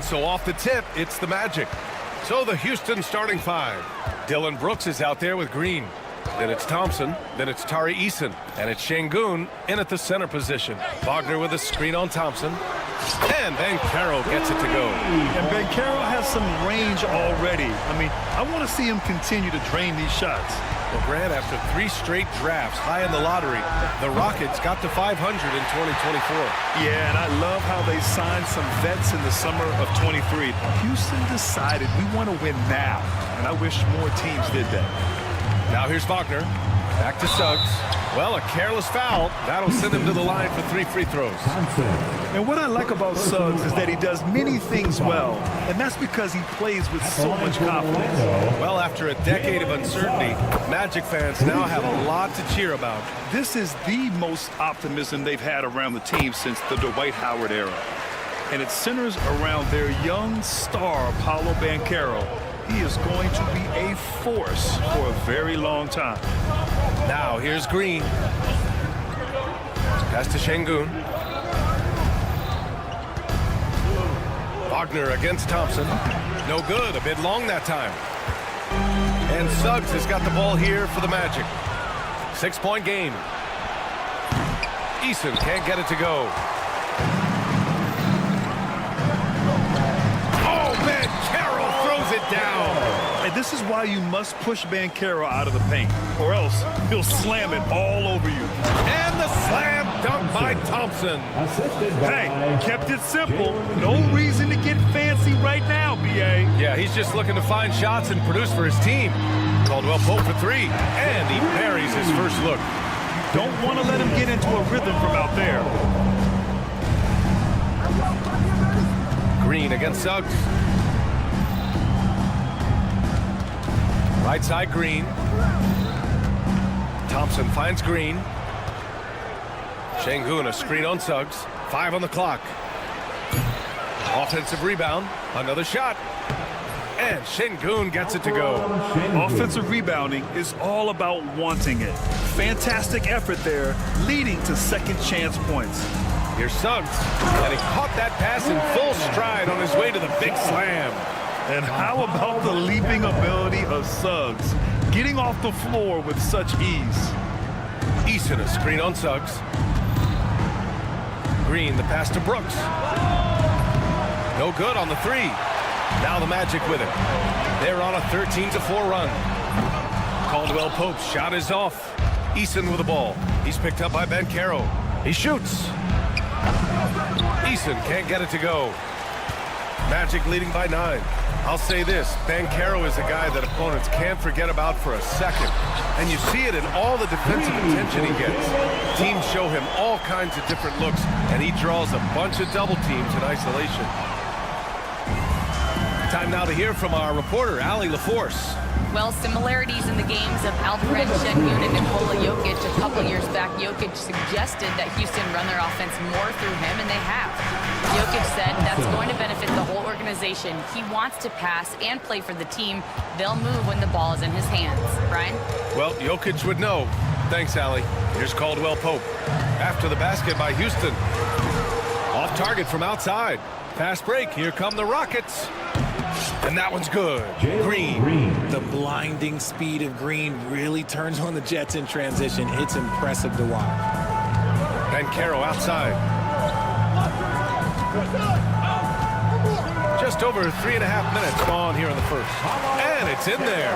And so off the tip, it's the Magic. So the Houston starting five. Dylan Brooks is out there with Green. Then it's Thompson. Then it's Tari Eason. And it's Şengün in at the center position. Wagner with a screen on Thompson. And Banchero gets it to go. And Banchero has some range already. I mean, I want to see him continue to drain these shots. Well, Grant, after 3 straight drafts high in the lottery, the Rockets got to 500 in 2024. Yeah, and I love how they signed some vets in the summer of 23. Houston decided we want to win now, and I wish more teams did that. Now here's Wagner. Back to Suggs. Well, a careless foul. That'll send him to the line for 3 free throws. And what I like about Suggs is that he does many things well, and that's because he plays with so much confidence. Well, after a decade of uncertainty, Magic fans now have a lot to cheer about. This is the most optimism they've had around the team since the Dwight Howard era. And it centers around their young star, Paolo Banchero. He is going to be a force for a very long time. Now here's Green. Pass to Şengün. Wagner against Thompson. No good, a bit long that time. And Suggs has got the ball here for the Magic. 6-point game. Eason can't get it to go. Oh, Banchero throws it down. And this is why you must push Banchero out of the paint, or else he'll slam it all over you. And the slam dunk by Thompson. Hey, kept it simple. No reason to get fancy right now, B.A. Yeah, he's just looking to find shots and produce for his team. Caldwell Pope for 3, and he buries his first look. Don't want to let him get into a rhythm from out there. Green against Suggs. Right side, Green. Thompson finds Green. Şengün, a screen on Suggs. 5 on the clock. Offensive rebound. Another shot. And Şengün gets it to go. Offensive rebounding is all about wanting it. Fantastic effort there, leading to second chance points. Here's Suggs. And he caught that pass in full stride on his way to the big slam. And how about the leaping ability of Suggs, getting off the floor with such ease? Eason, a screen on Suggs. Green, the pass to Brooks. No good on the 3. Now the Magic with it. They're on a 13-4 run. Caldwell Pope's shot is off. Eason with the ball. He's picked up by Banchero. He shoots. Eason can't get it to go. Magic leading by 9. I'll say this, Banchero is a guy that opponents can't forget about for a second. And you see it in all the defensive attention he gets. Teams show him all kinds of different looks, and he draws a bunch of double teams in isolation. Time now to hear from our reporter, Allie LaForce. Well, similarities in the games of Alperen Şengün and Nikola Jokic. A couple years back, Jokic suggested that Houston run their offense more through him, and they have. Jokic said that's going to benefit the whole organization. He wants to pass and play for the team. They'll move when the ball is in his hands. Brian? Well, Jokic would know. Thanks, Allie. Here's Caldwell Pope. After the basket by Houston. Off target from outside. Fast break. Here come the Rockets. And that one's good. Green. The blinding speed of Green really turns on the Jets in transition. It's impressive to watch. Banchero outside. Just over 3.5 minutes gone here in the first. And it's in there.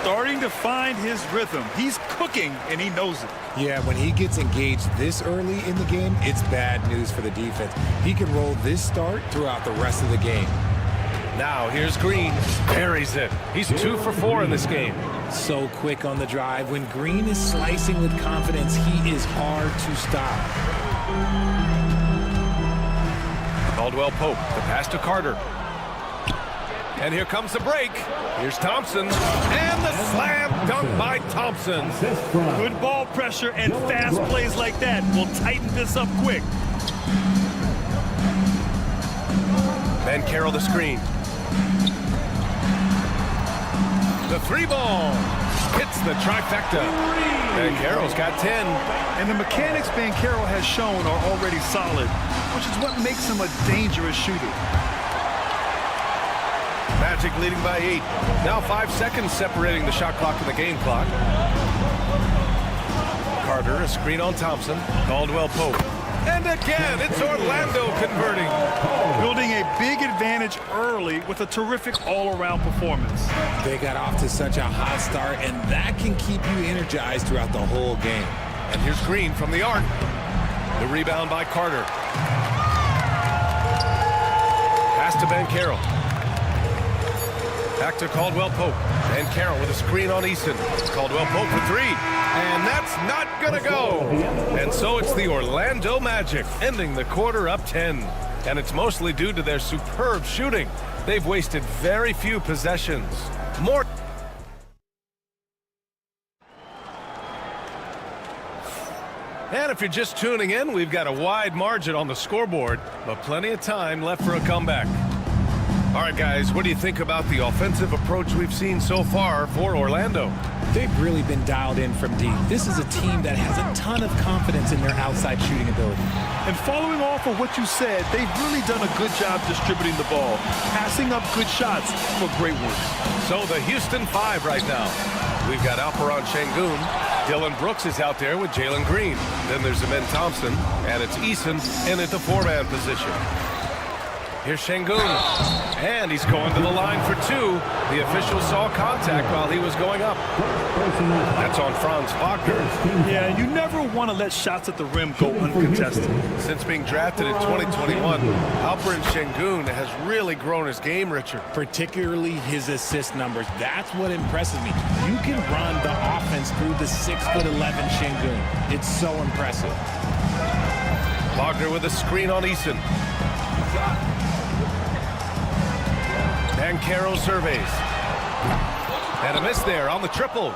Starting to find his rhythm. He's cooking, and he knows it. Yeah, when he gets engaged this early in the game, it's bad news for the defense. He can roll this start throughout the rest of the game. Now here's Green. Buries it. He's 2 for 4 in this game. So quick on the drive. When Green is slicing with confidence, he is hard to stop. Caldwell Pope, the pass to Carter. And here comes the break. Here's Thompson. And the slam dunk by Thompson. Good ball pressure and fast plays like that will tighten this up quick. Banchero the screen. The 3-ball hits the trifecta. Banchero's got 10. And the mechanics Banchero has shown are already solid, which is what makes him a dangerous shooter. Magic leading by 8. Now 5 seconds separating the shot clock and the game clock. Carter, a screen on Thompson. Caldwell Pope. And again, it's Orlando converting. Building a big advantage early with a terrific all-around performance. They got off to such a hot start, and that can keep you energized throughout the whole game. And here's Green from the arc. The rebound by Carter. Pass to Banchero. Back to Caldwell Pope. Banchero with a screen on Eason. Caldwell Pope for 3. And that's not going to go. And so it's the Orlando Magic ending the quarter up 10. And it's mostly due to their superb shooting. They've wasted very few possessions. More. And if you're just tuning in, we've got a wide margin on the scoreboard, but plenty of time left for a comeback. All right, guys, what do you think about the offensive approach we've seen so far for Orlando? They've really been dialed in from deep. This is a team that has a ton of confidence in their outside shooting ability. And following off of what you said, they've really done a good job distributing the ball, passing up good shots for great work. So the Houston 5 right now. We've got Alperon Şengün. Dylan Brooks is out there with Jalen Green. Then there's Amen Thompson, and it's Eason in at the 4-man position. Here's Şengün, and he's going to the line for 2. The official saw contact while he was going up. That's on Franz Wagner. Yeah, you never want to let shots at the rim go uncontested. Since being drafted in 2021, Alperon Şengün has really grown his game, Richard. Particularly his assist numbers. That's what impresses me. You can run the offense through the 6'11" Şengün. It's so impressive. Wagner with a screen on Eason. Banchero surveys. And a miss there on the triple.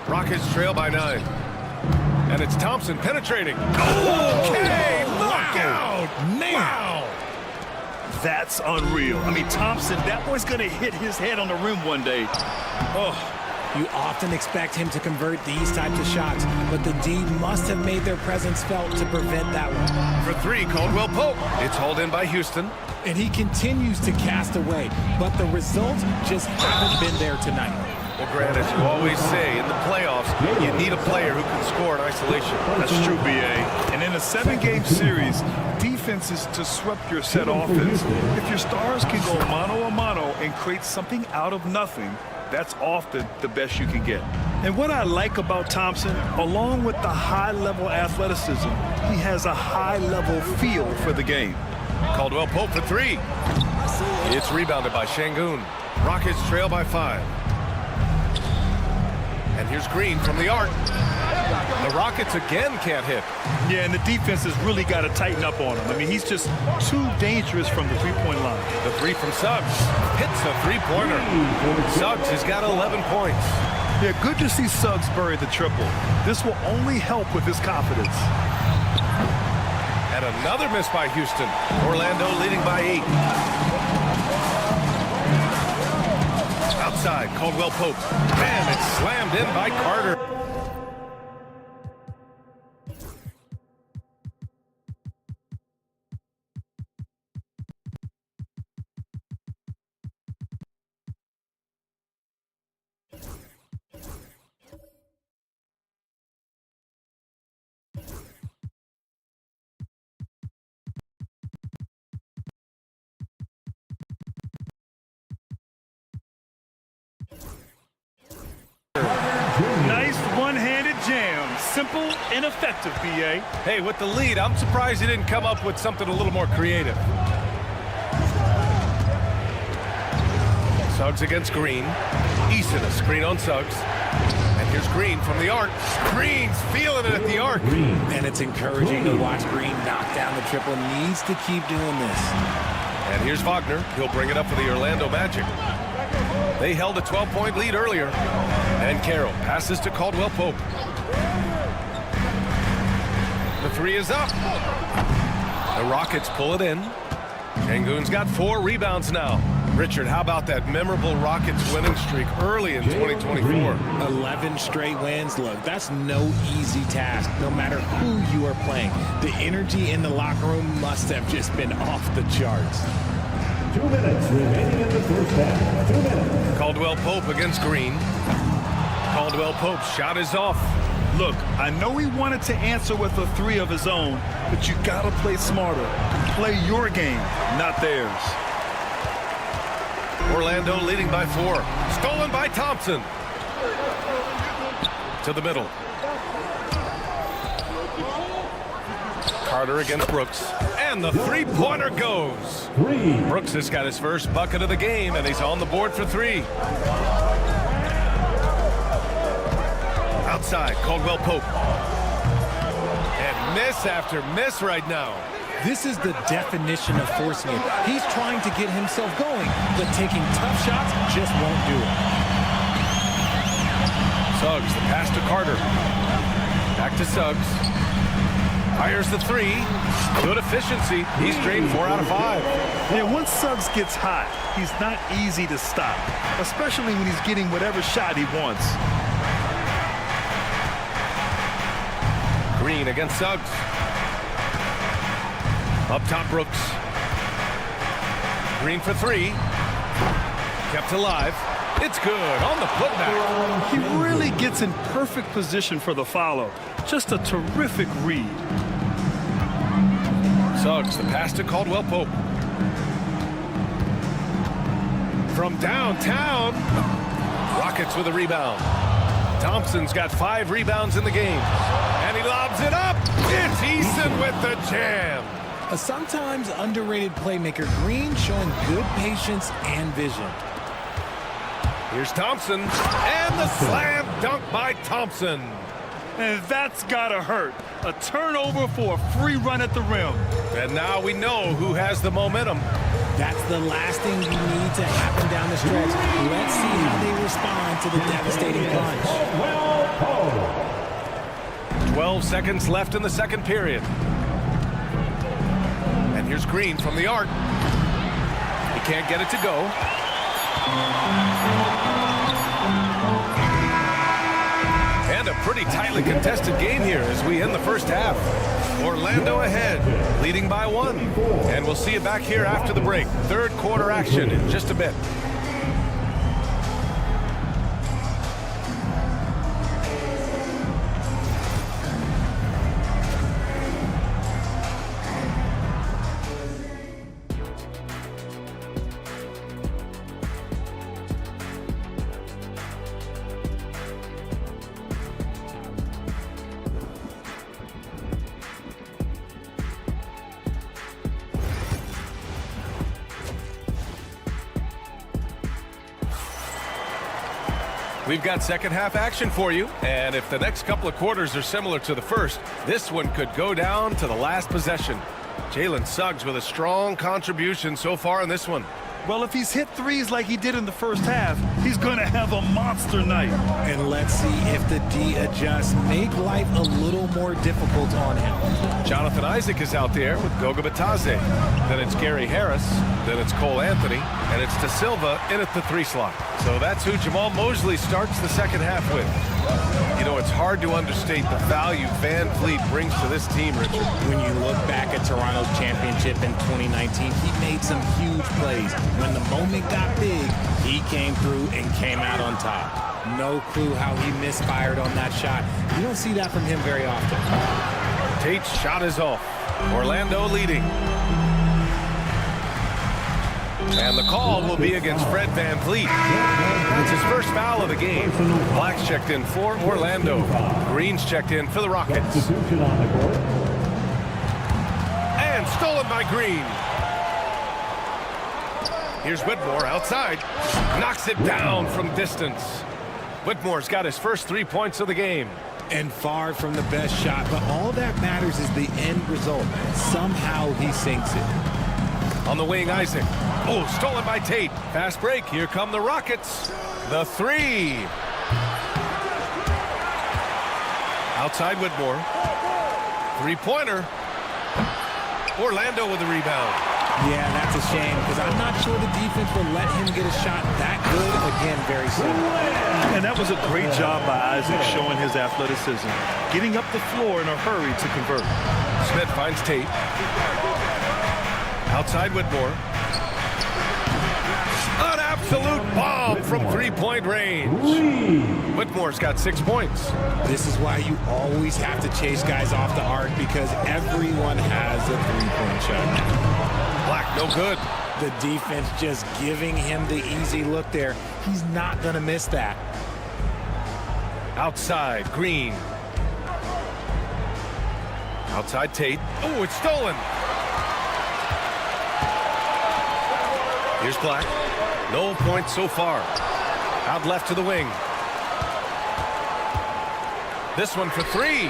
Rockets trail by 9. And it's Thompson penetrating. Okay, look out! Man! That's unreal. I mean, Thompson, that boy's going to hit his head on the rim one day. Oh. You often expect him to convert these types of shots, but the D must have made their presence felt to prevent that one. For 3, Caldwell Pope. It's hauled in by Houston. And he continues to cast away, but the results just haven't been there tonight. Well, Grant, as you always say, in the playoffs, you need a player who can score in isolation. That's true, B.A. And in a 7-game series, defense is to disrupt your set offense. If your stars can go mano-a-mano and create something out of nothing, that's often the best you can get. And what I like about Thompson, along with the high-level athleticism, he has a high-level feel for the game. Caldwell Pope for 3. It's rebounded by Şengün. Rockets trail by 5. And here's Green from the arc. The Rockets again can't hit. Yeah, and the defense has really got to tighten up on him. I mean, he's just too dangerous from the three-point line. The 3 from Suggs. Hits a 3-pointer. Suggs has got 11 points. Yeah, good to see Suggs bury the triple. This will only help with his confidence. And another miss by Houston. Orlando leading by 8. Outside, Caldwell Pope. Man, it's slammed in by Carter. Nice one-handed jam. Simple and effective, B.A. Hey, with the lead, I'm surprised he didn't come up with something a little more creative. Suggs against Green. Eason, a screen on Suggs. And here's Green from the arc. Green's feeling it at the arc. And it's encouraging to watch Green knock down the triple. Needs to keep doing this. And here's Wagner. He'll bring it up for the Orlando Magic. They held a 12-point lead earlier. And Carroll passes to Caldwell Pope. The 3 is up. The Rockets pull it in. Şengün's got 4 rebounds now. Richard, how about that memorable Rockets winning streak early in 2024? 11 straight wins. Look, that's no easy task, no matter who you are playing. The energy in the locker room must have just been off the charts. 2 minutes remaining in the first half. 2 minutes. Caldwell Pope against Green. Caldwell Pope's shot is off. Look, I know he wanted to answer with a three of his own, but you gotta play smarter. Play your game, not theirs. Orlando leading by 4. Stolen by Thompson. To the middle. Carter against Brooks. And the three-pointer goes. Brooks has got his first bucket of the game, and he's on the board for 3. Outside, Caldwell Pope. And miss after miss right now. This is the definition of forcing it. He's trying to get himself going, but taking tough shots just won't do it. Suggs, the pass to Carter. Back to Suggs. Fires the 3. Good efficiency. He's drained 4 out of 5. Yeah, once Suggs gets hot, he's not easy to stop, especially when he's getting whatever shot he wants. Green against Suggs. Up top, Brooks. Green for 3. Kept alive. It's good on the putback. He really gets in perfect position for the follow. Just a terrific read. Suggs, the pass to Caldwell Pope. From downtown. Rockets with a rebound. Thompson's got 5 rebounds in the game. And he lobs it up. It's Eason with the jam. A sometimes underrated playmaker, Green showing good patience and vision. Here's Thompson. And the slam dunk by Thompson. And that's gotta hurt. A turnover for a free run at the rim. And now we know who has the momentum. That's the last thing you need to happen down the stretch. Let's see how they respond to the devastating punch. 12 seconds left in the second period. And here's Green from the arc. He can't get it to go. And a pretty tightly contested game here as we end the first half. Orlando ahead, leading by 1. And we'll see you back here after the break. Third quarter action in just a bit. We've got second half action for you, and if the next couple of quarters are similar to the first, this one could go down to the last possession. Jalen Suggs with a strong contribution so far in this one. Well, if he's hit threes like he did in the first half, he's going to have a monster night. And let's see if the D adjusts, make life a little more difficult on him. Jonathan Isaac is out there with Goga Batadze. Then it's Gary Harris. Then it's Cole Anthony. And it's De Silva in at the 3 slot. So that's who Jamal Mosley starts the second half with. You know, it's hard to understate the value Van Fleet brings to this team, Richard. When you look back at Toronto's championship in 2019, he made some huge plays. When the moment got big, he came through and came out on top. No clue how he misfired on that shot. You don't see that from him very often. Tate's shot is off. Orlando leading. And the call will be against Fred Van Fleet. That's his first foul of the game. Black's checked in for Orlando. Green's checked in for the Rockets. And stolen by Green. Here's Whitmore outside. Knocks it down from distance. Whitmore's got his first 3 points of the game. And far from the best shot, but all that matters is the end result. Somehow he sinks it. On the wing, Isaac. Oh, stolen by Tate. Fast break. Here come the Rockets. The 3. Outside Whitmore. 3-pointer. Orlando with the rebound. Yeah, that's a shame because I'm not sure the defense will let him get a shot that good again very soon. And that was a great job by Isaac showing his athleticism, getting up the floor in a hurry to convert. Smith finds Tate. Outside Whitmore. absolute bomb from three-point range. Whitmore's got 6 points. This is why you always have to chase guys off the arc, because everyone has a three-point shot. Black, no good. The defense just giving him the easy look there. He's not going to miss that. Outside, Green. Outside, Tate. Oh, it's stolen. Here's Black. No points so far. Out left to the wing. This one for three.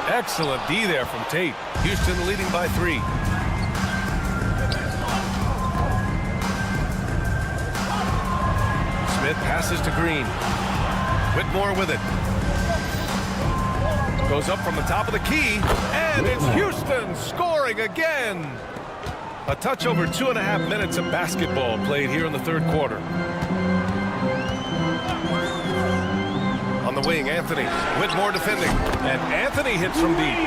Excellent D there from Tate. Houston leading by 3. Smith passes to Green. Whitmore with it. Goes up from the top of the key, and it's Houston scoring again. A touch over 2.5 minutes of basketball played here in the third quarter. On the wing, Anthony. Whitmore defending, and Anthony hits from deep.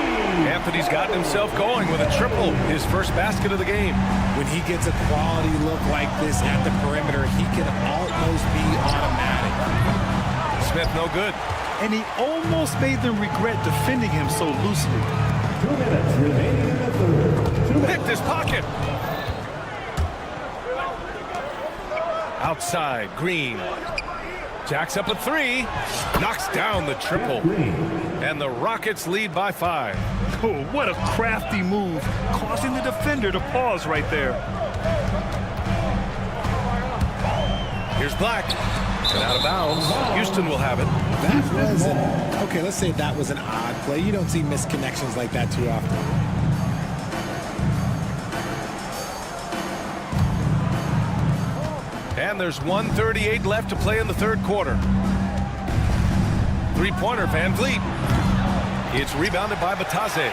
Anthony's gotten himself going with a triple, his first basket of the game. When he gets a quality look like this at the perimeter, he can almost be automatic. Smith no good. And he almost made them regret defending him so loosely. 2 minutes remaining in the third. 2 minutes. Picked his pocket. Outside, Green. Jacks up a 3. Knocks down the triple. And the Rockets lead by 5. Oh, what a crafty move, causing the defender to pause right there. Here's Black. And out of bounds. Houston will have it. That was okay, let's say that was an odd play. You don't see misconnections like that too often. And there's 1:38 left to play in the third quarter. Three-pointer, Van Vliet. It's rebounded by Batase.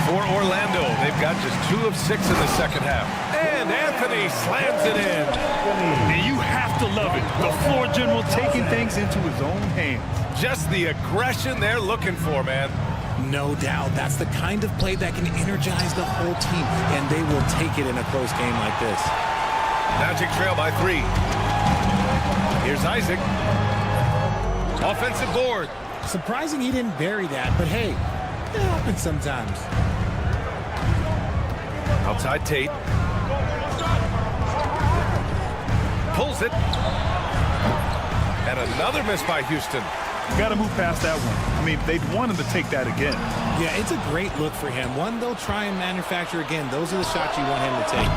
For Orlando, they've got just 2 of 6 in the second half. And Anthony slams it in. And you have to love it. The floor general taking things into his own hands. Just the aggression they're looking for, man. No doubt. That's the kind of play that can energize the whole team, and they will take it in a close game like this. Magic trail by 3. Here's Isaac. Offensive board. Surprising he didn't bury that, but hey, it happens sometimes. Outside Tate. Pulls it. And another miss by Houston. Got to move past that one. I mean, they'd want him to take that again. Yeah, it's a great look for him. One they'll try and manufacture again. Those are the shots you want him to take.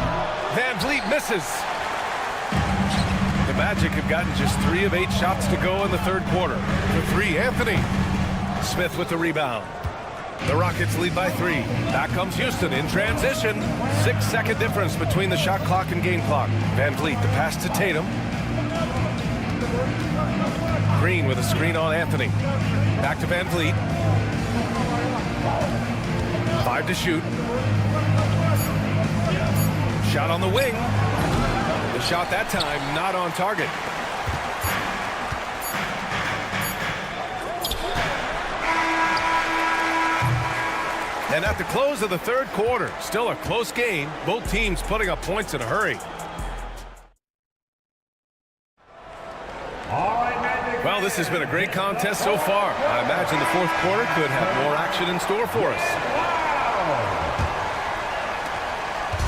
Van Vliet misses. The Magic have gotten just 3 of 8 shots to go in the third quarter. For 3, Anthony. Smith with the rebound. The Rockets lead by 3. Back comes Houston in transition. 6-second difference between the shot clock and game clock. Van Vliet, the pass to Tatum. Green with a screen on Anthony. Back to Van Vliet. 5 to shoot. Shot on the wing. The shot that time not on target. And at the close of the third quarter, still a close game. Both teams putting up points in a hurry. Well, this has been a great contest so far. I imagine the fourth quarter could have more action in store for us.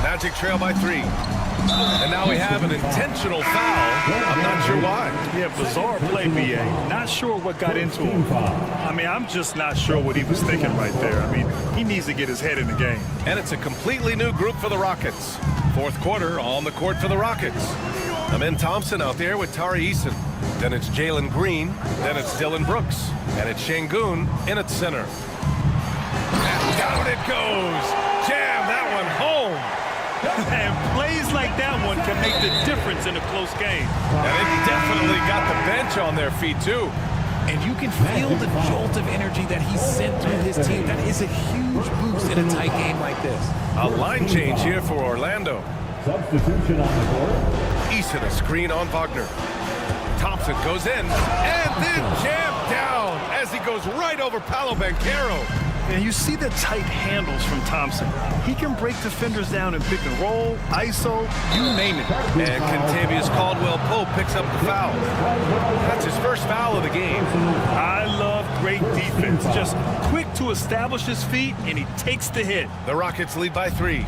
Magic trail by 3. And now we have an intentional foul. I'm not sure why. Yeah, bizarre play, BA. Not sure what got into him. I mean, I'm just not sure what he was thinking right there. I mean, he needs to get his head in the game. And it's a completely new group for the Rockets. Fourth quarter on the court for the Rockets. Amin Thompson out there with Tari Eason. Then it's Jalen Green. Then it's Dylan Brooks. And it's Şengün in its center. And down it goes. Jam that one home. And plays like that one can make the difference in a close game. And it definitely got the bench on their feet, too. And you can feel the jolt of energy that he sent through his team. That is a huge boost in a tight game like this. A line change here for Orlando. Substitution on the court. Eason a screen on Wagner. Thompson goes in and then jammed down as he goes right over Paolo Banchero. And you see the tight handles from Thompson. He can break defenders down in pick and roll, ISO, you name it. And Kentavious Caldwell-Pope picks up the foul. That's his first foul of the game. I love great defense. Just quick to establish his feet, and he takes the hit. The Rockets lead by 3.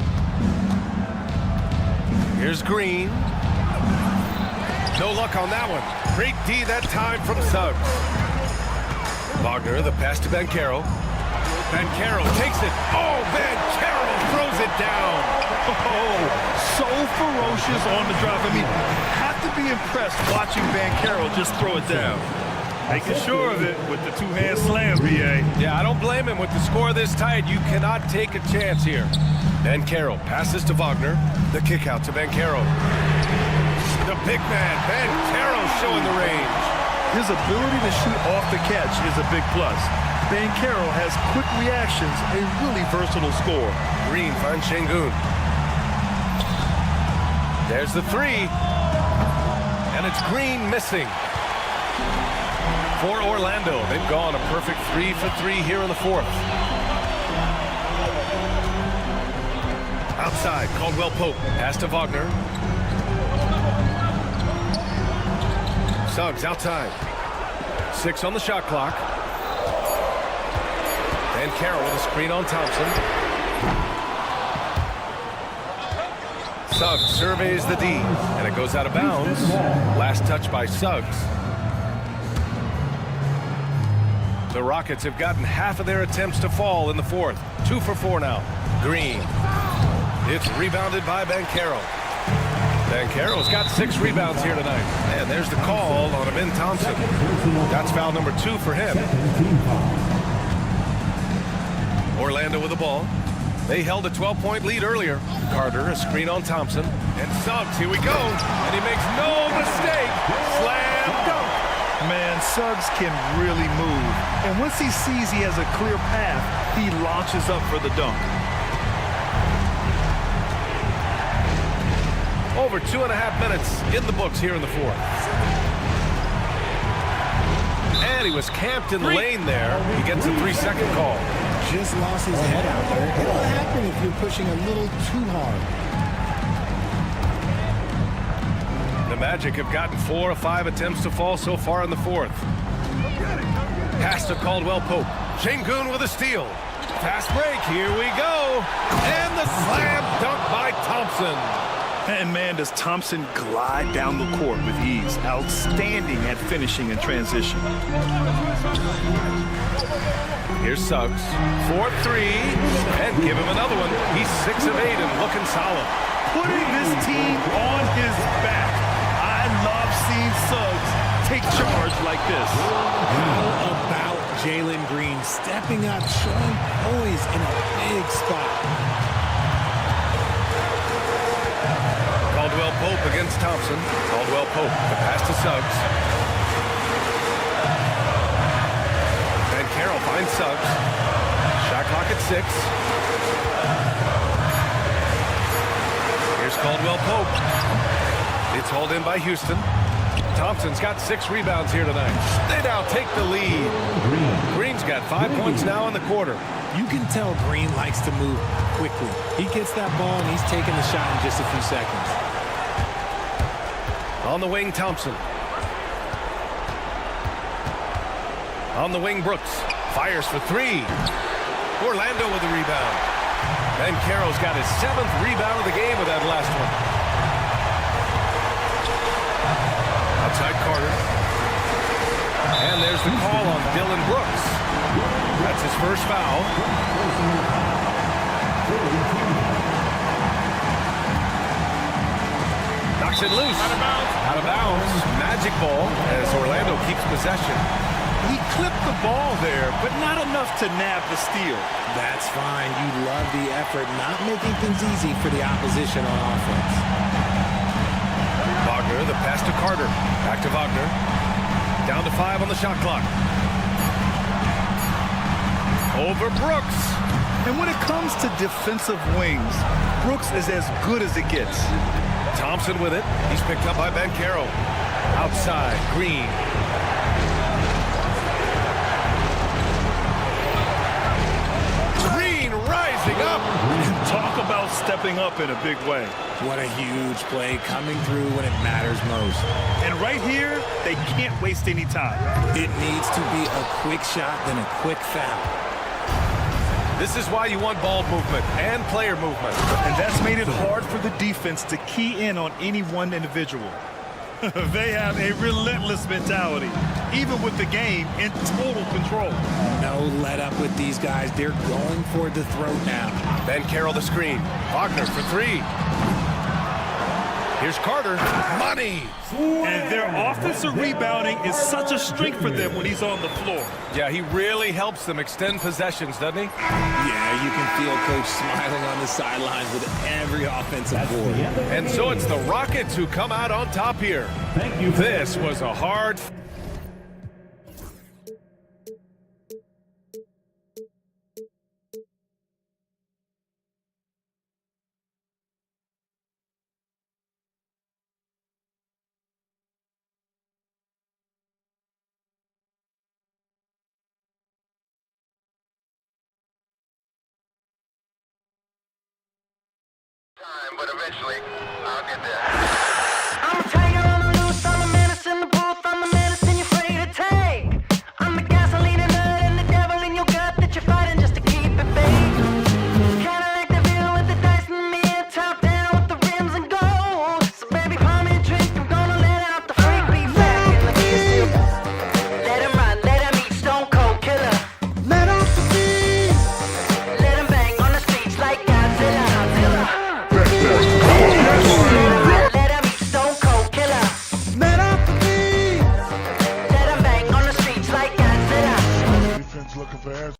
Here's Green. No luck on that one. Great D that time from Suggs. Wagner, the pass to Banchero. Banchero takes it. Oh, Banchero throws it down. Oh, so ferocious on the drive. I mean, have to be impressed watching Banchero just throw it down. Making sure of it with the two-hand slam, B.A. Yeah, I don't blame him. With the score this tight, you cannot take a chance here. Banchero passes to Wagner. The kick out to Banchero. The big man, Banchero, showing the range. His ability to shoot off the catch is a big plus. Banchero has quick reactions, a really versatile scorer. Green finds Şengün. There's the 3. And it's Green missing. For Orlando, they've gone a perfect 3 for 3 here in the 4th. Outside, Caldwell-Pope. Pass to Wagner. Suggs outside. 6 on the shot clock. And Carroll with a screen on Thompson. Suggs surveys the D, and it goes out of bounds. Last touch by Suggs. The Rockets have gotten half of their attempts to fall in the 4th. 2 for 4 now. Green. It's rebounded by Banchero. Banchero's got 6 rebounds here tonight. And there's the call on Amin Thompson. That's foul number 2 for him. Orlando with the ball. They held a 12-point lead earlier. Carter, a screen on Thompson. And Suggs, here we go. And he makes no mistake. Slam dunk. Man, Suggs can really move. And once he sees he has a clear path, he launches up for the dunk. Over 2.5 minutes in the books here in the 4th. And he was camped in the lane there. He gets a 3-second call. Just lost his head out there. It'll happen if you're pushing a little too hard. The Magic have gotten 4 of 5 attempts to fall so far in the 4th. Pass to Caldwell-Pope. Şengün with a steal. Fast break, here we go. And the slam dunk by Thompson. And man, does Thompson glide down the court with ease. Outstanding at finishing in transition. Here's Suggs. 4-3. And give him another one. He's 6 of 8 and looking solid. Putting this team on his back. I love seeing Suggs take charge like this. How about Jalen Green stepping up, showing poise in a big spot? Caldwell-Pope against Thompson. Caldwell-Pope, the pass to Suggs. Banchero finds Suggs. Shot clock at 6. Here's Caldwell-Pope. It's hauled in by Houston. Thompson's got 6 rebounds here tonight. They now take the lead. Green's got 5 points now in the quarter. You can tell Green likes to move quickly. He gets that ball and he's taking the shot in just a few seconds. On the wing, Thompson. On the wing, Brooks. Fires for 3. Orlando with the rebound. Banchero's got his 7th rebound of the game with that last one. Outside Carter. And there's the call on Dylan Brooks. That's his first foul. Knocks it loose. Out of bounds. Out of bounds. Magic ball as Orlando keeps possession. He clipped the ball there, but not enough to nab the steal. That's fine. You love the effort, not making things easy for the opposition on offense. Wagner, the pass to Carter. Back to Wagner. Down to 5 on the shot clock. Over Brooks. And when it comes to defensive wings, Brooks is as good as it gets. Thompson with it. He's picked up by Banchero. Outside, Green. stepping up in a big way. What a huge play coming through when it matters most. And right here, they can't waste any time. It needs to be a quick shot, then a quick foul. This is why you want ball movement and player movement. And that's made it hard for the defense to key in on any one individual. They have a relentless mentality, even with the game in total control. No let up with these guys. They're going for the throat now. Banchero the screen. Wagner for three. Here's Carter. Money! And their offensive rebounding is such a strength for them when he's on the floor. Yeah, he really helps them extend possessions, doesn't he? Yeah, you can feel Coach smiling on the sidelines with every offensive board. And so it's the Rockets who come out on top here. Thank you. This was a hard... but eventually I'll get there. I'm a tiger on the loose, I'm a menace in the booth, I'm the medicine you're afraid to take. I'm the gasoline and nut and the devil in your gut that you're fighting just to keep it baked. Kinda like the view with the dice and me, top down with the rims and gold. So baby, pour me a drink, I'm gonna let out the freak beat back in the kiss. Let him run, let him eat, stone cold killer. Let off the beat. Let him bang on the streets like Godzilla. Let him eat, stone cold killer. Let off the beat. Let him bang on the streets like Godzilla. Defense looking for answers.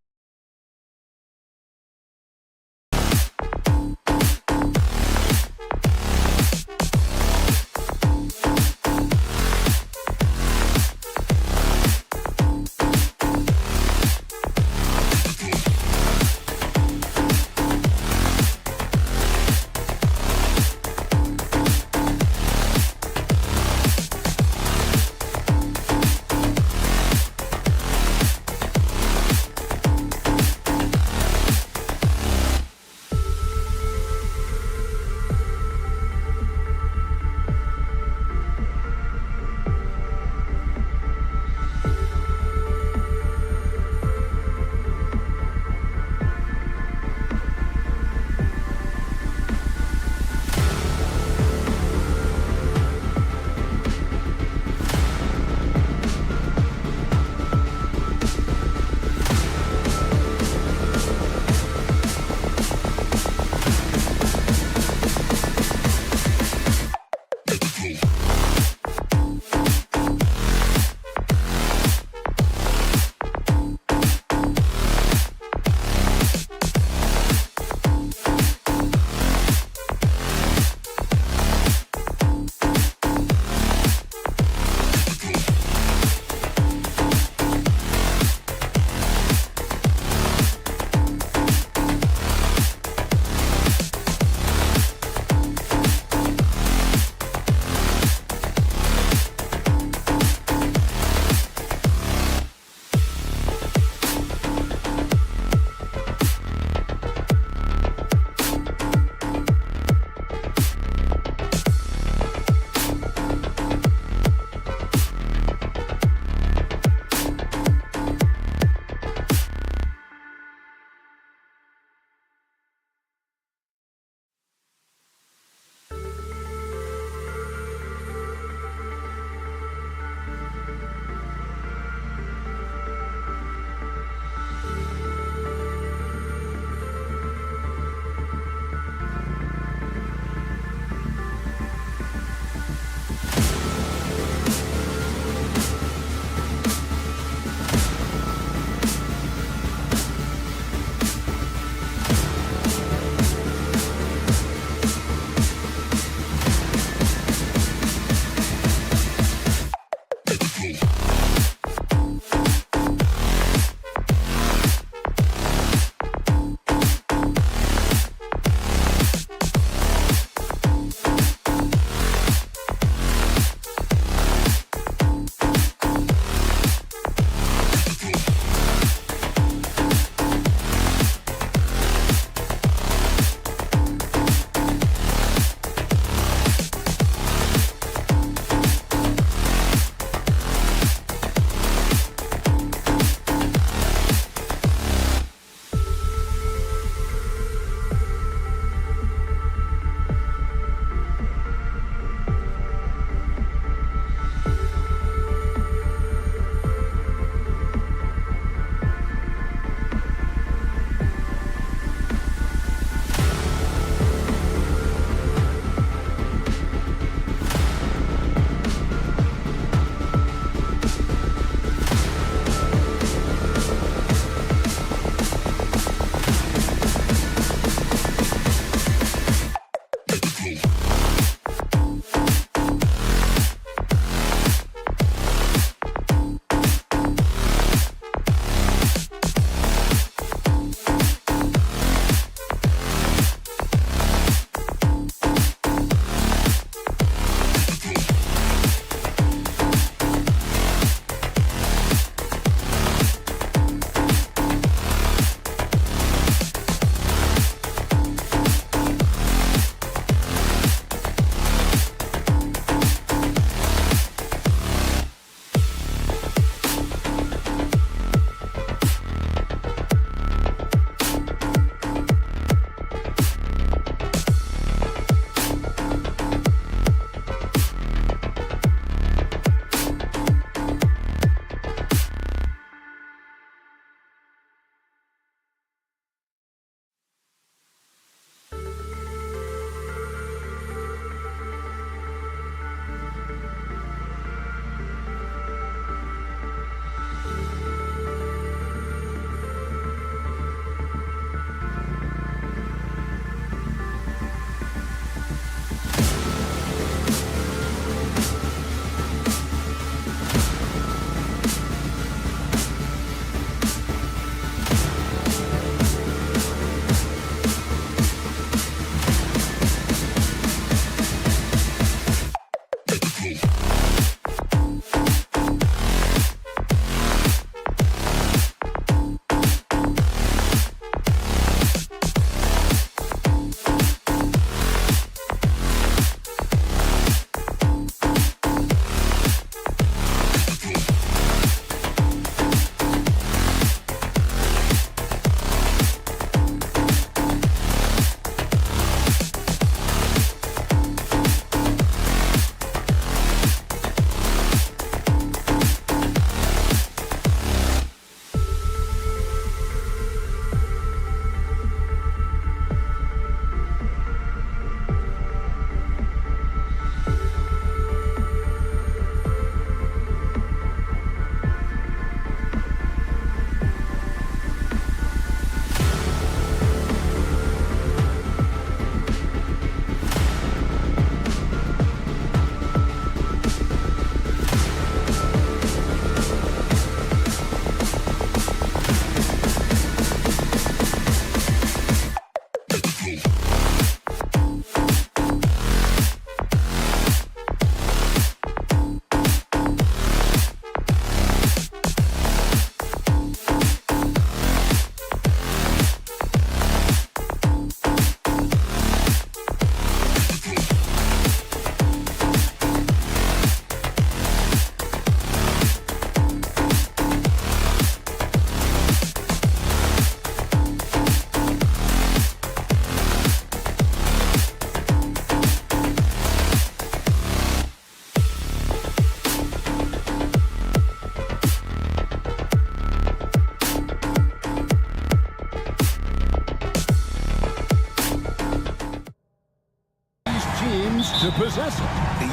possess it.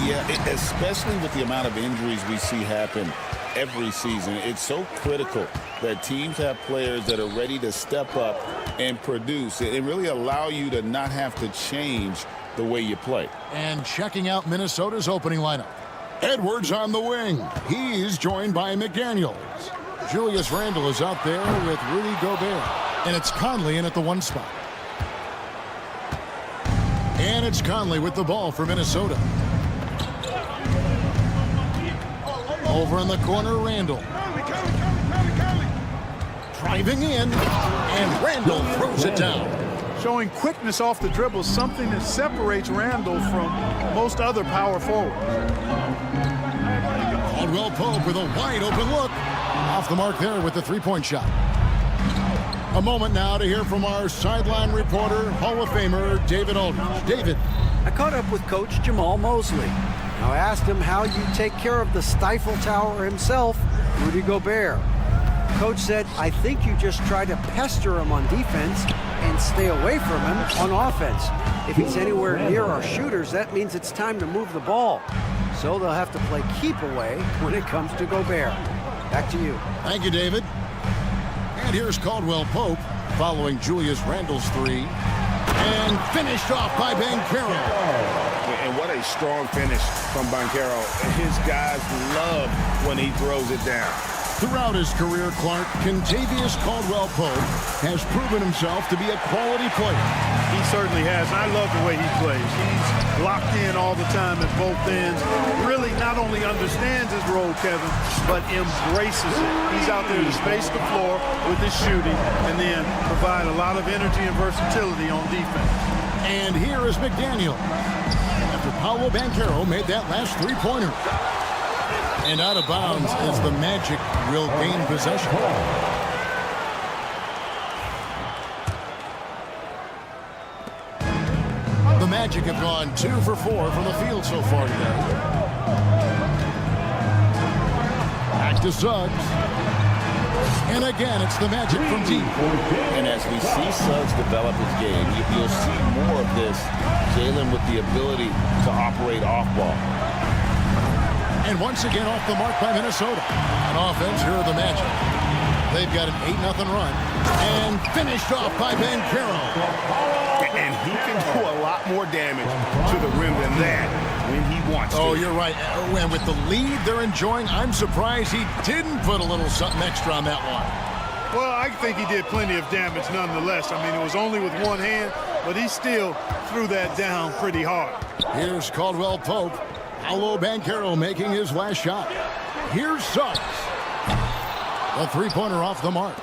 Yeah, especially with the amount of injuries we see happen every season. It's so critical that teams have players that are ready to step up and produce and really allow you to not have to change the way you play. And checking out Minnesota's opening lineup. Edwards on the wing. He's joined by McDaniels. Julius Randle is out there with Rudy Gobert. And it's Conley in at the 1 spot. And it's Conley with the ball for Minnesota. Over in the corner, Randle. Driving in, and Randle throws it down. Showing quickness off the dribble, something that separates Randle from most other power forwards. Caldwell Pope with a wide open look. Off the mark there with the three-point shot. A moment now to hear from our sideline reporter, Hall of Famer David Aldridge. David. I caught up with Coach Jamal Mosley. Now I asked him how you take care of the Stifle Tower himself, Rudy Gobert. Coach said, I think you just try to pester him on defense and stay away from him on offense. If he's anywhere near our shooters, that means it's time to move the ball. So they'll have to play keep away when it comes to Gobert. Back to you. Thank you, David. And here's Caldwell Pope following Julius Randle's three. And finished off by Banchero. And what a strong finish from Banchero. His guys love when he throws it down. Throughout his career, Clark, Kentavious Caldwell Pope has proven himself to be a quality player. He certainly has, and I love the way he plays. He's locked in all the time at both ends. Really not only understands his role, Kevin, but embraces it. He's out there to space the floor with his shooting and then provide a lot of energy and versatility on defense. And here is McDaniel. After Paolo Banchero made that last three-pointer. And out of bounds as the Magic will gain possession. The Magic have gone 2 for 4 from the field so far today. Back to Suggs. And again, it's the Magic from deep. And as we see Suggs develop his game, you'll see more of this. Jalen with the ability to operate off ball. And once again off the mark by Minnesota. On offense, here are the Magic. They've got an 8-0 run. And finished off by Banchero. And he can do a lot more damage to the rim than that when he wants to. Oh, you're right. And with the lead they're enjoying, I'm surprised he didn't put a little something extra on that one. Well, I think he did plenty of damage nonetheless. I mean, it was only with one hand, but he still threw that down pretty hard. Here's Caldwell Pope. Paolo Banchero making his last shot. Here's Suggs. A three-pointer off the mark.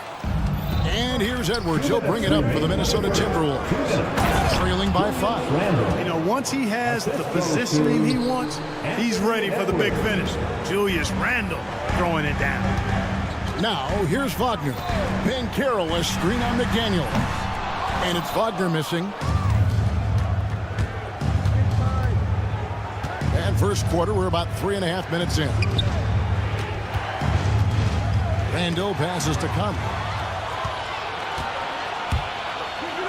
And here's Edwards. He'll bring it up for the Minnesota Timberwolves. Trailing by 5. You know, once he has the positioning he wants, he's ready for the big finish. Julius Randle throwing it down. Now, here's Wagner. Banchero, a screen on McDaniel. And it's Wagner missing. And first quarter, we're about 3.5 minutes in. Randle passes to Conley.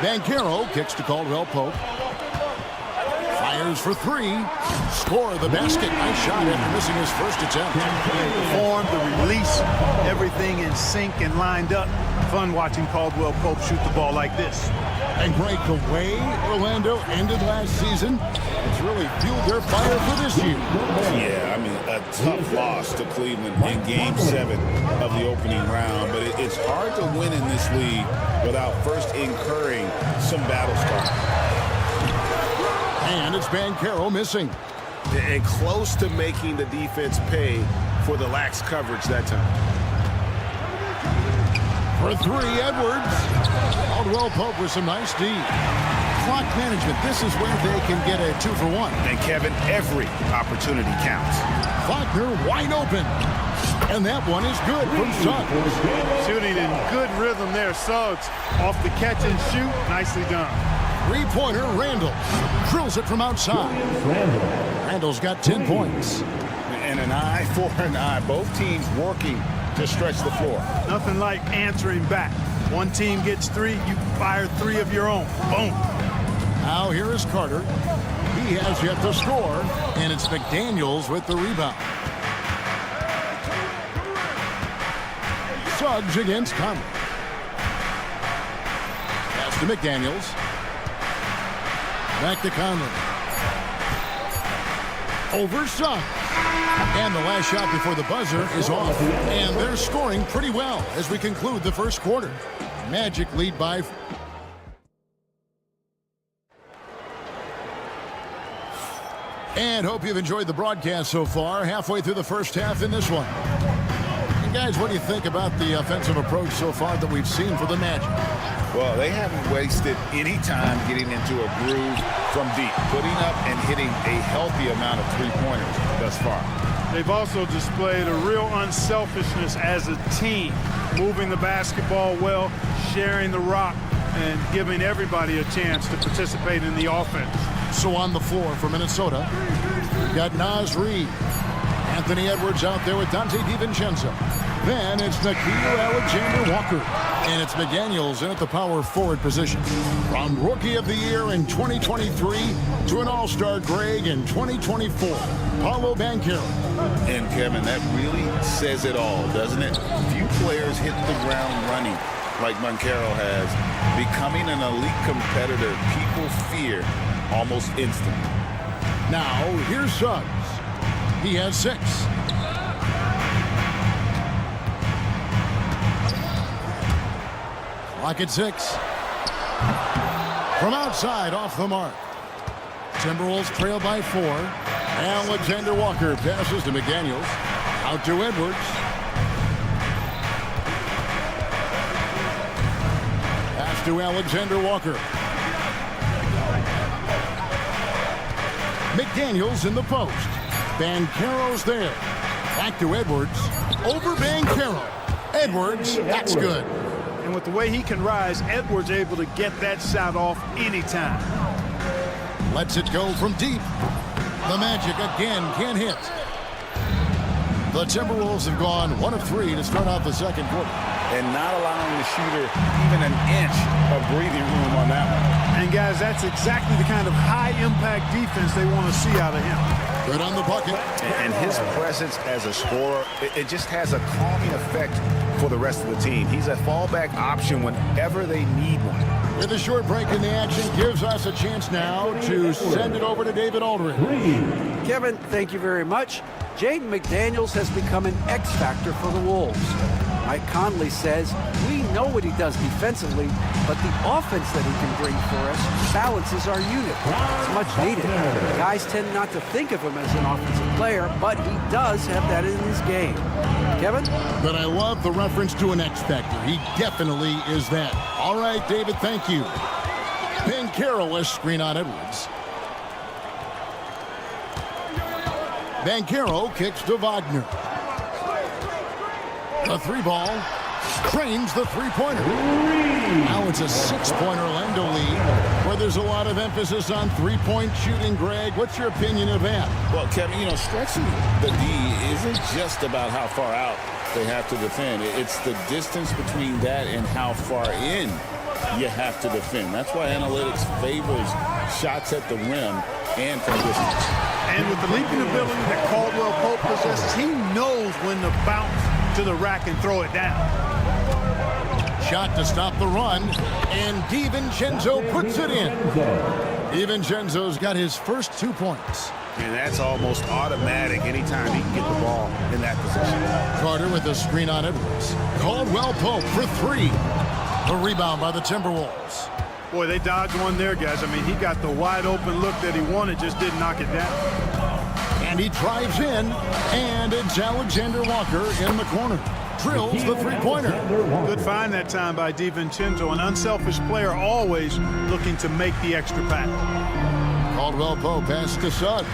Banchero kicks to Caldwell Pope. Fires for 3. Score the basket. Nice shot after missing his first attempt. The form, the release, everything in sync and lined up. Fun watching Caldwell Pope shoot the ball like this. And Greg, the way Orlando ended last season, it's really fueled their fire for this year. Yeah, I mean, a tough loss to Cleveland in Game 7 of the opening round. But it's hard to win in this league without first incurring some battle scars. And it's Banchero missing. And close to making the defense pay for the lax coverage that time. For 3, Edwards. Caldwell Pope with some nice D. Clock management. This is where they can get a 2 for 1. And Kevin, every opportunity counts. Wagner wide open. And that one is good from Suggs. Shooting in good rhythm there. Suggs off the catch and shoot. Nicely done. Three-pointer, Randle. Drills it from outside. Randle's got 10 points. And an eye for an eye. Both teams working to stretch the floor. Nothing like answering back. One team gets 3, you fire 3 of your own. Boom. Now here is Carter. He He has yet to score, and it's McDaniels with the rebound. Suggs against Conley. Pass to McDaniels. Back to Conley. Over Suggs. And the last shot before the buzzer is off. And they're scoring pretty well as we conclude the first quarter. Magic lead by... And hope you've enjoyed the broadcast so far. Halfway through the first half in this one. And guys, what do you think about the offensive approach so far that we've seen for the Magic? Well, they haven't wasted any time getting into a groove from deep, putting up and hitting a healthy amount of three-pointers thus far. They've also displayed a real unselfishness as a team, moving the basketball well, sharing the rock, and giving everybody a chance to participate in the offense. So on the floor for Minnesota, we've got Naz Reid. Anthony Edwards out there with Dante DiVincenzo. Then it's Nickeil Alexander-Walker. And it's McDaniels in at the power forward position. From Rookie of the Year in 2023 to an All-Star Greg in 2024, Paolo Banchero. And Kevin, that really says it all, doesn't it? Few players hit the ground running like Banchero has, becoming an elite competitor people fear almost instantly. Now, here's Suggs. He has 6. Clock at 6. From outside, off the mark. Timberwolves trail by 4. Alexander Walker passes to McDaniels. Out to Edwards. Pass to Alexander Walker. McDaniels in the post. Banchero's there. Back to Edwards. Over Banchero. Edwards, that's good. And with the way he can rise, Edwards able to get that shot off anytime. Lets it go from deep. The Magic again can't hit. The Timberwolves have gone 1 of 3 to start out the second quarter. And not allowing the shooter even an inch of breathing room on that one. And guys, that's exactly the kind of high-impact defense they want to see out of him. Good on the bucket. And his presence as a scorer, it just has a calming effect for the rest of the team. He's a fallback option whenever they need one. With a short break in the action, gives us a chance now to send it over to David Aldridge. Kevin, thank you very much. Jaden McDaniels has become an X factor for the Wolves. Mike Conley says, we know what he does defensively, but the offense that he can bring for us balances our unit. It's much needed. Guys tend not to think of him as an offensive player, but he does have that in his game. Kevin? But I love the reference to an X factor. He definitely is that. All right, David, thank you. Banchero has screen on Edwards. Banchero kicks to Wagner. The 3-ball. Cranes the 3-pointer. Now it's a 6-point Orlando lead where there's a lot of emphasis on 3-point shooting. Greg, what's your opinion of that? Well, Kevin, stretching the D isn't just about how far out they have to defend. It's the distance between that and how far in you have to defend. That's why analytics favors shots at the rim and from distance. And with the leaping ability that Caldwell Pope possesses, he knows when to bounce to the rack and throw it down. Shot to stop the run, and DiVincenzo puts it in. DiVincenzo's got his first 2 points. And that's almost automatic anytime he can get the ball in that position. Carter with a screen on Edwards. Caldwell Pope for 3. The rebound by the Timberwolves. Boy, they dodged one there, guys. I mean, he got the wide open look that he wanted, just didn't knock it down. And he drives in, and it's Alexander Walker in the corner. Drills the 3-pointer. Good find that time by DiVincenzo, an unselfish player always looking to make the extra pass. Caldwell Pope pass to Suggs.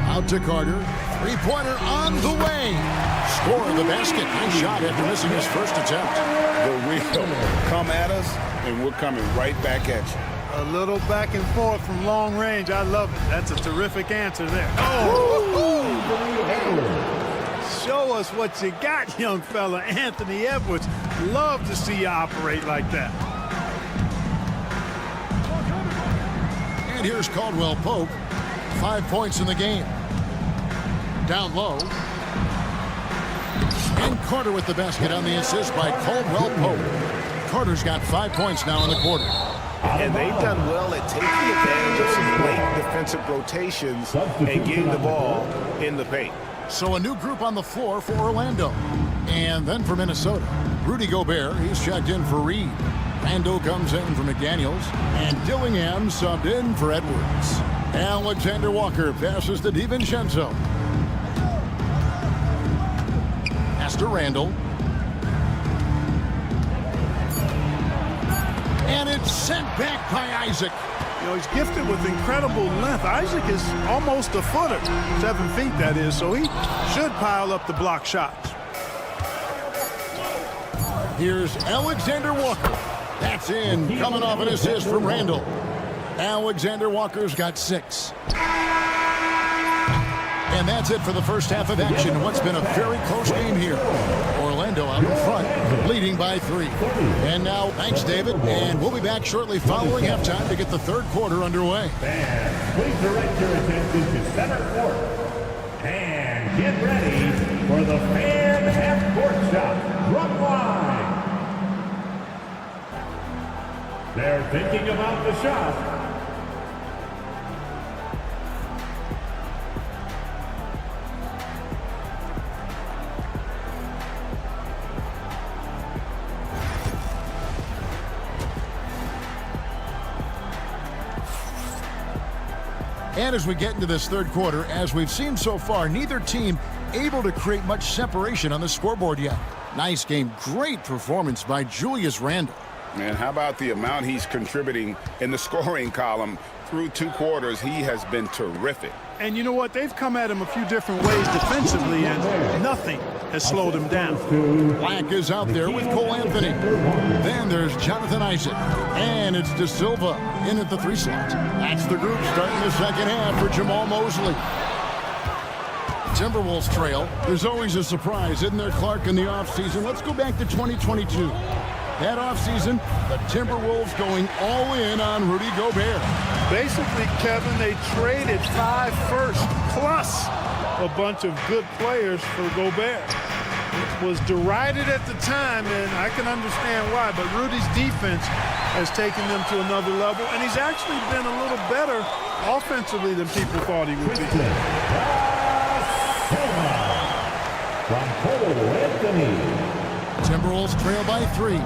Out to Carter. 3-pointer on the way. Score the basket. Nice shot after missing his first attempt. The real come at us, and we're coming right back at you. A little back and forth from long range. I love it. That's a terrific answer there. Oh! Show us what you got, young fella. Anthony Edwards. Love to see you operate like that. And here's Caldwell Pope. 5 points in the game. Down low. And Carter with the basket on the assist by Caldwell Pope. Carter's got 5 points now in the quarter. And they've done well at taking advantage of some late defensive rotations and getting the ball in the paint. So a new group on the floor for Orlando. And then for Minnesota, Rudy Gobert, he's checked in for Reed. Randall comes in for McDaniels. And Dillingham subbed in for Edwards. Alexander Walker passes to DiVincenzo. Pass to Randall. And it's sent back by Isaac. You know, he's gifted with incredible length. Isaac is almost a footer, 7 feet that is, so he should pile up the block shots. Here's Alexander Walker. That's in, coming off an assist from Randall. Alexander Walker's got 6. And that's it for the first half of action in what's been a very close game here. Orlando out in front, leading by 3. And now, thanks, David. And we'll be back shortly following halftime to get the third quarter underway. Fans, please direct your attention to center court. And get ready for the fan half-court shot. Run line. They're thinking about the shot. And as we get into this third quarter, as we've seen so far, neither team able to create much separation on the scoreboard yet. Nice game. Great performance by Julius Randle. And how about the amount he's contributing in the scoring column through 2 quarters? He has been terrific. And you know what? They've come at him a few different ways defensively, and nothing has slowed him down. Black is out there with Cole Anthony. Then there's Jonathan Isaac. And it's De Silva in at the 3 slot. That's the group starting the second half for Jamal Mosley. Timberwolves trail. There's always a surprise, isn't there, Clark, in the offseason? Let's go back to 2022. That offseason, the Timberwolves going all in on Rudy Gobert. Basically, Kevin, they traded 5 firsts plus a bunch of good players for Gobert. It was derided at the time, and I can understand why, but Rudy's defense has taken them to another level, and he's actually been a little better offensively than people thought he would be. From Cole Anthony. Timberwolves trail by 3.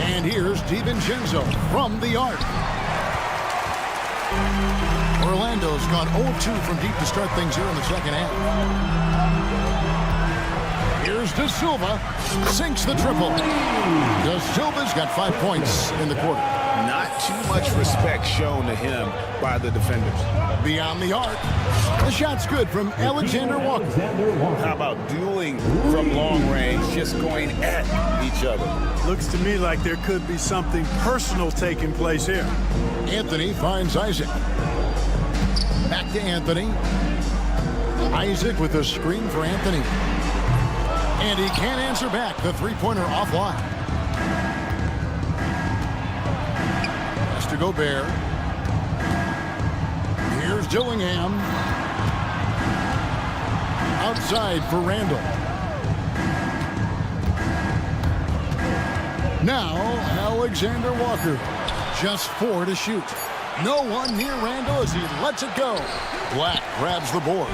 And here's DiVincenzo from the arc. Orlando's gone 0-2 from deep to start things here in the second half. Here's De Silva, sinks the triple. De Silva's got 5 points in the quarter. Not too much respect shown to him by the defenders. Beyond the arc, the shot's good from Alexander Walker. How about dueling from long range, just going at each other? Looks to me like there could be something personal taking place here. Anthony finds Isaac. Back to Anthony. Isaac with a screen for Anthony. And he can't answer back. The 3-pointer offline. Pass to Gobert. Here's Dillingham. Outside for Randall. Now, Alexander Walker. Just 4 to shoot. No one near Randall as he lets it go. Black grabs the board.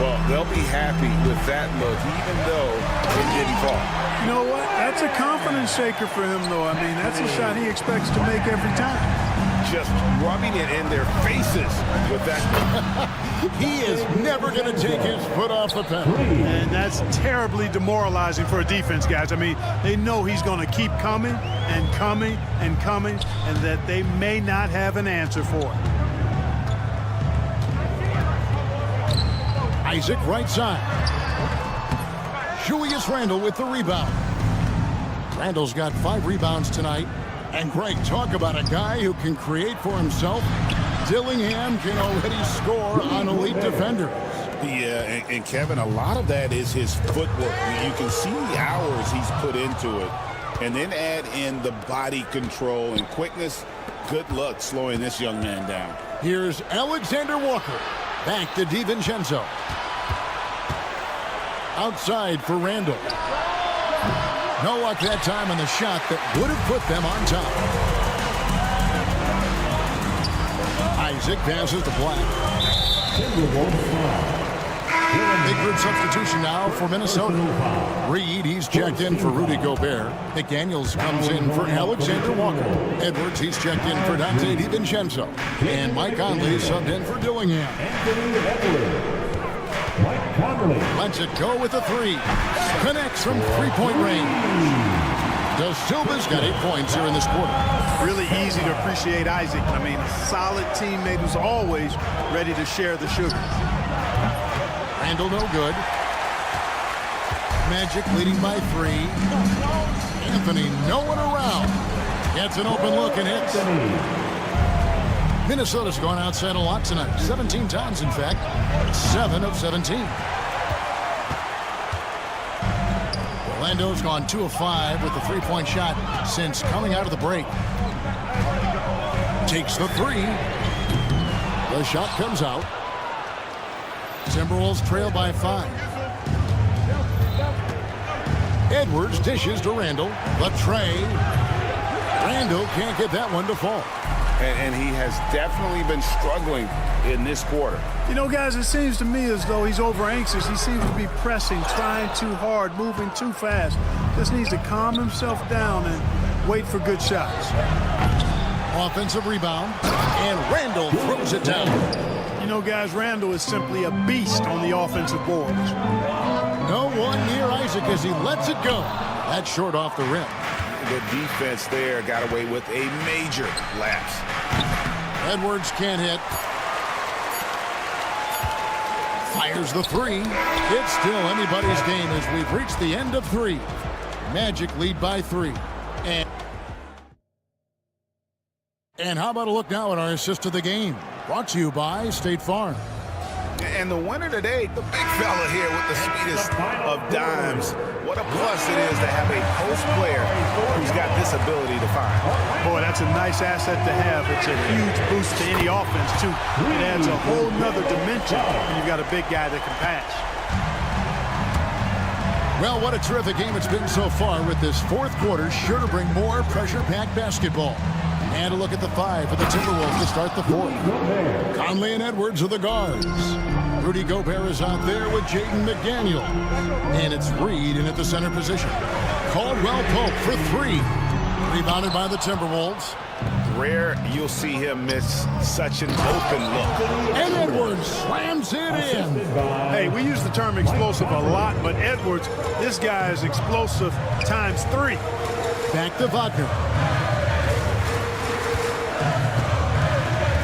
Well, they'll be happy with that look, even though it didn't fall. You know what? That's a confidence shaker for him, though. I mean, that's a shot he expects to make every time. Just rubbing it in their faces with that. He is never going to take his foot off the pedal. And that's terribly demoralizing for a defense, guys. I mean, they know he's going to keep coming and coming and coming, and that they may not have an answer for it. Isaac right side. Julius Randle with the rebound. Randle's got 5 rebounds tonight. And Greg, talk about a guy who can create for himself. Dillingham can already score on elite defenders. Yeah, and Kevin, a lot of that is his footwork. You can see the hours he's put into it. And then add in the body control and quickness. good luck slowing this young man down. Here's Alexander Walker. Back to DiVincenzo. Outside for Randall. No luck that time on the shot that would have put them on top. Isaac passes to Black. Big group substitution now for Minnesota. Reed, he's checked in for Rudy Gobert. McDaniels comes in for Alexander Walker. Edwards, he's checked in for Dante DiVincenzo. And Mike Conley subbed in for Dillingham. Lets it go with a three. Connects from three-point range. Da Silva's got 8 points here in this quarter. Really easy to appreciate Isaac. I mean, solid teammate who's always ready to share the sugar. Randall no good. Magic leading by 3. Anthony no one around. Gets an open look and hits. Minnesota's gone outside a lot tonight. 17 times, in fact. 7 of 17. Orlando's gone 2 of 5 with the three-point shot since coming out of the break. Takes the 3. The shot comes out. Timberwolves trail by 5. Edwards dishes to Randall. The tray. Randall can't get that one to fall. And he has definitely been struggling in this quarter. You know, guys, it seems to me as though he's over anxious. He seems to be pressing, trying too hard, moving too fast. Just needs to calm himself down and wait for good shots. Offensive rebound, and Randall throws it down. You know, guys, Randall is simply a beast on the offensive boards. No one near Isaac as he lets it go. That's short off the rim. The defense there got away with a major lapse. Edwards can't hit. Fires the 3. It's still anybody's game as we've reached the end of 3. Magic lead by 3. And how about a look now at our assist of the game? Brought to you by State Farm. And the winner today, the big fella here with the sweetest of dimes. What a plus it is to have a post player who's got this ability to find. Boy, that's a nice asset to have. It's a huge boost to any offense, too. It adds a whole nother dimension when you've got a big guy that can pass. Well, what a terrific game it's been so far with this fourth quarter. Sure to bring more pressure-packed basketball. And a look at the 5 for the Timberwolves to start the fourth. Conley and Edwards are the guards. Rudy Gobert is out there with Jaden McDaniel. And it's Reed in at the center position. Caldwell Pope for 3. Rebounded by the Timberwolves. Rare you'll see him miss such an open look. And Edwards slams it in. Hey, we use the term explosive a lot, but Edwards, this guy is explosive times 3. Back to Wagner.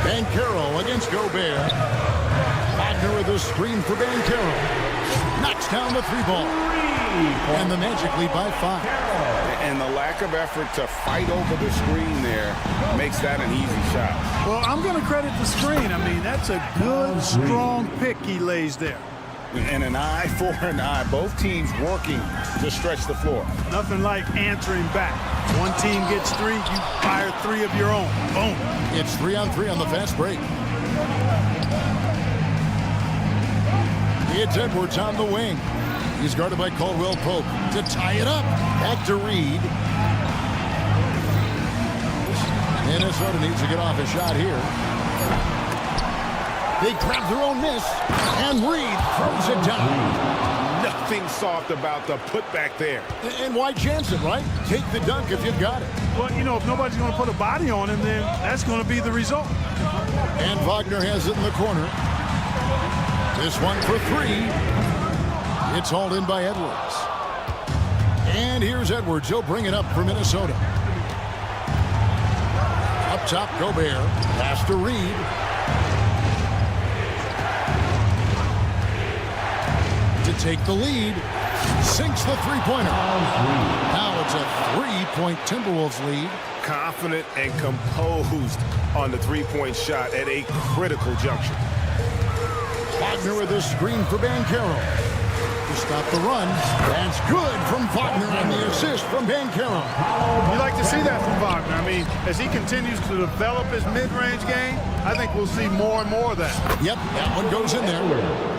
Banchero against Gobert. Wagner with a screen for Banchero. Knocks down the 3 ball. And the Magic lead by 5. And the lack of effort to fight over the screen there makes that an easy shot. Well, I'm going to credit the screen. I mean, that's a good, strong pick he lays there. And an eye for an eye. Both teams working to stretch the floor. Nothing like answering back. One team gets 3, you fire 3 of your own. Boom. It's 3-on-3 on the fast break. It's Edwards on the wing. He's guarded by Caldwell Pope to tie it up. Back to Reed. Minnesota needs to get off a shot here. They grab their own miss, and Reed throws it down. Nothing soft about the putback there. And why chance it, right? Take the dunk if you've got it. Well, you know, if nobody's going to put a body on him, then that's going to be the result. And Wagner has it in the corner. This one for 3. It's hauled in by Edwards. And here's Edwards. He'll bring it up for Minnesota. Up top, Gobert. Pass to Reed. To take the lead. Sinks the three-pointer. Now it's a 3-point Timberwolves lead. Confident and composed on the three-point shot at a critical juncture. Wagner with a screen for Banchero. to stop the run. That's good from Wagner on the assist from Banchero. You like to see that from Wagner. I mean, as he continues to develop his mid-range game, I think we'll see more and more of that. Yep, that one goes in there.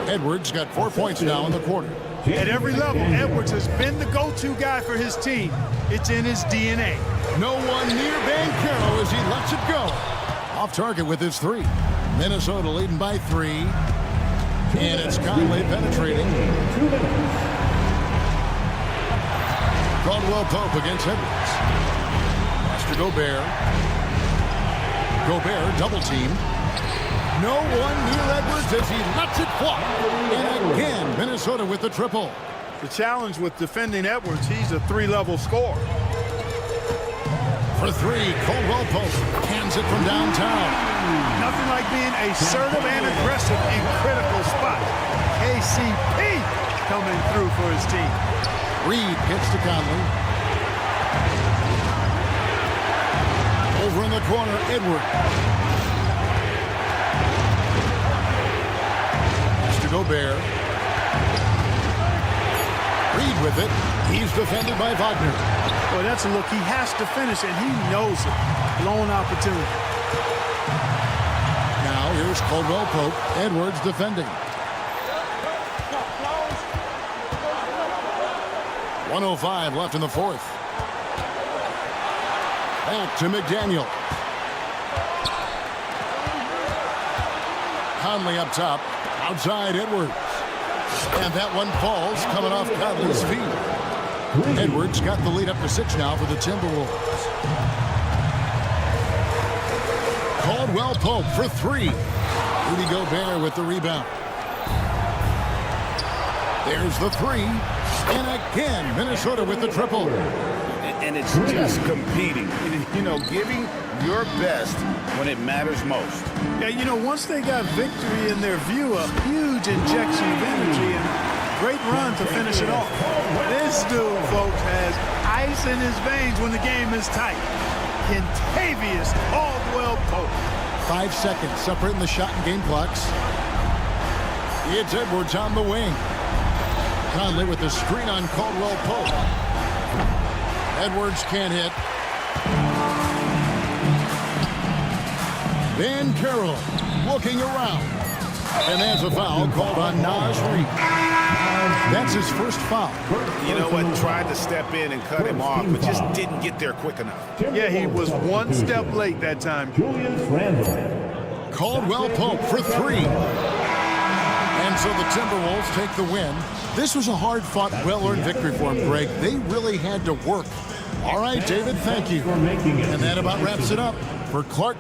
Edwards got 4 points now in the quarter. At every level, Edwards has been the go-to guy for his team. It's in his DNA. No one near Banchero as he lets it go. Off target with his three. Minnesota leading by 3. And it's Conley penetrating. Caldwell Pope against Edwards. Pass to Gobert. Gobert double team. No one near Edwards as he lets it fly. And again, Minnesota with the triple. The challenge with defending Edwards, he's a 3-level scorer. For 3, Caldwell Pope hands it from downtown. Nothing like being assertive and aggressive in critical spots. KCP coming through for his team. Reed gets to Conley. Over in the corner, Edwards. Pass to Gobert. Reed with it. He's defended by Wagner. Well, that's a look he has to finish, and he knows it. Lone opportunity. Now here's Caldwell Pope. Edwards defending. 1:05 left in the fourth. Back to McDaniel. Conley up top. Outside Edwards. And that one falls coming off Conley's feet. Edwards got the lead up to 6 now for the Timberwolves. Caldwell Pope for 3. Rudy Gobert with the rebound. There's the 3. And again, Minnesota with the triple. And it's just competing. You know, giving your best when it matters most. Yeah, you know, once they got victory in their view, a huge injection of energy and great run to finish it off. This dude, folks, has ice in his veins when the game is tight. Kentavious Caldwell Pope. 5 seconds separating the shot and game clocks. It's Edwards on the wing. Conley with the screen on Caldwell Pope. Edwards can't hit. Banchero looking around. And there's a foul called on Naz Reid. That's his first foul. You know what? Tried to step in and cut him off, but just didn't get there quick enough. Yeah, he was one step late that time. Caldwell Pope for 3. And so the Timberwolves take the win. This was a hard-fought, well-earned victory for them, Greg. They really had to work. All right, David, thank you. And that about wraps it up for Clark.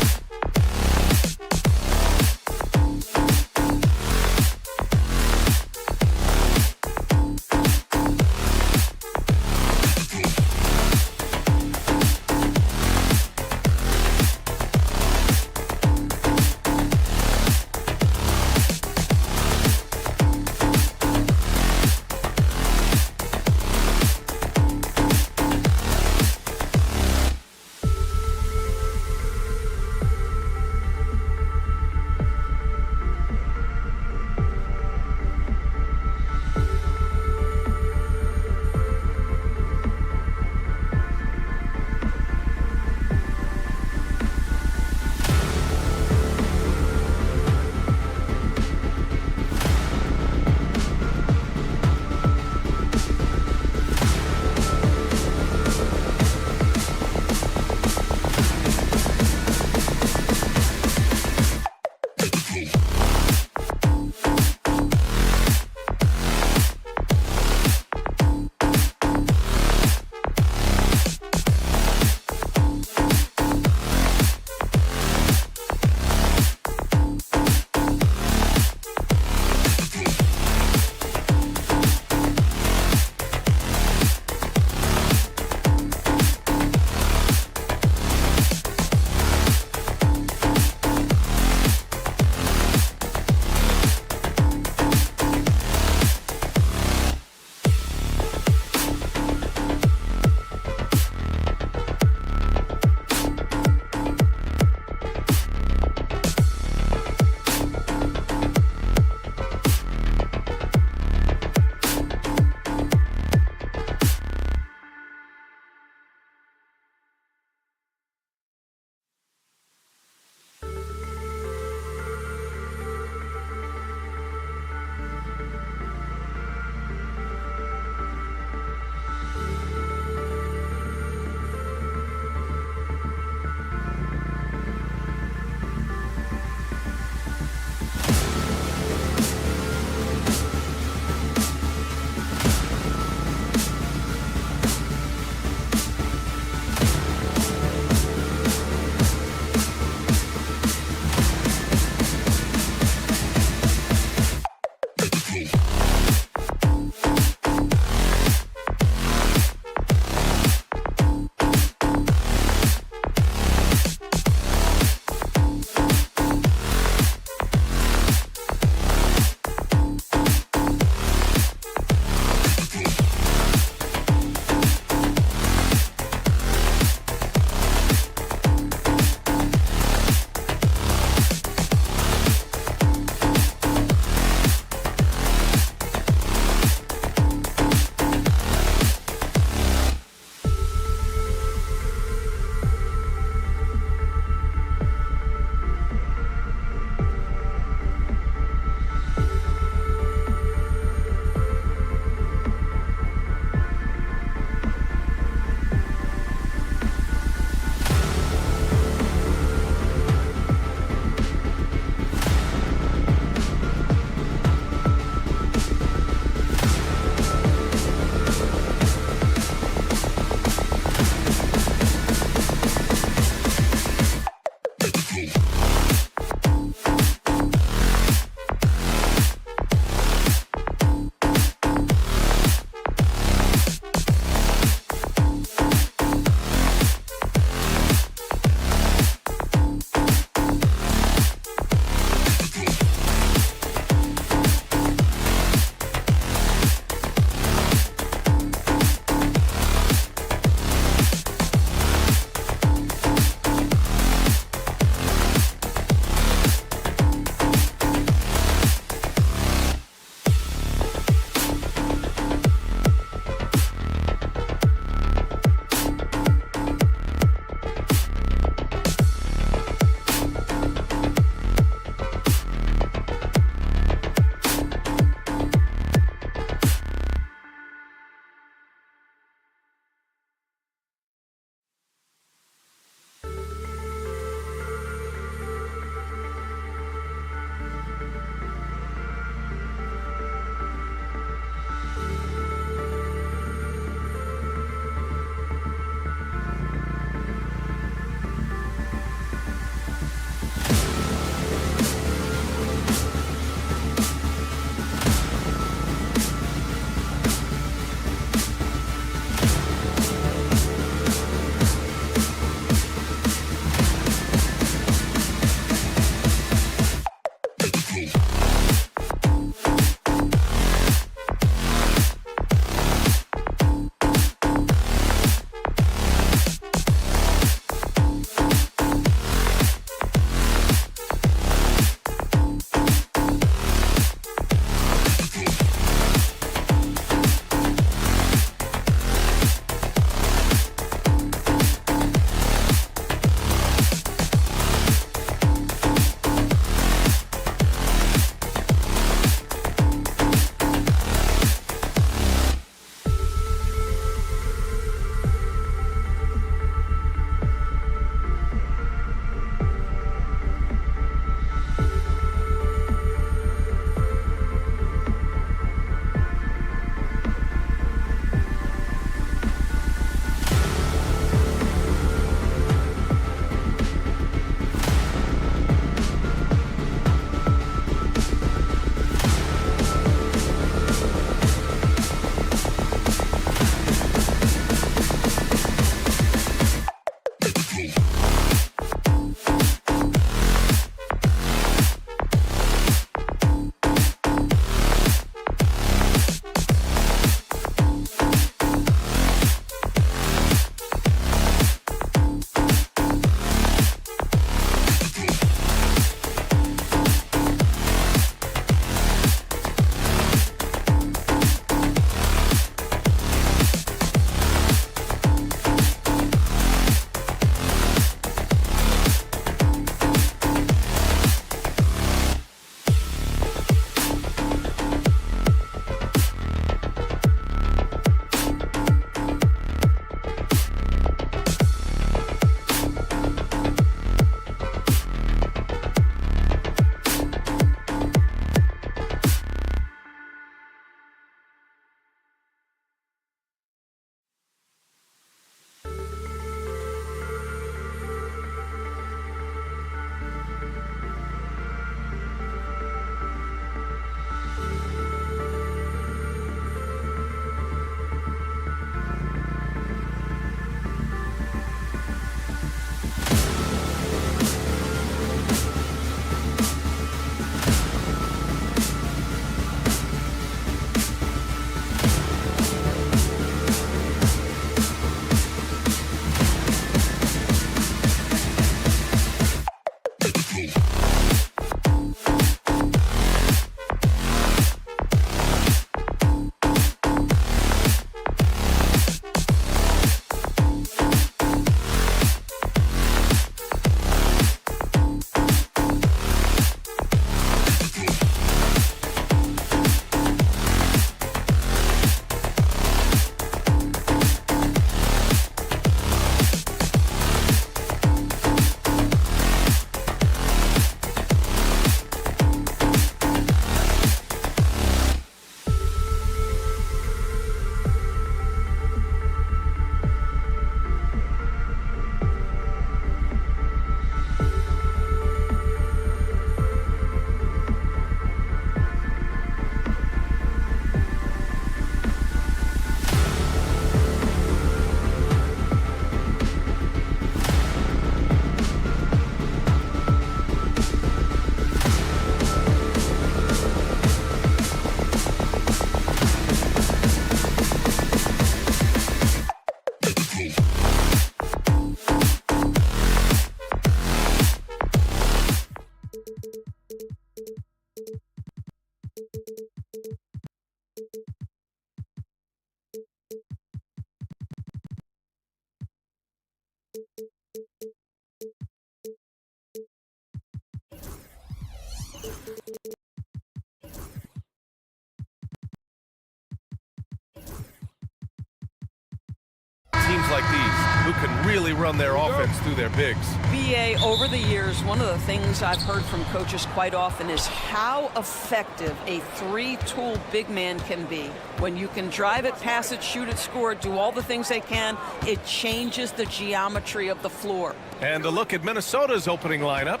really run their offense through their bigs. BA, over the years, one of the things I've heard from coaches quite often is how effective a three-tool big man can be. When you can drive it, pass it, shoot it, score it, do all the things they can, it changes the geometry of the floor. And a look at Minnesota's opening lineup.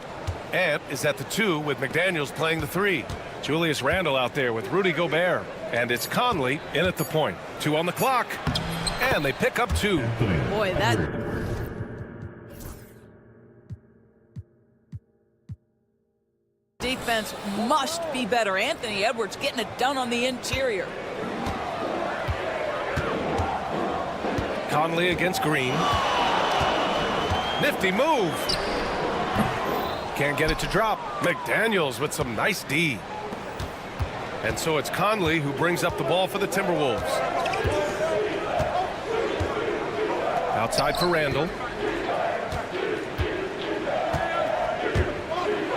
Ant is at the 2 with McDaniels playing the 3. Julius Randle out there with Rudy Gobert. And it's Conley in at the point. 2 on the clock. And they pick up 2. Boy, that... defense must be better. Anthony Edwards getting it done on the interior. Conley against Green. Nifty move. Can't get it to drop. McDaniels with some nice D. And so it's Conley who brings up the ball for the Timberwolves. Outside for Randle.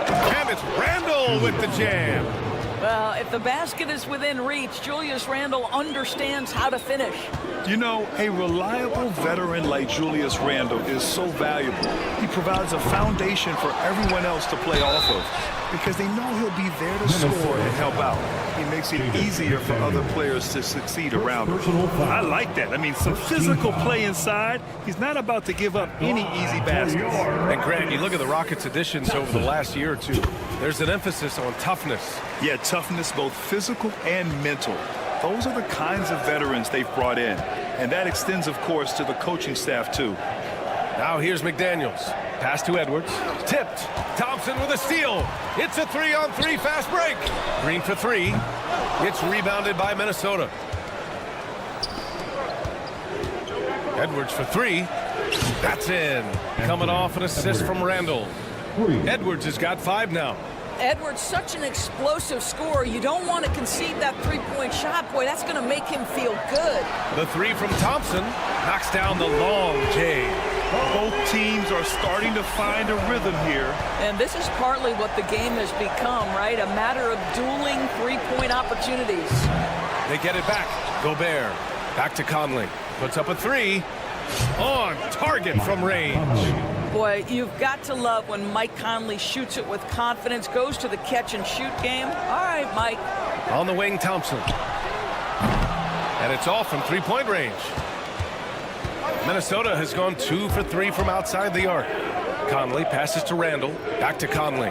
And it's Randle with the jam. Well, if the basket is within reach, Julius Randle understands how to finish. You know, a reliable veteran like Julius Randle is so valuable. He provides a foundation for everyone else to play off of because they know he'll be there to score and help out. He makes it easier for other players to succeed around him. I like that. I mean, some physical play inside. He's not about to give up any easy baskets. And Grant, you look at the Rockets' additions over the last year or two. There's an emphasis on toughness. Yeah, toughness, both physical and mental. Those are the kinds of veterans they've brought in. And that extends, of course, to the coaching staff, too. Now here's McDaniels. Pass to Edwards. Tipped. Thompson with a steal. It's a 3-on-3 fast break. Green for 3. It's rebounded by Minnesota. Edwards for 3. That's in. Coming off an assist from Randle. Edwards has got 5 now. Edwards, such an explosive scorer. You don't want to concede that three-point shot. Boy, that's going to make him feel good. The 3 from Thompson knocks down the long J. Both teams are starting to find a rhythm here. And this is partly what the game has become, right? A matter of dueling three-point opportunities. They get it back. Gobert. Back to Conley. Puts up a 3. On target from range. Boy, you've got to love when Mike Conley shoots it with confidence, goes to the catch-and-shoot game. All right, Mike. On the wing, Thompson. And it's off from three-point range. Minnesota has gone 2 for 3 from outside the arc. Conley passes to Randle. Back to Conley.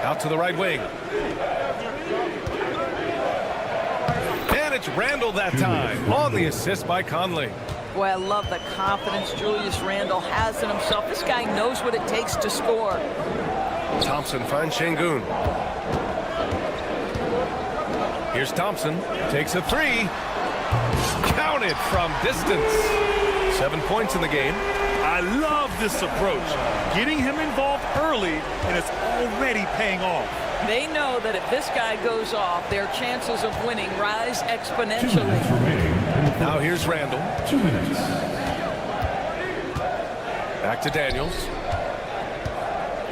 Out to the right wing. And it's Randle that time. On the assist by Conley. Boy, I love the confidence Julius Randle has in himself. This guy knows what it takes to score. Thompson finds Şengün. Here's Thompson. Takes a 3. Counted from distance. 7 points in the game. I love this approach. Getting him involved early, and it's already paying off. They know that if this guy goes off, their chances of winning rise exponentially. Now here's Randle. 2 minutes. Back to Daniels.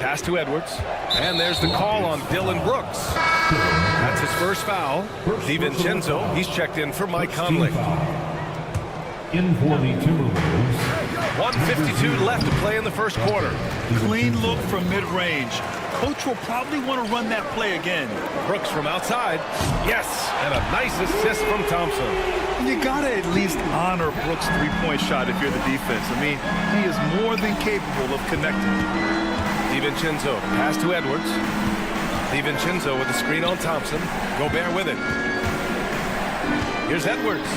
Pass to Edwards. And there's the call on Dylan Brooks. That's his first foul. DiVincenzo, he's checked in for Mike Conley. In for the Timberwolves. 1:52 left to play in the first quarter. Clean look from mid-range. Coach will probably want to run that play again. Brooks from outside. Yes, and a nice assist from Thompson. You got to at least honor Brooks' three-point shot if you're the defense. I mean, he is more than capable of connecting. DiVincenzo, pass to Edwards. DiVincenzo with the screen on Thompson. Gobert with it. Here's Edwards.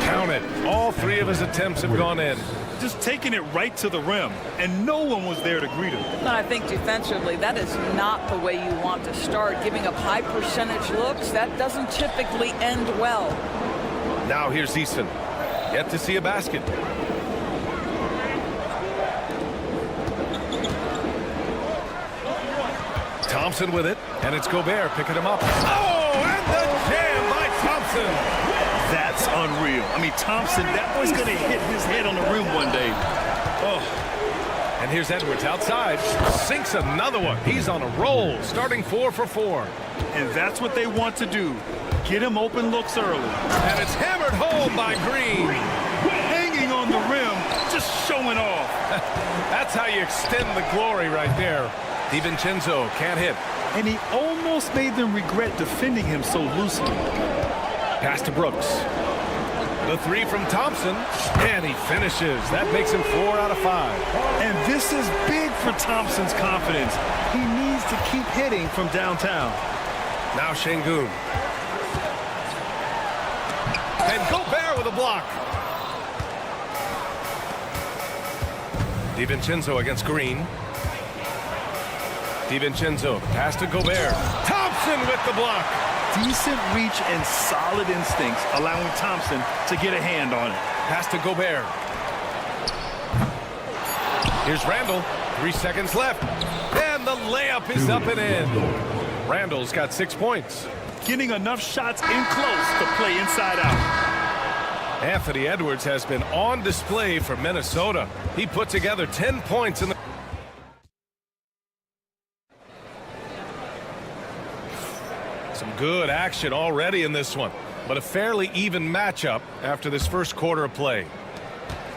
Count it. All 3 of his attempts have gone in. Just taking it right to the rim, and no one was there to greet him. And I think defensively, that is not the way you want to start. Giving up high percentage looks, that doesn't typically end well. Now here's Eason. Yet to see a basket. Thompson with it, and it's Gobert picking him up. Oh, and the jam by Thompson. That's unreal. I mean, Thompson, that was going to hit his head on the rim one day. Oh. And here's Edwards outside. Sinks another one. He's on a roll, starting 4 for 4. And that's what they want to do. Get him open looks early. And it's hammered home by Green. Hanging on the rim, just showing off. That's how you extend the glory right there. DiVincenzo can't hit. And he almost made them regret defending him so loosely. Pass to Brooks. The three from Thompson, and he finishes. That makes him 4 out of 5. And this is big for Thompson's confidence. He needs to keep hitting from downtown. Now Şengün. And Gobert with a block. DiVincenzo against Green. DiVincenzo, pass to Gobert. Thompson with the block. Decent reach and solid instincts, allowing Thompson to get a hand on it. Pass to Gobert. Here's Randall. 3 seconds left. And the layup is up and in. Randall's got 6 points. Getting enough shots in close to play inside out. Anthony Edwards has been on display for Minnesota. He put together 10 points in the... Some good action already in this one, but a fairly even matchup after this first quarter of play.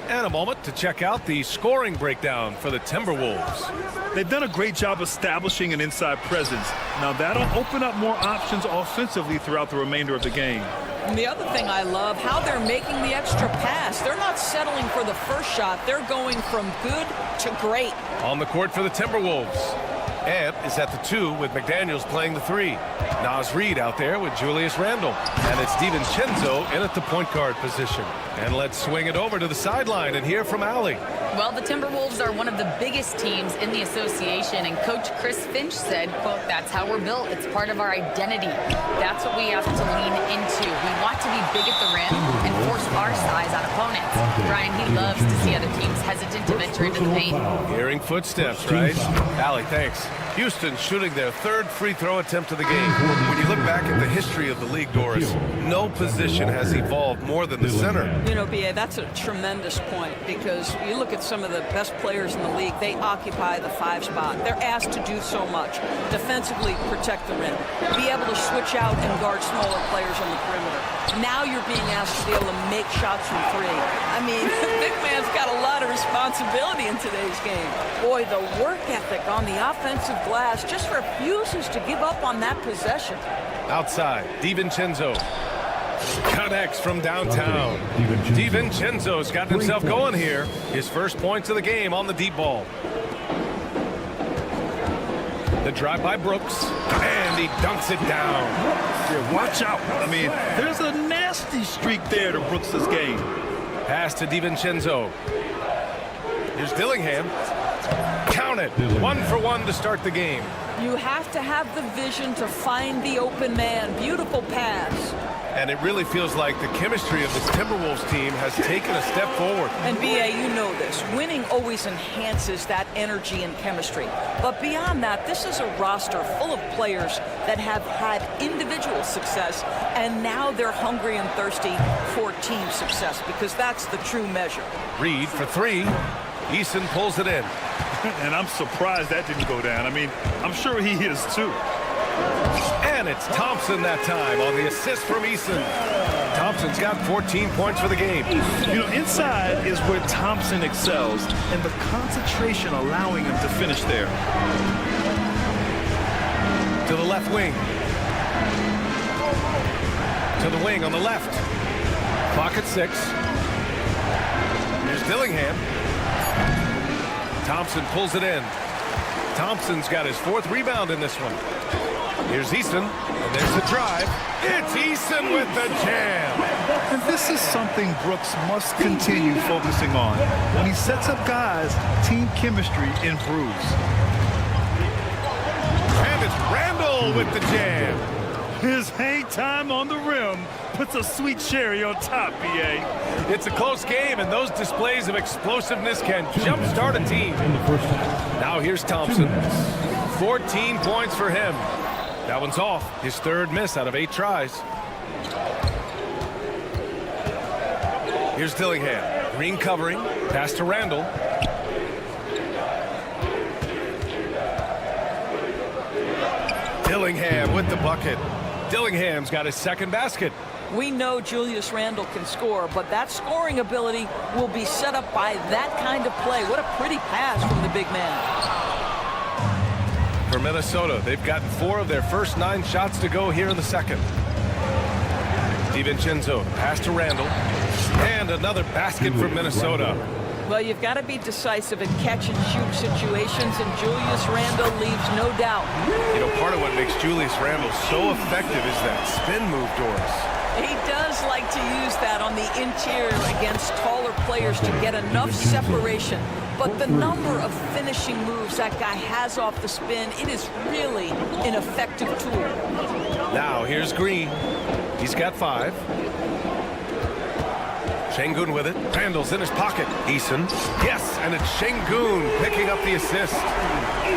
And a moment to check out the scoring breakdown for the Timberwolves. They've done a great job establishing an inside presence. Now that'll open up more options offensively throughout the remainder of the game. And the other thing I love, how they're making the extra pass. They're not settling for the first shot. They're going from good to great. On the court for the Timberwolves. Ant is at the 2 with McDaniels playing the 3. Naz Reid out there with Julius Randle. And it's DiVincenzo in at the point guard position. And let's swing it over to the sideline and hear from Allie. Well, the Timberwolves are one of the biggest teams in the association, and Coach Chris Finch said, quote, "That's how we're built. It's part of our identity. That's what we have to lean into. We want to be big at the rim and force our size on opponents." Brian, he loves to see other teams hesitant to venture into the paint. Hearing footsteps, right? Allie, thanks. Houston shooting their 3rd free throw attempt of the game. When you look back at the history of the league, Doris, no position has evolved more than the center. You know, B.A., that's a tremendous point, because you look at some of the best players in the league, they occupy the 5 spot. They're asked to do so much. Defensively, protect the rim. Be able to switch out and guard smaller players on the perimeter. Now you're being asked to be able to make shots from 3. I mean, the big man's got a lot of responsibility in today's game. Boy, the work ethic on the offensive glass just refuses to give up on that possession. Outside, DiVincenzo connects from downtown. DiVincenzo's gotten himself going here. His first points of the game on the deep ball. The drive by Brooks, and he dunks it down. Yeah, watch out. I mean, there's a nasty streak there to Brooks' game. Pass to DiVincenzo. Here's Dillingham. Count it. 1 for 1 to start the game. You have to have the vision to find the open man. Beautiful pass. And it really feels like the chemistry of this Timberwolves team has taken a step forward. And B.A., you know this. Winning always enhances that energy and chemistry. But beyond that, this is a roster full of players that have had individual success, and now they're hungry and thirsty for team success, because that's the true measure. Reid for 3. Eason pulls it in. And I'm surprised that didn't go down. I mean, I'm sure he is too. And it's Thompson that time on the assist from Eason. Thompson's got 14 points for the game. You know, inside is where Thompson excels, and the concentration allowing him to finish there. To the left wing. To the wing on the left. Clock at 6. Here's Dillingham. Thompson pulls it in. Thompson's got his 4th rebound in this one. Here's Eason, and there's the drive. It's Eason with the jam. And this is something Brooks must continue focusing on. When he sets up guys, team chemistry improves. And it's Randall with the jam. His hang time on the rim puts a sweet cherry on top, B.A. It's a close game, and those displays of explosiveness can jumpstart a team. Now here's Thompson. 14 points for him. That one's off. His 3rd miss out of 8 tries. Here's Dillingham. Green covering. Pass to Randall. Dillingham with the bucket. Dillingham's got his second basket. We know Julius Randle can score, but that scoring ability will be set up by that kind of play. What a pretty pass from the big man. For Minnesota, they've gotten 4 of their first 9 shots to go here in the second. DiVincenzo, pass to Randle. And another basket for Minnesota. Well, you've got to be decisive in catch-and-shoot situations, and Julius Randle leaves no doubt. You know, part of what makes Julius Randle so effective is that spin move, Doris. He does like to use that on the interior against taller players to get enough separation. But the number of finishing moves that guy has off the spin, it is really an effective tool. Now, here's Green. He's got 5. Şengün with it. Randle's in his pocket. Eason. Yes, and it's Şengün picking up the assist.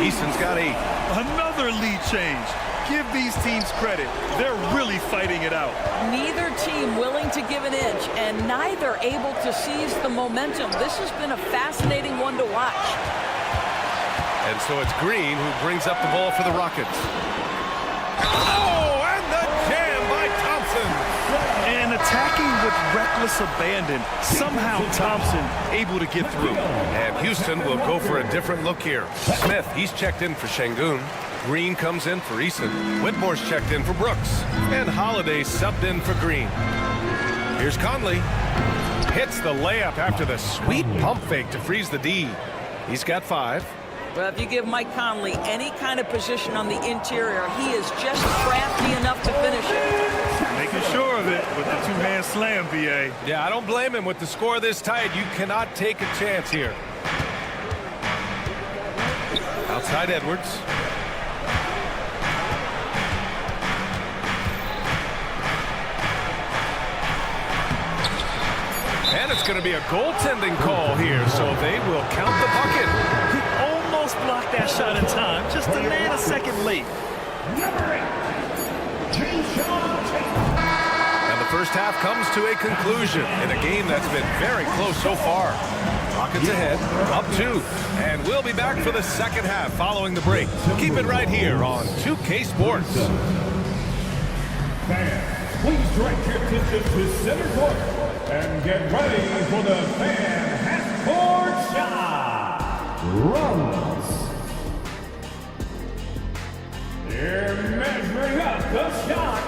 Eason's got 8. Another lead change. Give these teams credit. They're really fighting it out. Neither team willing to give an inch, and neither able to seize the momentum. This has been a fascinating one to watch. And so it's Green who brings up the ball for the Rockets. Oh, and the jam by Thompson. And attacking with reckless abandon. Somehow Thompson able to get through. And Houston will go for a different look here. Smith, he's checked in for Şengün. Green comes in for Eason. Whitmore's checked in for Brooks. And Holiday subbed in for Green. Here's Conley. Hits the layup after the sweet pump fake to freeze the D. He's got 5. Well, if you give Mike Conley any kind of position on the interior, he is just crafty enough to finish it. Making sure of it with the 2-man slam, BA. Yeah, I don't blame him. With the score this tight, you cannot take a chance here. Outside Edwards. And it's going to be a goaltending call here, so they will count the bucket. He almost blocked that shot in time, just a nanosecond late. And the first half comes to a conclusion in a game that's been very close so far. Rockets ahead, up 2, and we'll be back for the second half following the break. Keep it right here on 2K Sports. Fans, please direct your attention to center court and get ready for the fan half-court shot. Runs. They're measuring up the shot.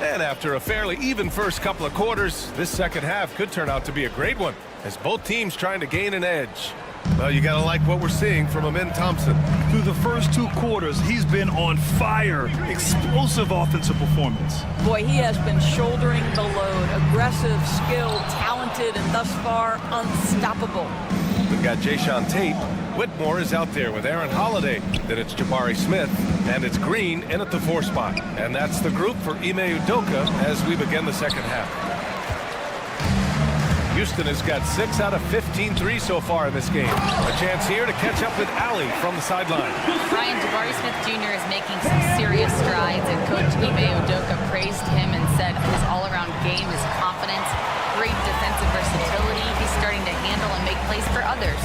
And after a fairly even first couple of quarters, this second half could turn out to be a great one, as both teams trying to gain an edge. Well, you got to like what we're seeing from Amin Thompson. Through the first 2 quarters, he's been on fire. Explosive offensive performance. Boy, he has been shouldering the load. Aggressive, skilled, talented, and thus far, unstoppable. We've got Jayshawn Tate. Whitmore is out there with Aaron Holiday. Then it's Jabari Smith. And it's Green in at the 4 spot. And that's the group for Ime Udoka as we begin the second half. Houston has got 6 out of 15 threes so far in this game. A chance here to catch up with Allie from the sideline. Ryan, Jabari Smith Jr. is making some serious strides, and Coach Ime Udoka praised him and said his all-around game, his confidence, great defensive versatility. He's starting to handle and make plays for others.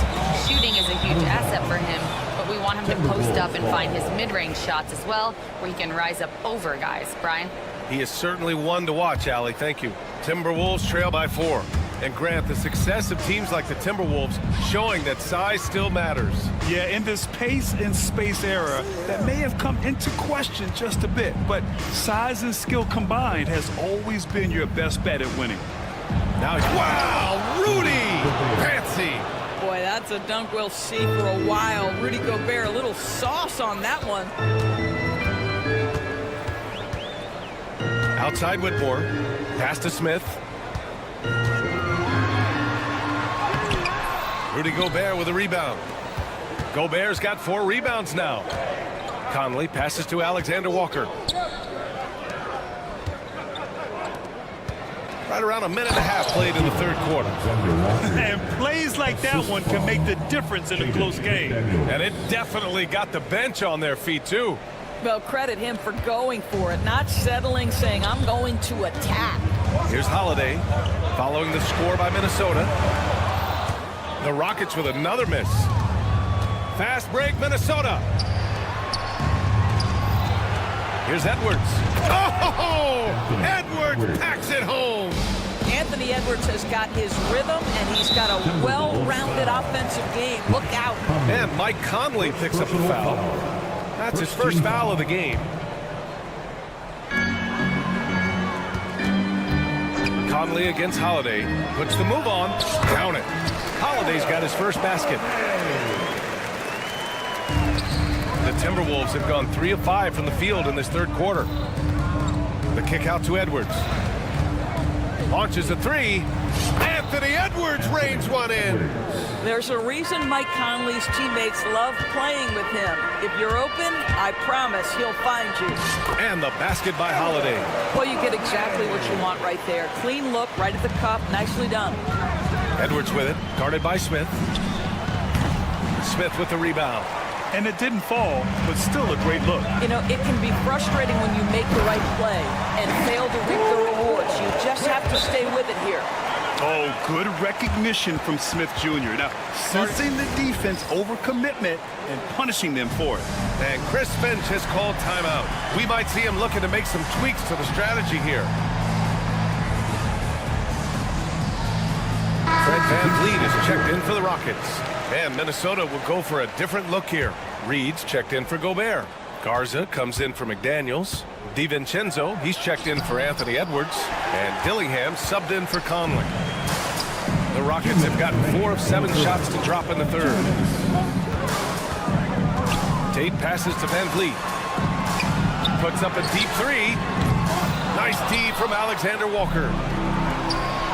Shooting is a huge asset for him, but we want him to post up and find his mid-range shots as well, where he can rise up over guys. Brian? He is certainly one to watch, Allie. Thank you. Timberwolves trail by 4. And Grant, the success of teams like the Timberwolves showing that size still matters. Yeah, in this pace and space era, that may have come into question just a bit, but size and skill combined has always been your best bet at winning. Now, wow, Rudy! Fancy! Boy, that's a dunk we'll see for a while. Rudy Gobert, a little sauce on that one. Outside Whitmore. Pass to Smith. Rudy Gobert with a rebound. Gobert's got 4 rebounds now. Conley passes to Alexander Walker. Right around a minute and a half played in the third quarter. And plays like that one can make the difference in a close game. And it definitely got the bench on their feet, too. Well, credit him for going for it, not settling, saying, I'm going to attack. Here's Holiday following the score by Minnesota. The Rockets with another miss. Fast break, Minnesota. Here's Edwards. Oh, Edwards packs it home. Anthony Edwards has got his rhythm, and he's got a well-rounded offensive game. Look out. And Mike Conley picks up the foul. That's his first foul of the game. Conley against Holiday. Puts the move on. Down it. Holiday's got his first basket. The Timberwolves have gone 3 of 5 from the field in this third quarter. The kick out to Edwards. Launches a three. Anthony Edwards rains one in. There's a reason Mike Conley's teammates love playing with him. If you're open, I promise he'll find you. And the basket by Holiday. Well, you get exactly what you want right there. Clean look, right at the cup. Nicely done. Edwards with it, guarded by Smith. Smith with the rebound. And it didn't fall, but still a great look. You know, it can be frustrating when you make the right play and fail to reap the rewards. You just have to stay with it here. Oh, good recognition from Smith Jr. Now, sensing the defense over commitment and punishing them for it. And Chris Finch has called timeout. We might see him looking to make some tweaks to the strategy here. Fred VanVleet is checked in for the Rockets. And Minnesota will go for a different look here. Reed's checked in for Gobert. Garza comes in for McDaniels. DiVincenzo, he's checked in for Anthony Edwards. And Dillingham subbed in for Conley. The Rockets have gotten 4 of 7 shots to drop in the third. Tate passes to VanVleet. Puts up a deep three. Nice D from Alexander Walker.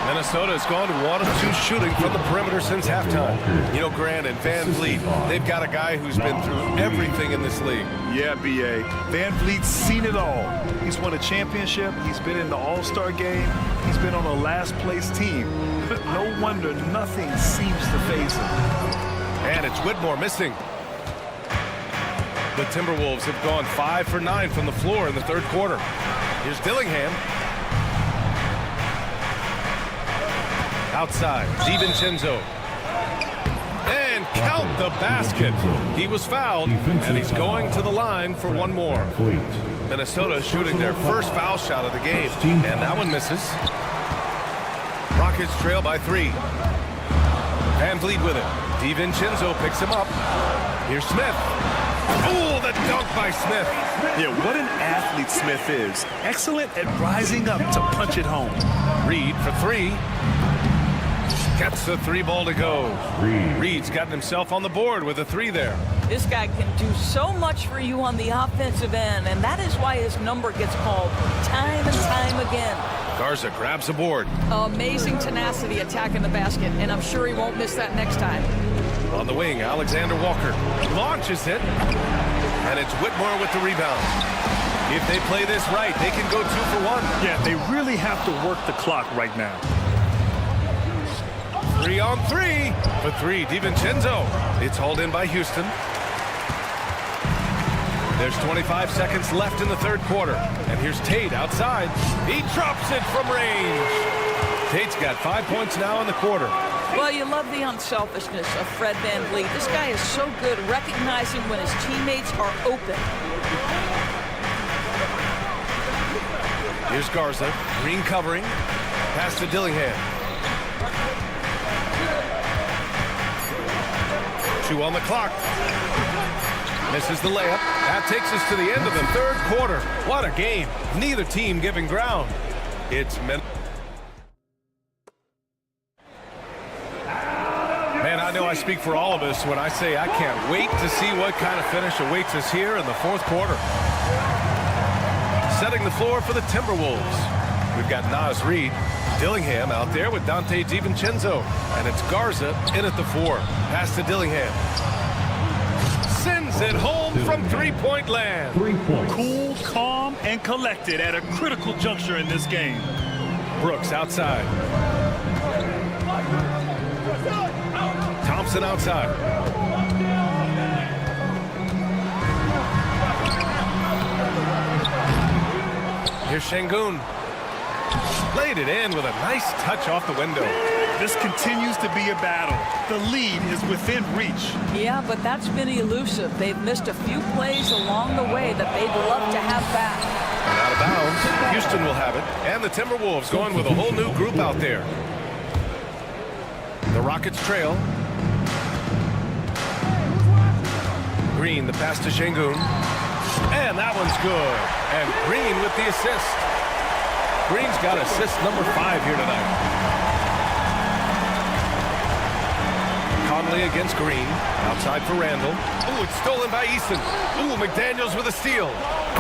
Minnesota has gone to 1 of 2 shooting from the perimeter since halftime. You know, Grant and VanVleet, they've got a guy who's been through everything in this league. Yeah, B.A. VanVleet's seen it all. He's won a championship. He's been in the All-Star game. He's been on a last-place team. But no wonder nothing seems to faze him. And it's Whitmore missing. The Timberwolves have gone 5 for 9 from the floor in the third quarter. Here's Dillingham. Outside, DiVincenzo. And count the basket. He was fouled, and he's going to the line for one more. Minnesota shooting their first foul shot of the game, and that one misses. Rockets trail by 3. VanVleet with it. DiVincenzo picks him up. Here's Smith. Oh, the dunk by Smith. Yeah, what an athlete Smith is. Excellent at rising up to punch it home. Reed for 3. Gets the 3 ball to go. Reed's gotten himself on the board with a 3 there. This guy can do so much for you on the offensive end, and that is why his number gets called time and time again. Garza grabs the board. Amazing tenacity attacking the basket, and I'm sure he won't miss that next time. On the wing, Alexander Walker launches it, and it's Whitmore with the rebound. If they play this right, they can go 2 for 1. Yeah, they really have to work the clock right now. 3 on 3 for 3. DiVincenzo. It's hauled in by Houston. There's 25 seconds left in the third quarter. And here's Tate outside. He drops it from range. Tate's got 5 points now in the quarter. Well, you love the unselfishness of Fred VanVleet. This guy is so good recognizing when his teammates are open. Here's Garza. Green covering. Pass to Dillingham. 2 on the clock. Misses the layup. That takes us to the end of the third quarter. What a game. Neither team giving ground. It's Man, I know I speak for all of us when I say I can't wait to see what kind of finish awaits us here in the fourth quarter. Setting the floor for the Timberwolves. We've got Naz Reid. Dillingham out there with Dante DiVincenzo. And it's Garza in at the 4. Pass to Dillingham. Sends it home from three-point land. Cool, calm, and collected at a critical juncture in this game. Brooks outside. Thompson outside. Here's Şengün. Laid it in with a nice touch off the window. This continues to be a battle. The lead is within reach. Yeah, but that's been elusive. They've missed a few plays along the way that they'd love to have back. And out of bounds. Houston will have it. And the Timberwolves going with a whole new group out there. The Rockets trail. Green, the pass to Şengün. And that one's good. And Green with the assist. Green's got assist number 5 here tonight. Conley against Green. Outside for Randall. Ooh, it's stolen by Eason. Ooh, McDaniels with a steal.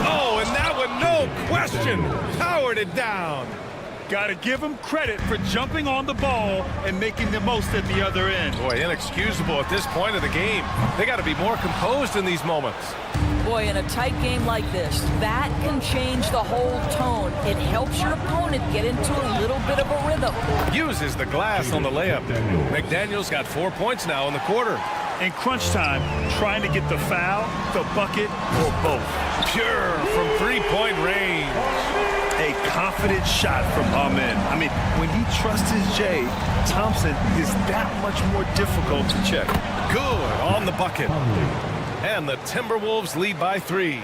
Oh, and that one, no question, powered it down. Got to give him credit for jumping on the ball and making the most at the other end. Boy, inexcusable at this point of the game. They got to be more composed in these moments. Boy, in a tight game like this, that can change the whole tone. It helps your opponent get into a little bit of a rhythm. Uses the glass on the layup. McDaniels got 4 points now in the quarter. In crunch time, trying to get the foul, the bucket, or both. Pure from three-point range. A confident shot from Amen. I mean, when he trusts his J, Thompson is that much more difficult to check. Good on the bucket. And the Timberwolves lead by 3.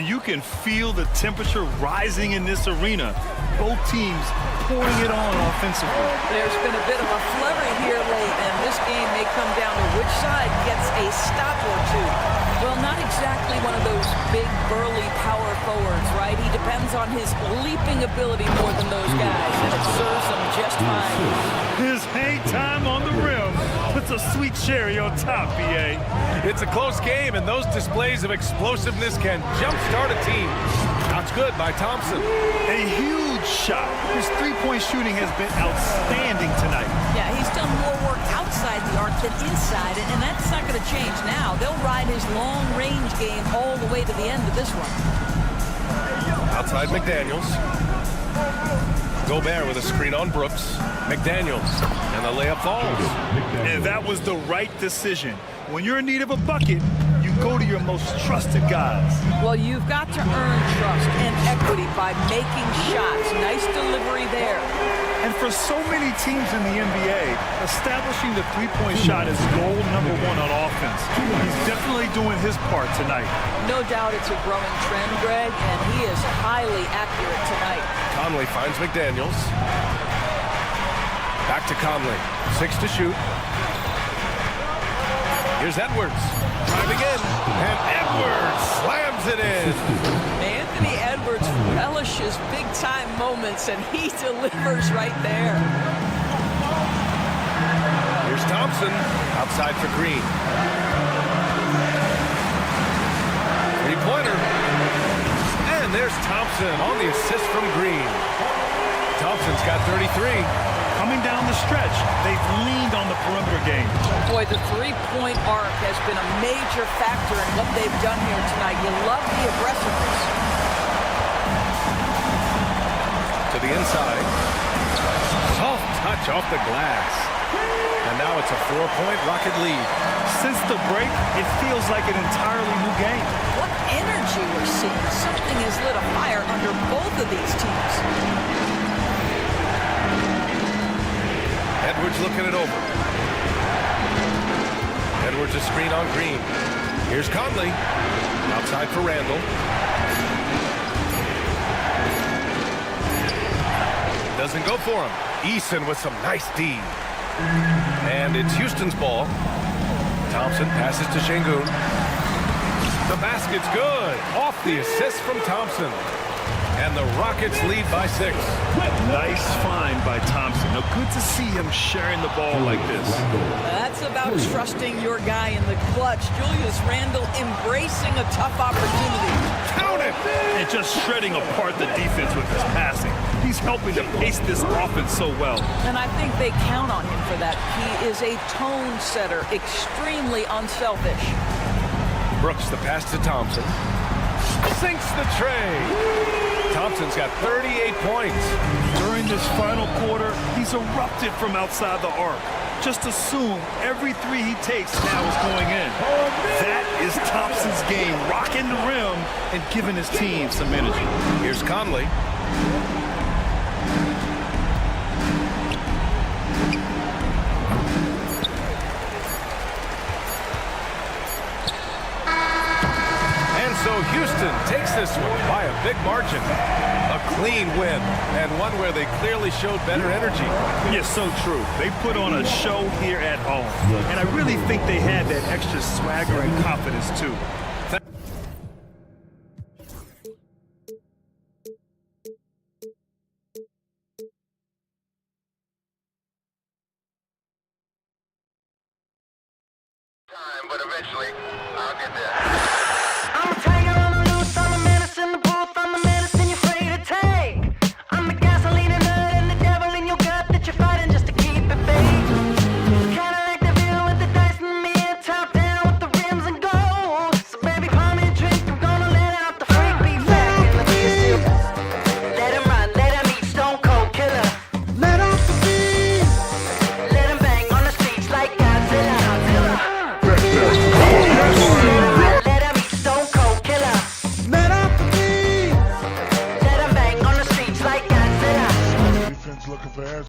You can feel the temperature rising in this arena. Both teams pouring it on offensively. There's been a bit of a flurry here late, and this game may come down to which side gets a stop or two. Well, not exactly one of those big, burly power forwards, right? He depends on his leaping ability more than those guys, and it serves him just fine. His hang time on the rim puts a sweet cherry on top, B.A. It's a close game, and those displays of explosiveness can jumpstart a team. That's good by Thompson. A huge shot. His three-point shooting has been outstanding tonight. Yeah, he's done more work outside the arc than inside it, and that's not going to change now. They'll ride his long-range game all the way to the end of this one. Outside McDaniels. Gobert with a screen on Brooks. McDaniels, and the layup falls. And that was the right decision. When you're in need of a bucket, you go to your most trusted guys. Well, you've got to earn trust and equity by making shots. Nice delivery there. And for so many teams in the NBA, establishing the three-point shot is goal number 1 on offense. He's definitely doing his part tonight. No doubt it's a growing trend, Greg, and he is highly accurate tonight. Conley finds McDaniels. Back to Conley. 6 to shoot. Here's Edwards. Driving in. And Edwards slams it in. Anthony Edwards relishes big-time moments, and he delivers right there. Here's Thompson. Outside for Green. Three-pointer. And there's Thompson on the assist from Green. Thompson's got 33. Coming down the stretch, they've leaned on the perimeter game. Boy, the three-point arc has been a major factor in what they've done here tonight. You love the aggressiveness. To the inside. Soft touch off the glass. And now it's a 4-point Rocket lead. Since the break, it feels like an entirely new game. What energy we're seeing. Something has lit a fire under both of these teams. Edwards looking it over. Edwards a screen on Green. Here's Conley. Outside for Randall. Doesn't go for him. Eason with some nice D. And it's Houston's ball. Thompson passes to Şengün. The basket's good. Off the assist from Thompson. And the Rockets lead by 6. Nice find by Thompson. Now, good to see him sharing the ball like this. That's about trusting your guy in the clutch. Julius Randle embracing a tough opportunity. Count it! And just shredding apart the defense with his passing. He's helping to pace this offense so well. And I think they count on him for that. He is a tone setter, extremely unselfish. Brooks the pass to Thompson. Sinks the tray. Thompson's got 38 points. During this final quarter, he's erupted from outside the arc. Just assume every three he takes now is going in. That is Thompson's game, rocking the rim and giving his team some energy. Here's Conley. takes this one by a big margin. A clean win, and one where they clearly showed better energy. Yes, so true. They put on a show here at home, and I really think they had that extra swagger and confidence, too. But eventually, I'll get there. I'm a tiger on the loose, I'm a menace in the booth, I'm the medicine you're afraid to take. I'm the gasoline and nut and the devil in your gut that you're fighting just to keep it baked. Kinda like the view with the dice and me, top down with the rims and gold. So baby, pour me a drink, I'm gonna let out the freak beat back in the field. Let him run, let him eat, stone cold killer. Let off the beat. Let him bang on the streets like Godzilla. Let him eat, stone cold killer. Let off the beat. Let him bang on the streets like Godzilla. Defense looking for answers.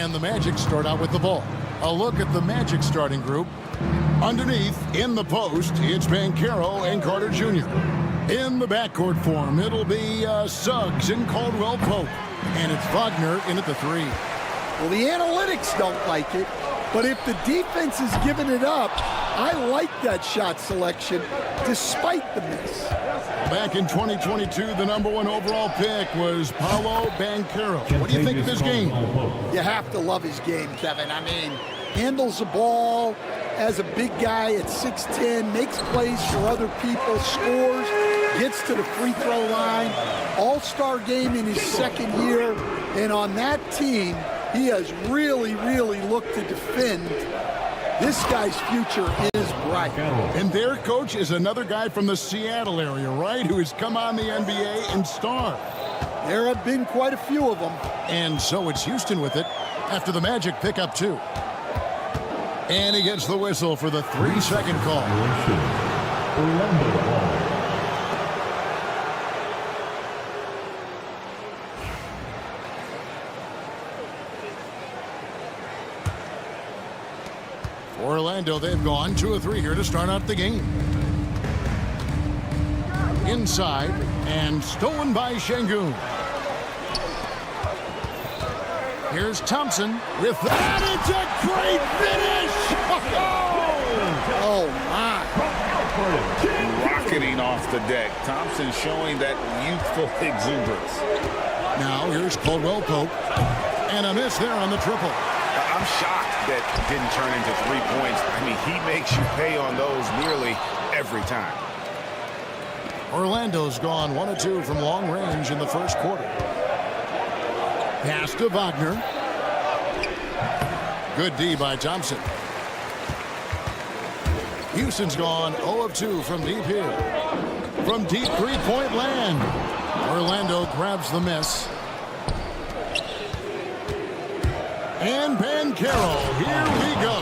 And the Magic start out with the ball. A look at the Magic starting group. Underneath, in the post, it's Banchero and Carter Jr. In the backcourt form, it'll be Suggs and Caldwell Pope. And it's Wagner in at the 3. Well, the analytics don't like it, but if the defense is giving it up, I like that shot selection despite the miss. Back in 2022, the #1 overall pick was Paolo Banchero. What do you think of his game? You have to love his game, Kevin. I mean, handles the ball as a big guy at 6'10", makes plays for other people, scores, gets to the free throw line. All-star game in his second year, and on that team, he has really, really looked to defend. This guy's future is bright. And their coach is another guy from the Seattle area, right, who has come on the NBA and starred. There have been quite a few of them. And so it's Houston with it after the Magic pick up 2. And he gets the whistle for the 3-second call. Orlando, they've gone 2 of 3 here to start out the game. Inside, and stolen by Şengün. Here's Thompson with that. It's a great finish! Oh, my. Rocketing off the deck. Thompson showing that youthful exuberance. Now here's Caldwell Pope. And a miss there on the triple. I'm shocked that didn't turn into 3 points. I mean, he makes you pay on those nearly every time. Orlando's gone 1 of 2 from long range in the first quarter. Pass to Wagner. Good D by Thompson. Houston's gone 0 of 2 from deep here. From deep three-point land. Orlando grabs the miss. And Banchero, here we go.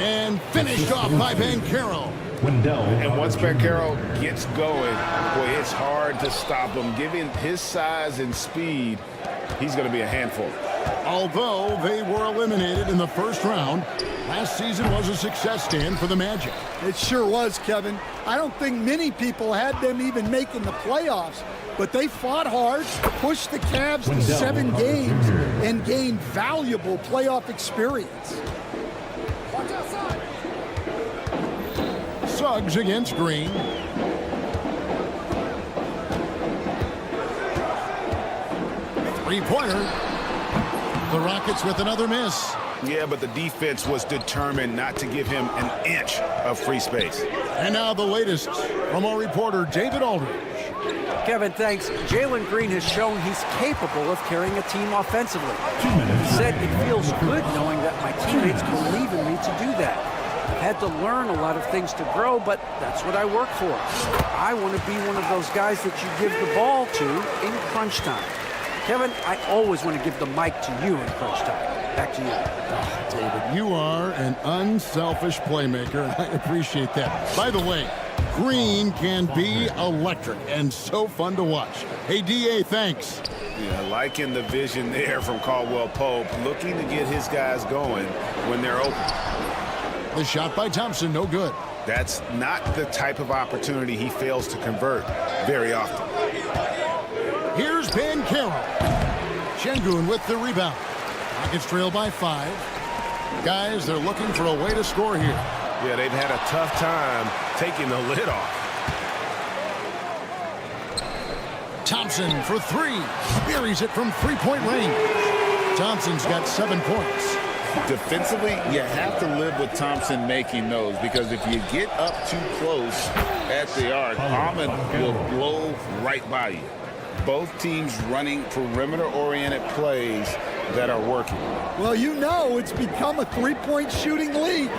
And finished off by Banchero. And once Banchero gets going, boy, it's hard to stop him. Given his size and speed, he's going to be a handful. Although they were eliminated in the first round, last season was a success stand for the Magic. It sure was, Kevin. I don't think many people had them even making the playoffs, but they fought hard, pushed the Cavs to 7 games, and gained valuable playoff experience. Suggs against Green. Three-pointer. The Rockets with another miss. Yeah, but the defense was determined not to give him an inch of free space. And now the latest from our reporter, David Aldridge. Kevin, thanks. Jalen Green has shown he's capable of carrying a team offensively. He said it feels good knowing that my teammates believe in me to do that. I've had to learn a lot of things to grow, but that's what I work for. I want to be one of those guys that you give the ball to in crunch time. Kevin, I always want to give the mic to you in crunch time. Back to you. David, you are an unselfish playmaker, and I appreciate that. By the way, Green can be electric and so fun to watch. Hey, D.A., thanks. Yeah, liking the vision there from Caldwell Pope, looking to get his guys going when they're open. The shot by Thompson, no good. That's not the type of opportunity he fails to convert very often. Here's Banchero. Şengün with the rebound. Rockets trail by 5. Guys, they're looking for a way to score here. Yeah, they've had a tough time taking the lid off. Thompson for 3. Buries it from three-point range. Thompson's got 7 points. Defensively, you have to live with Thompson making those, because if you get up too close at the arc, Ahmed will blow right by you. Both teams running perimeter-oriented plays that are working. Well, you know it's become a three-point shooting league.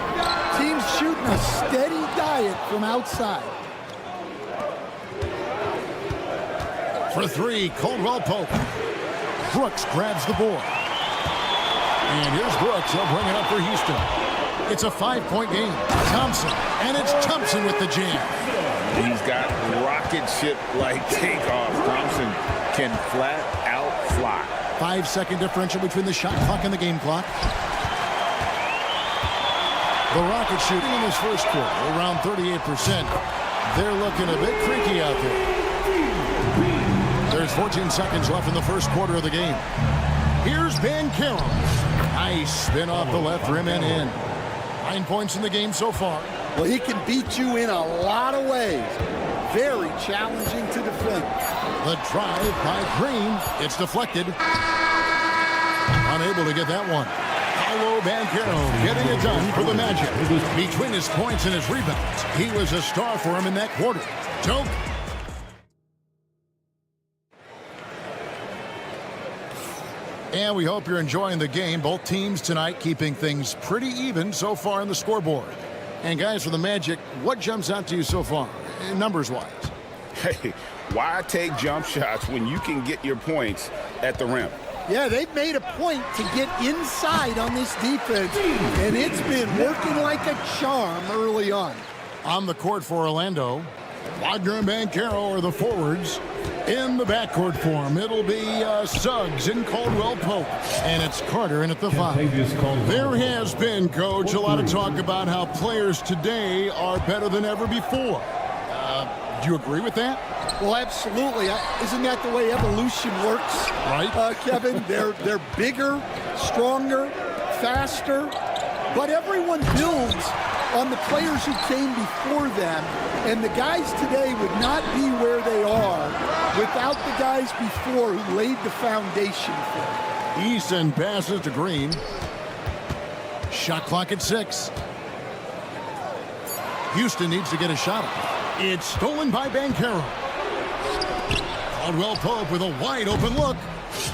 Teams shooting a steady diet from outside. For 3, Caldwell Pope. Brooks grabs the board. And here's Brooks. He'll bring it up for Houston. It's a 5-point game. Thompson. And it's Thompson with the jam. He's got rocket ship-like takeoff. Thompson can flat out fly. 5-second differential between the shot clock and the game clock. The Rockets shooting in this first quarter around 38%. They're looking a bit freaky out there. There's 14 seconds left in the first quarter of the game. Here's Banchero. Nice spin off the left rim and in. 9 points in the game so far. Well, he can beat you in a lot of ways. Very challenging to defend. The drive by Green. It's deflected. Unable to get that one. Paolo Banchero getting it done for the Magic. Between his points and his rebounds, he was a star for him in that quarter. Joke. And we hope you're enjoying the game. Both teams tonight keeping things pretty even so far on the scoreboard. And guys, for the Magic, what jumps out to you so far, numbers-wise? Hey, why take jump shots when you can get your points at the rim? Yeah, they've made a point to get inside on this defense, and it's been working like a charm early on. On the court for Orlando, Wagner and Banchero are the forwards. In the backcourt form, it'll be Suggs and Caldwell Pope. And it's Carter in at the 5. There has been, Coach, a lot of talk about how players today are better than ever before. Do you agree with that? Well, absolutely. Isn't that the way evolution works? Right. Kevin, they're bigger, stronger, faster, but everyone builds on the players who came before them, and the guys today would not be where they are without the guys before who laid the foundation for them. Eason passes to Green. Shot clock at 6. Houston needs to get a shot up. It's stolen by Banchero. Caldwell Pope with a wide open look.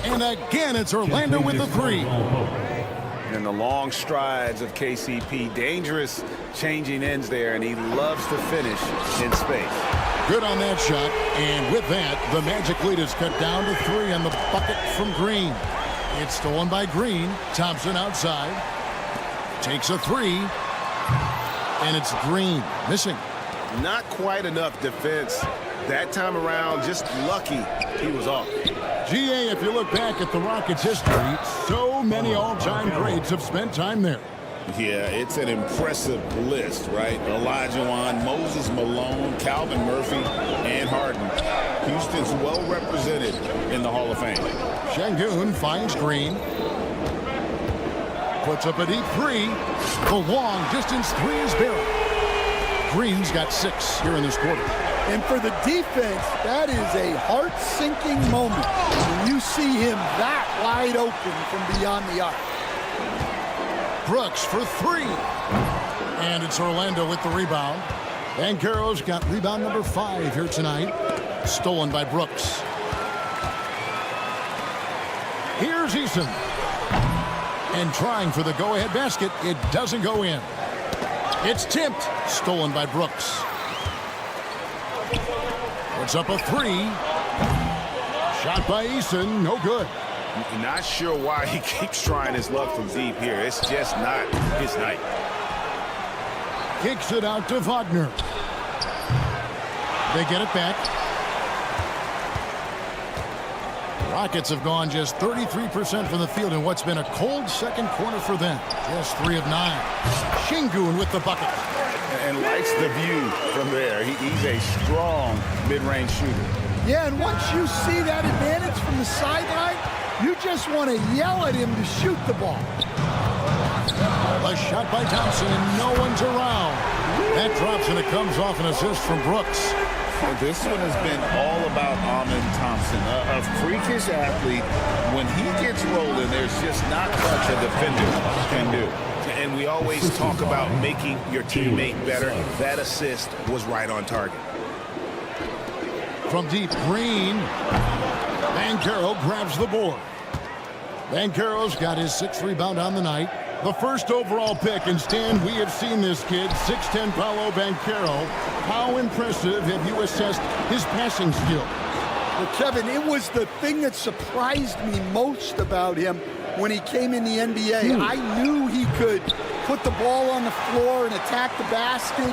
And again, it's Orlando with the 3. And the long strides of KCP, dangerous changing ends there, and he loves to finish in space. Good on that shot, and with that, the Magic lead is cut down to 3 on the bucket from Green. It's stolen by Green. Thompson outside. Takes a 3, and it's Green missing. Not quite enough defense that time around, just lucky he was off. GA, if you look back at the Rockets' history, so many all-time greats have spent time there. Yeah, it's an impressive list, right? Olajuwon, Moses Malone, Calvin Murphy, and Harden. Houston's well represented in the Hall of Fame. Şengün finds Green. Puts up a deep 3. The long distance 3 is buried. Green's got 6 here in this quarter. And for the defense, that is a heart-sinking moment when you see him that wide open from beyond the arc. Brooks for 3. And it's Orlando with the rebound. Banchero's got rebound number 5 here tonight. Stolen by Brooks. Here's Eason. And trying for the go-ahead basket. It doesn't go in. It's tipped. Stolen by Brooks. Puts up a 3. Shot by Eason. No good. Not sure why he keeps trying his luck from deep here. It's just not his night. Kicks it out to Wagner. They get it back. Rockets have gone just 33% from the field in what's been a cold second quarter for them. Just 3 of 9. Şengün with the bucket. And likes the view from there. He's a strong mid-range shooter. Yeah, and once you see that advantage from the sideline, you just want to yell at him to shoot the ball. A shot by Thompson, and no one's around. That drops, and it comes off an assist from Brooks. This one has been all about Amen Thompson, a freakish athlete. When he gets rolling, there's just not much a defender can do. And we always talk about making your teammate better. That assist was right on target. From deep, Green. Banchero grabs the board. Banchero's got his 6th rebound on the night. The first overall pick, and Stan, we have seen this kid, 6'10" Paolo Banchero. How impressive have you assessed his passing skill? Well, Kevin, it was the thing that surprised me most about him when he came in the NBA. I knew he could put the ball on the floor and attack the basket,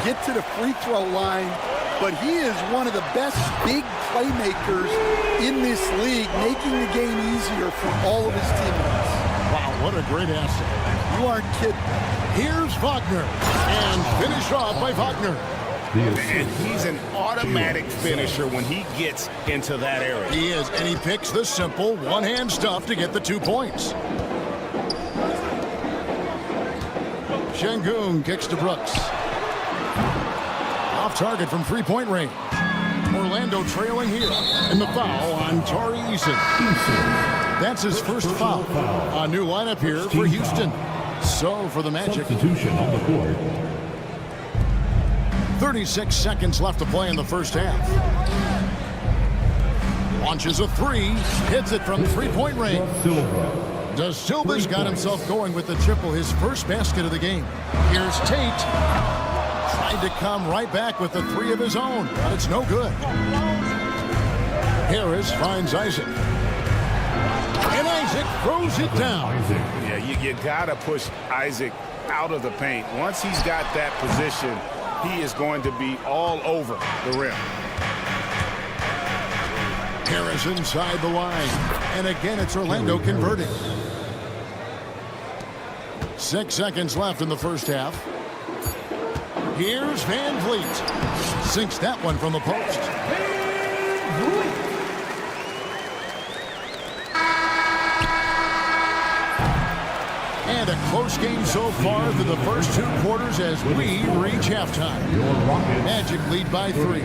get to the free throw line. but he is one of the best big playmakers in this league, making the game easier for all of his teammates. Wow, what a great asset. You aren't kidding. Here's Wagner, and finished off by Wagner. And he's an automatic finisher when he gets into that area. He is, and he picks the simple one-hand stuff to get the 2 points. Şengün kicks to Brooks. Off target from three-point range. Orlando trailing here, and the foul on Tari Eason. That's his first foul. A new lineup here for Houston. So for the Magic. Substitution on the court. 36 seconds left to play in the first half. Launches a three, hits it from three-point range. Da Silva's got himself going with the triple, his first basket of the game. Here's Tate. Tried to come right back with the three of his own, but it's no good. Harris finds Isaac. And Isaac throws it down. Yeah, you got to push Isaac out of the paint. Once he's got that position, he is going to be all over the rim. Harris inside the line. And again, it's Orlando converting. 6 seconds left in the first half. Here's Van Vliet. Sinks that one from the post. And a close game so far through the first 2 quarters as we reach halftime. Magic lead by 3.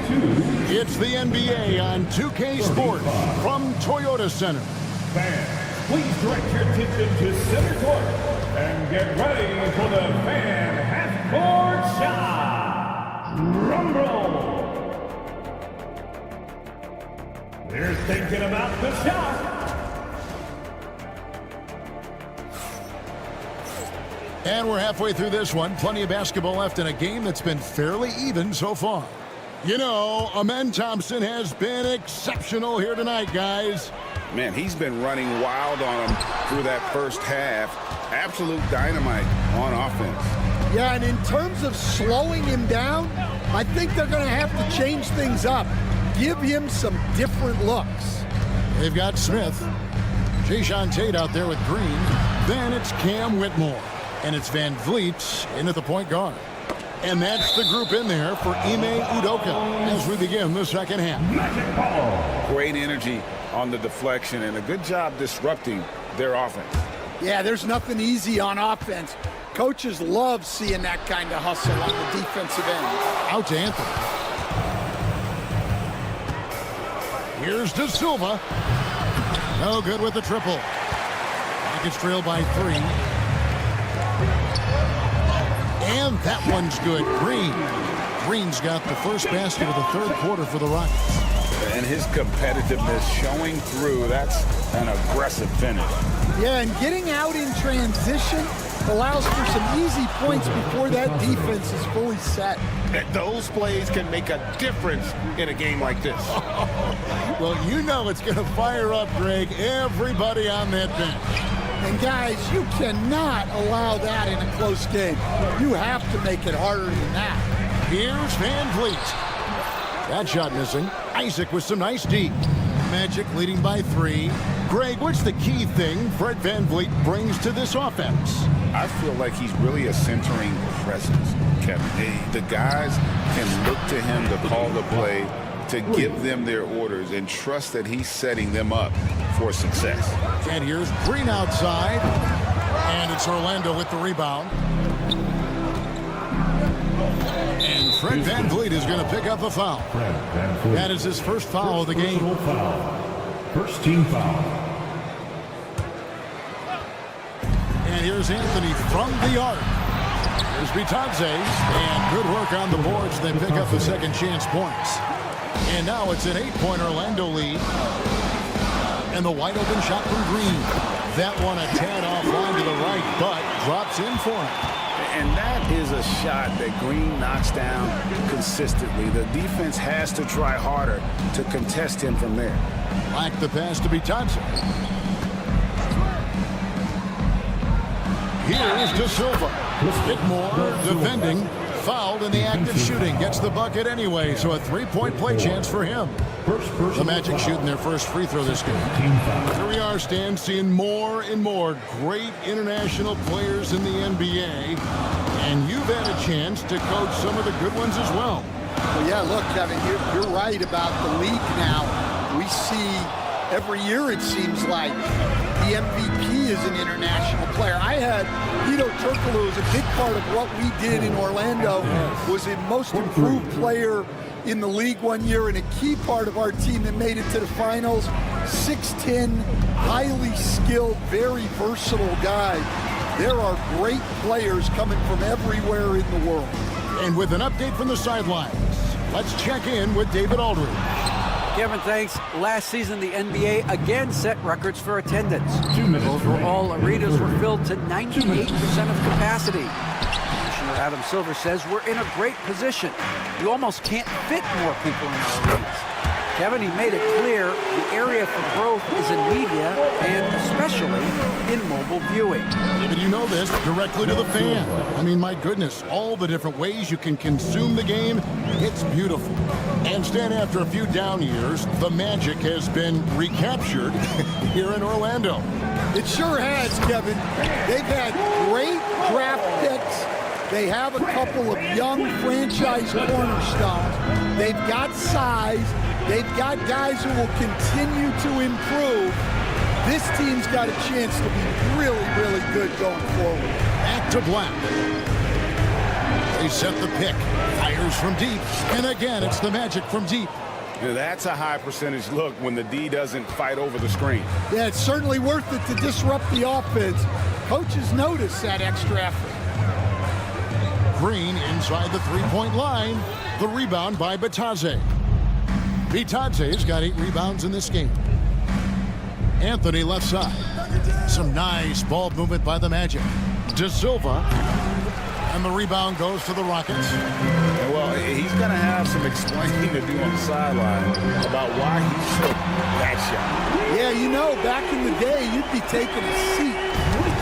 It's the NBA on 2K Sports from Toyota Center. Fans, please direct your attention to center court and get ready for the fan half-court shot. Drum roll. They're thinking about the shot. And we're halfway through this one. Plenty of basketball left in a game that's been fairly even so far. You know, Amen Thompson has been exceptional here tonight, guys. Man, he's been running wild on him through that first half. Absolute dynamite on offense. Yeah, and in terms of slowing him down, I think they're going to have to change things up. Give him some different looks. They've got Smith. Jayshawn Tate out there with Green. Then it's Cam Whitmore. And it's Van Vliet in at the point guard. And that's the group in there for Ime Udoka as we begin the second half. Great energy on the deflection and a good job disrupting their offense. Yeah, there's nothing easy on offense. Coaches love seeing that kind of hustle on the defensive end. Out to Anthony. Here's Da Silva. No good with the triple. Rockets trail by 3. And that one's good. Green's got the first basket of the third quarter for the Rockets. And his competitiveness showing through. That's an aggressive finish. Yeah, and getting out in transition allows for some easy points before that defense is fully set. Those plays can make a difference in a game like this. Well, you know it's going to fire up, Greg, everybody on that bench. And guys, you cannot allow that in a close game. You have to make it harder than that. Here's Van Vliet. That shot missing. Isaac with some nice D. Magic leading by 3. Greg, what's the key thing Fred Van Vliet brings to this offense? I feel like he's really a centering presence, Kevin. The guys can look to him to call the play, to give them their orders, and trust that he's setting them up for success. And here's Green outside. And it's Orlando with the rebound. And Fred Van Vliet is going to pick up a foul. That is his first foul of the game. First team foul. And here's Anthony from the arc. Here's Bitadze. And good work on the boards. They pick up the second chance points. And now it's an 8-point Orlando lead. And the wide open shot from Green. That one a tad offline to the right, but drops in for him. And that is a shot that Green knocks down consistently. The defense has to try harder to contest him from there. Like the pass to Bitadze. Here's Da Silva. Whitmore defending. Fouled in the act of shooting. Gets the bucket anyway, so a three-point play chance for him. The Magic shooting their first free throw this game. Here we are, Stan, seeing more and more great international players in the NBA. And you've had a chance to coach some of the good ones as well. Well, yeah, look, Kevin, you're right about the league now. We see every year, it seems like, the MVP is an international player. I had Vito Turkoglu as a big part of what we did in Orlando, was a most improved player in the league one year and a key part of our team that made it to the finals. 6'10", highly skilled, very versatile guy. There are great players coming from everywhere in the world. And with an update from the sidelines, let's check in with David Aldridge. Kevin, thanks. Last season, the NBA again set records for attendance. Overall, arenas were filled to 98% of capacity. Commissioner Adam Silver says we're in a great position. You almost can't fit more people in our arenas. Kevin, he made it clear the area for growth is in media and especially in mobile viewing. And you know this, directly to the fan. I mean, my goodness, all the different ways you can consume the game, it's beautiful. And Stan, after a few down years, the Magic has been recaptured here in Orlando. It sure has, Kevin. They've had great draft picks. They have a couple of young franchise cornerstones. They've got size. They've got guys who will continue to improve. This team's got a chance to be really, really good going forward. Back to Black. They set the pick. Fires from deep. And again, it's the Magic from deep. That's a high percentage look when the D doesn't fight over the screen. Yeah, it's certainly worth it to disrupt the offense. Coaches notice that extra effort. Green inside the three-point line. The rebound by Bitadze. Bitadze's got 8 rebounds in this game. Anthony left side. Some nice ball movement by the Magic. De Silva. And the rebound goes to the Rockets. Well, he's going to have some explaining to do on the sideline about why he took that shot. Yeah, you know, back in the day, you'd be taking a seat.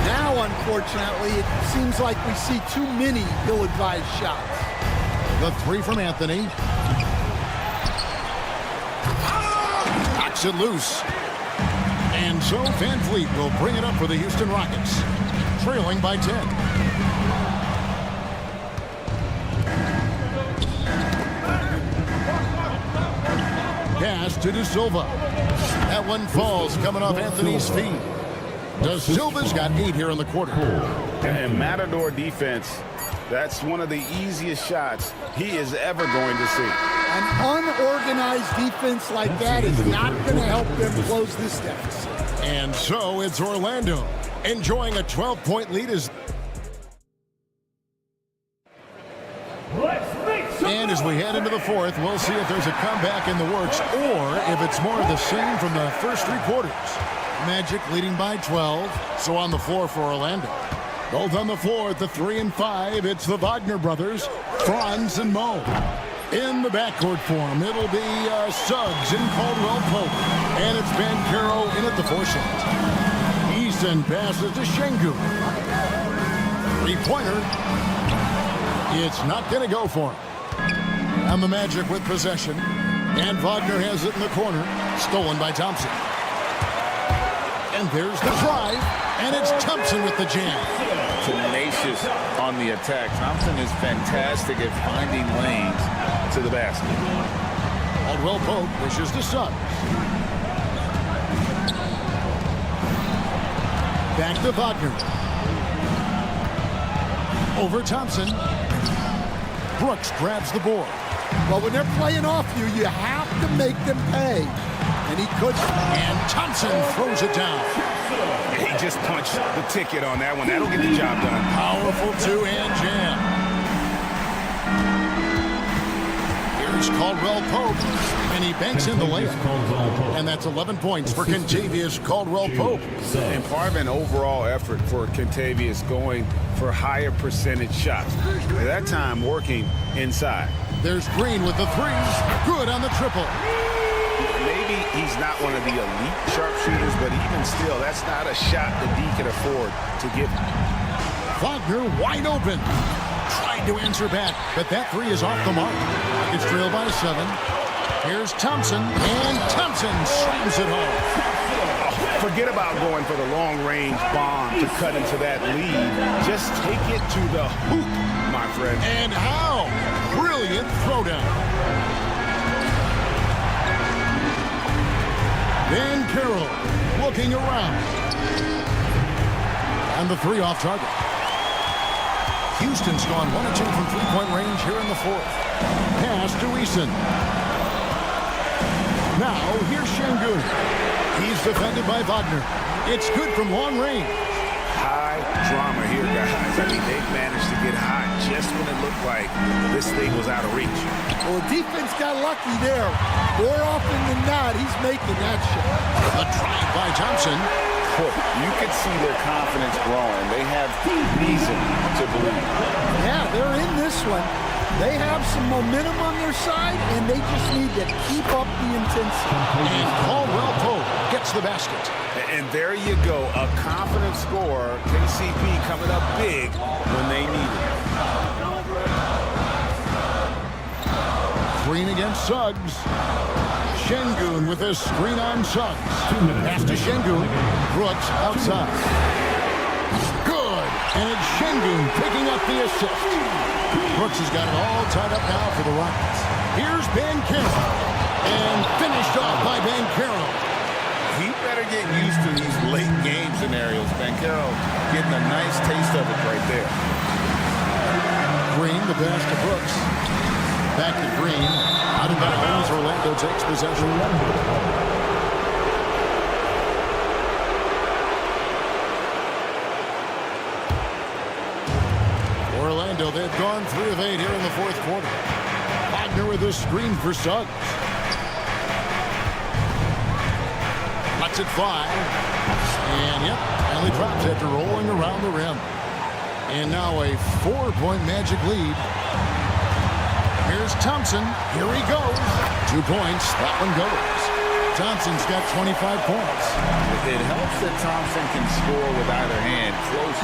Now, unfortunately, it seems like we see too many ill-advised shots. The three from Anthony. Knocks it loose. And so Van Vliet will bring it up for the Houston Rockets, trailing by 10. Pass to De Silva. That one falls coming off Anthony's feet. De Silva's got 8 here in the quarter. And Matador defense, that's one of the easiest shots he is ever going to see. An unorganized defense like that is not going to help them close this deficit. And so it's Orlando enjoying a 12-point lead as... And as we head into the fourth, we'll see if there's a comeback in the works or if it's more of the same from the first 3 quarters. Magic leading by 12, so on the floor for Orlando. Both on the floor at the 3 and 5, it's the Wagner brothers, Franz and Mo. In the backcourt for him, it'll be Suggs and Caldwell Pope. And it's Banchero in at the 4 shot. Eason passes to Şengün. 3-pointer. It's not going to go for him. And the Magic with possession. And Wagner has it in the corner. Stolen by Thompson. And there's the drive. And it's Thompson with the jam. Tenacious on the attack. Thompson is fantastic at finding lanes to the basket. Caldwell Pope pushes to Suggs. Back to Wagner. Over Thompson. Brooks grabs the board. Well, when they're playing off you, you have to make them pay. And he could. And Thompson throws it down. He just punched the ticket on that one. That'll get the job done. Powerful two-hand jam. Here's Caldwell Pope, and he banks in the layup. And that's 11 points for Kentavious Caldwell Pope. And part of an overall effort for Kentavious going for higher percentage shots. At that time, working inside. There's Green with the threes. Good on the triple. Maybe he's not one of the elite sharpshooters, but even still, that's not a shot that D can afford to give him. Wagner wide open. Tried tried to answer back, but that three is off the mark. It's trailed by 7. Here's Thompson, and Thompson slams it home. Forget about going for the long-range bomb to cut into that lead. Just take it to the hoop, my friend. And how brilliant throwdown. Van Carroll looking around. And the three off target. Houston's gone 1 of 2 from three-point range here in the fourth. Pass to Eason. Now, here's Şengün. He's defended by Wagner. It's good from long range. High drama here, guys. I mean, they've managed to get hot just when it looked like this thing was out of reach. Well, the defense got lucky there. More often than not, he's making that shot. A drive by Thompson. You can see their confidence growing. They have reason to believe. Yeah, they're in this one. They have some momentum on their side, and they just need to keep up the intensity. And Caldwell Pope gets the basket. And there you go, a confident scorer. KCP coming up big when they need it. Green against Suggs. Şengün with a screen on Suggs. Pass to Şengün. Brooks outside. Good. And it's Şengün picking up the assist. Brooks has got it all tied up now for the Rockets. Here's Van Carroll. And finished off by Van Carroll. He better get used to these late game scenarios. Van Carroll getting a nice taste of it right there. Green, the pass to Brooks. Back to Green. Out of bounds, Orlando takes possession. Orlando, they've gone 3 of 8 here in the fourth quarter. Wagner with a screen for Suggs. Lets it fly. And, yep, finally drops after rolling around the rim. And now a 4-point Magic lead. Here's Thompson. Here he goes. 2 points. That one goes. Thompson's got 25 points. It helps that Thompson can score with either hand close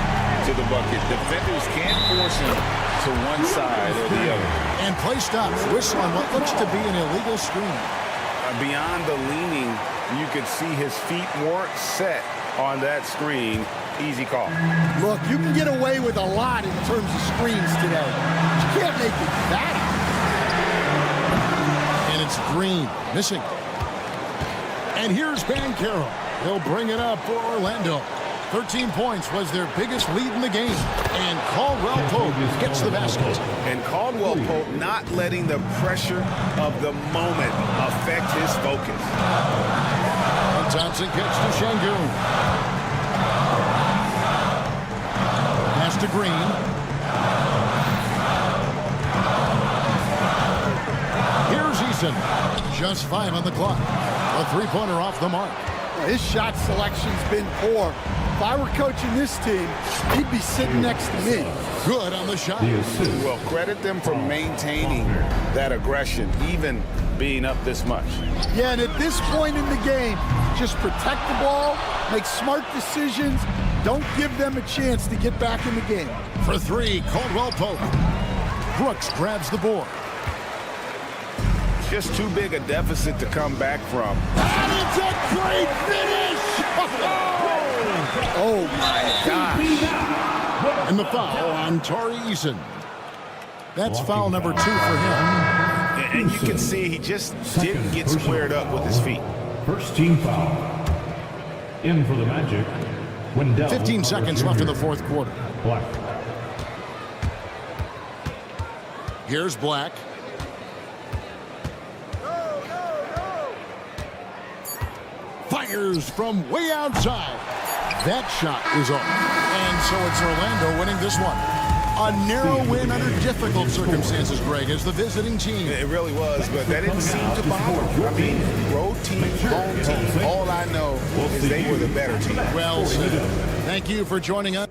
to the bucket. Defenders can't force him to one side or the other. And play stops. Whistle on what looks to be an illegal screen. Beyond the leaning, you could see his feet weren't set on that screen. Easy call. Look, you can get away with a lot in terms of screens today. You can't make it that. And it's Green missing. And here's Van Carroll. He'll bring it up for Orlando. 13 points was their biggest lead in the game. And Caldwell Pope gets the basket. And Caldwell Pope not letting the pressure of the moment affect his focus. And Thompson gets to Şengün. Pass to Green. Here's Eason. Just 5 on the clock. A three-pointer off the mark. His shot selection's been poor. If I were coaching this team, he'd be sitting next to me. Good on the shot. Well, credit them for maintaining that aggression, even being up this much. Yeah, and at this point in the game, just protect the ball, make smart decisions, don't give them a chance to get back in the game. For 3, Caldwell Pope. Brooks grabs the board. Just too big a deficit to come back from. And it's a great finish! Oh, my gosh. And the foul on Tari Eason. That's foul number 2 for him. And you can see he just didn't get squared up with his feet. First team foul. In for the Magic. 15 seconds left in the fourth quarter. Black. Here's Black. Fires from way outside. That shot is off. And so it's Orlando winning this one. A narrow win under difficult circumstances, Greg, as the visiting team. It really was, but that didn't seem to bother them. I mean, road team, home team, all I know is they were the better team. Well said. Thank you for joining us.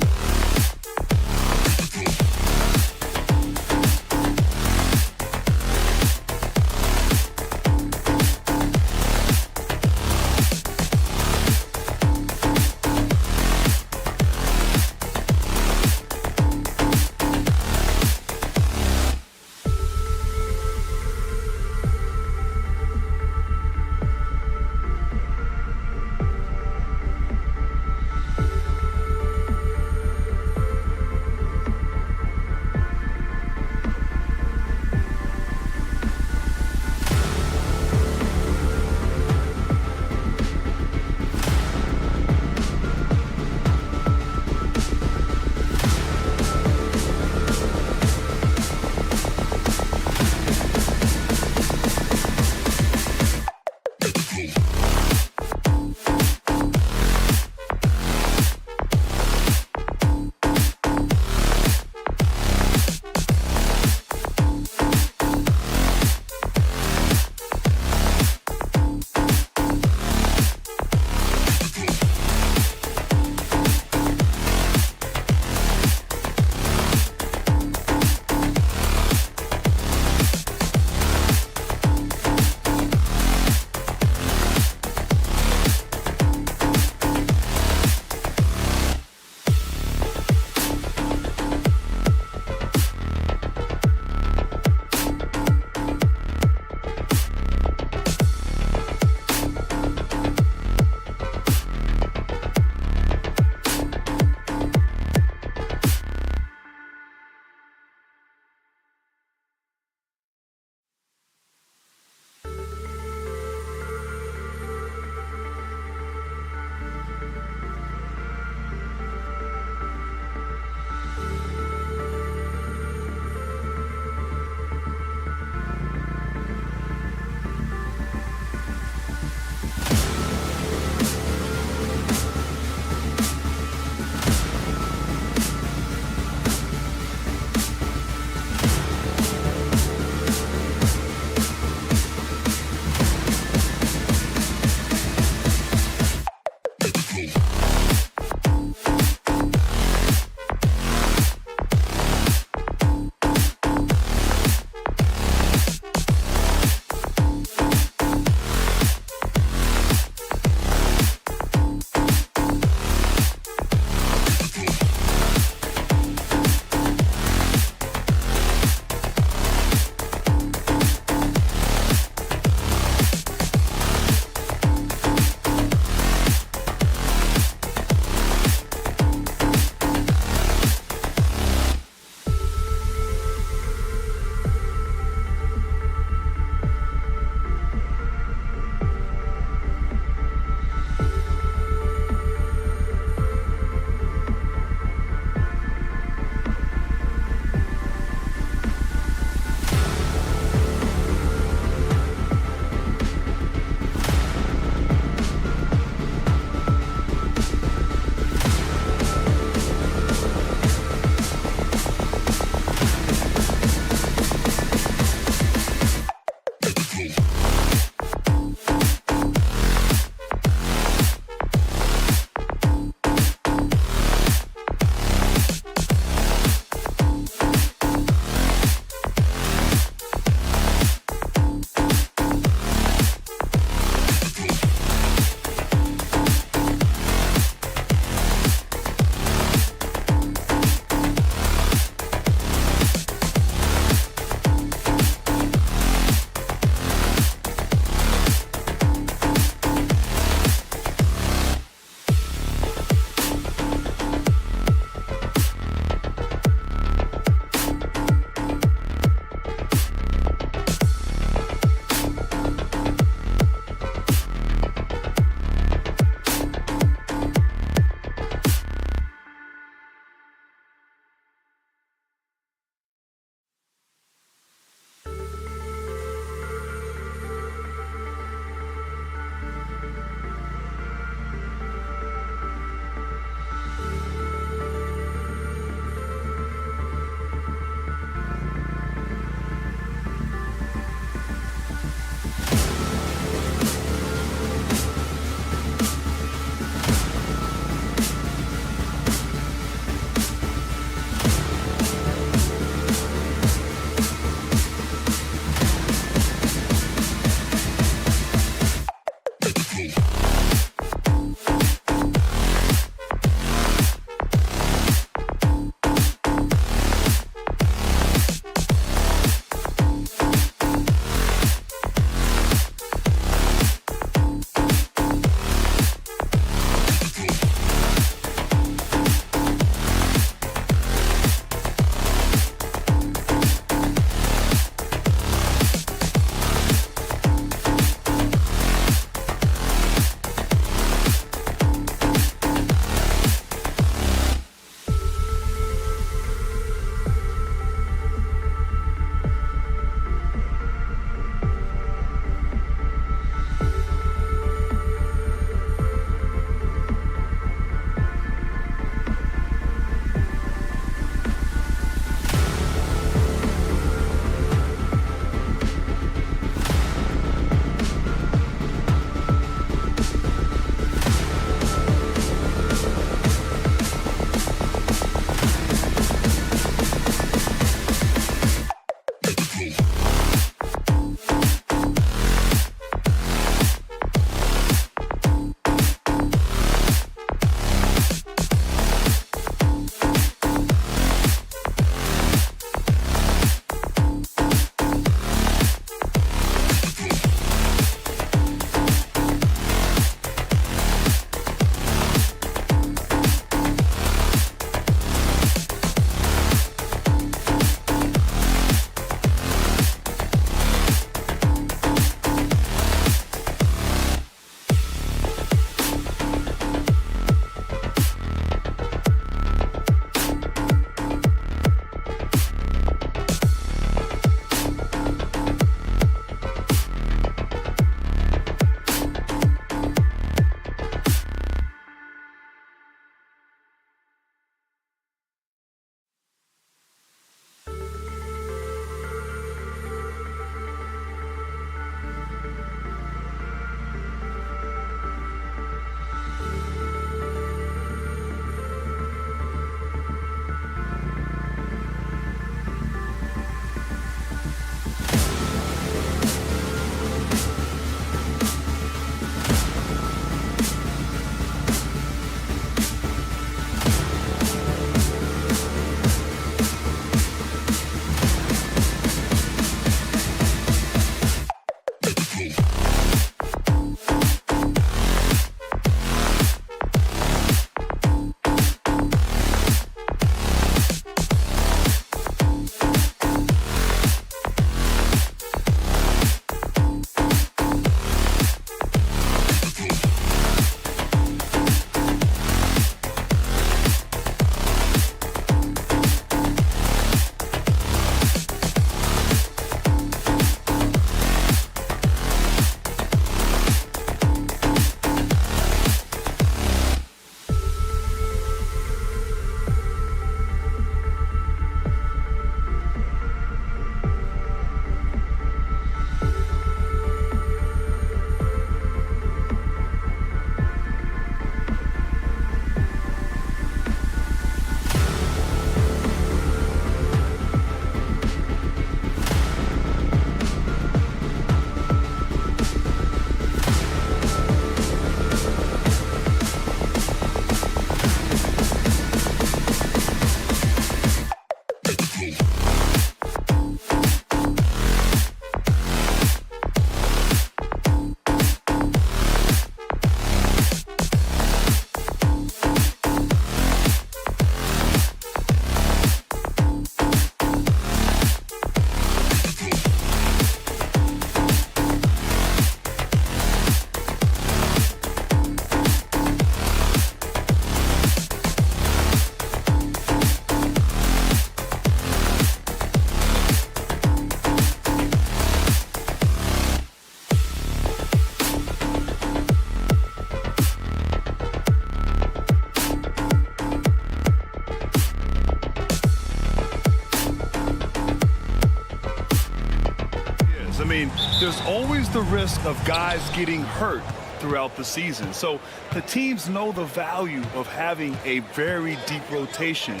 I mean, there's always the risk of guys getting hurt throughout the season. So the teams know the value of having a very deep rotation,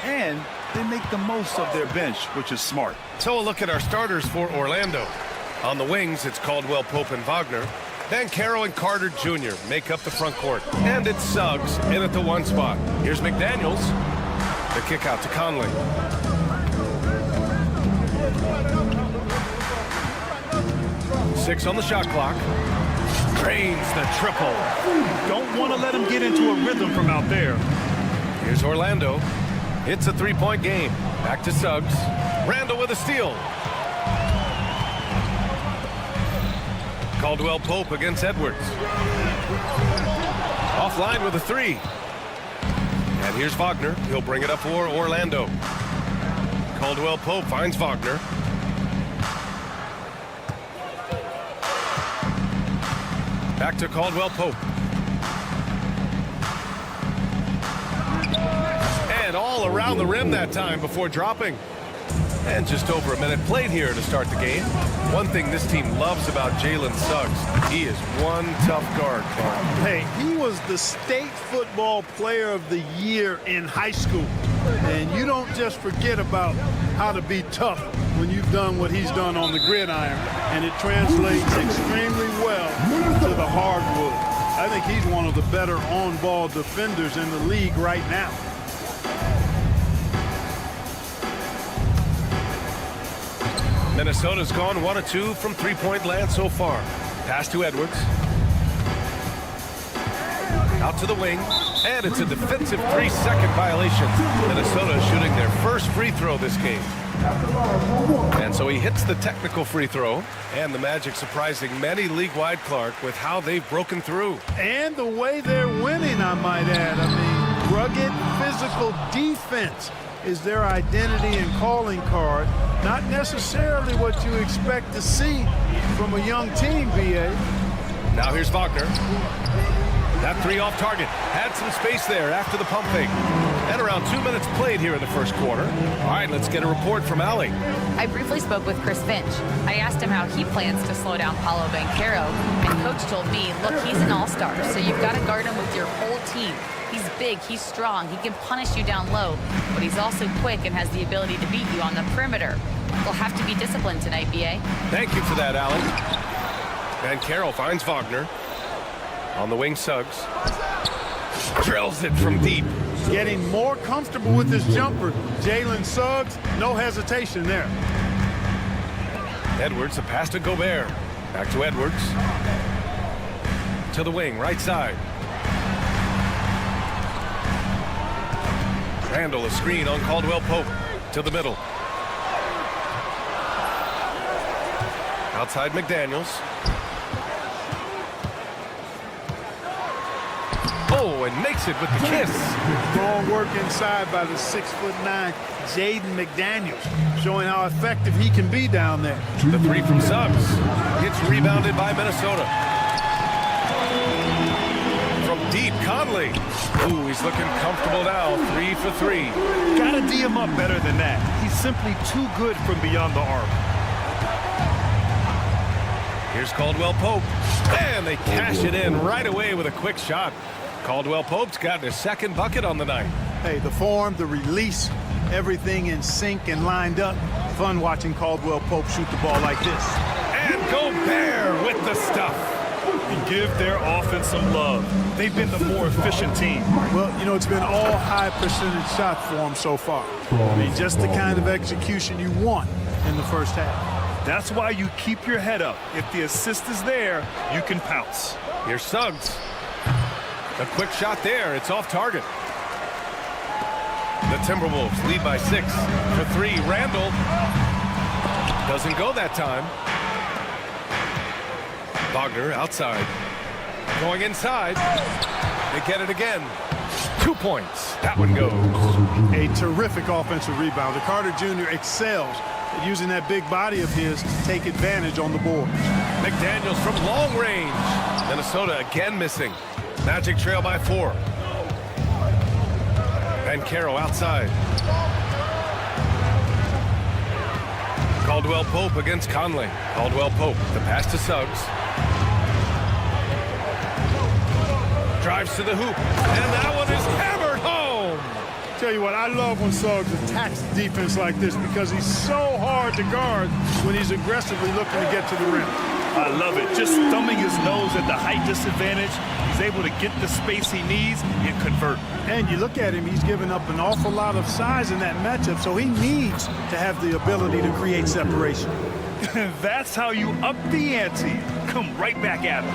and they make the most of their bench, which is smart. So a look at our starters for Orlando. On the wings, it's Caldwell Pope and Wagner. Banchero and Carter Jr. make up the front court. And it's Suggs in at the 1 spot. Here's McDaniels. The kick out to Conley. Six on the shot clock. Drains the triple. Don't want to let him get into a rhythm from out there. Here's Orlando. It's a 3-point game. Back to Suggs. Randall with a steal. Caldwell Pope against Edwards. Offline with a 3. And here's Wagner. He'll bring it up for Orlando. Caldwell Pope finds Wagner. Back to Caldwell Pope. And all around the rim that time before dropping. And just over a minute played here to start the game. One thing this team loves about Jalen Suggs, he is one tough guard. Hey, he was the state football player of the year in high school. And you don't just forget about how to be tough when you've done what he's done on the gridiron. And it translates extremely well to the hardwood. I think he's one of the better on-ball defenders in the league right now. Minnesota's gone 1 of 2 from 3-point land so far. Pass to Edwards. Out to the wing. And it's a defensive 3-second violation. Minnesota shooting their first free throw this game. And so he hits the technical free throw. And the Magic surprising many league-wide, Clark, with how they've broken through. And the way they're winning, I might add. I mean, rugged physical defense is their identity and calling card. Not necessarily what you expect to see from a young team, B.A. Now here's Wagner. That 3 off target. Had some space there after the pump fake. And around 2 minutes played here in the first quarter. All right, let's get a report from Allie. I briefly spoke with Chris Finch. I asked him how he plans to slow down Paolo Banchero, and Coach told me, look, he's an all-star, so you've got to guard him with your whole team. He's big, he's strong, he can punish you down low, but he's also quick and has the ability to beat you on the perimeter. We'll have to be disciplined tonight, B.A. Thank you for that, Allie. Banchero finds Wagner. On the wing, Suggs. Drills it from deep. Getting more comfortable with his jumper. Jalen Suggs, no hesitation there. Edwards, a pass to Gobert. Back to Edwards. To the wing, right side. Randall, a screen on Caldwell Pope. To the middle. Outside McDaniels. Oh, and makes it with the kiss. Strong work inside by the 6'9" Jaden McDaniels, showing how effective he can be down there. The 3 from Suggs. It's rebounded by Minnesota. From deep, Conley. Ooh, he's looking comfortable now. 3 for 3. Gotta D him up better than that. He's simply too good from beyond the arc. Here's Caldwell Pope. And they cash it in right away with a quick shot. Caldwell Pope's gotten his second bucket on the night. Hey, the form, the release, everything in sync and lined up. Fun watching Caldwell Pope shoot the ball like this. And Gobert with the stuff. and give their offense some love. They've been the more efficient team. Well, you know, it's been all high percentage shots for them so far. I mean, just the kind of execution you want in the first half. That's why you keep your head up. If the assist is there, you can pounce. Here's Suggs. A quick shot there. It's off target. The Timberwolves lead by 6. For 3, Randall. Doesn't go that time. Wagner outside. Going inside. They get it again. 2 points. That one goes. A terrific offensive rebounder. Carter Jr. excels at using that big body of his to take advantage on the board. McDaniels from long range. Minnesota again missing. Magic trail by 4. Banchero outside. Caldwell Pope against Conley. Caldwell Pope, the pass to Suggs. Drives to the hoop, and that one is hammered home. Tell you what, I love when Suggs attacks defense like this because he's so hard to guard when he's aggressively looking to get to the rim. I love it. Just thumbing his nose at the height disadvantage. He's able to get the space he needs and convert. And you look at him, he's given up an awful lot of size in that matchup, so he needs to have the ability to create separation. That's how you up the ante. Come right back at him.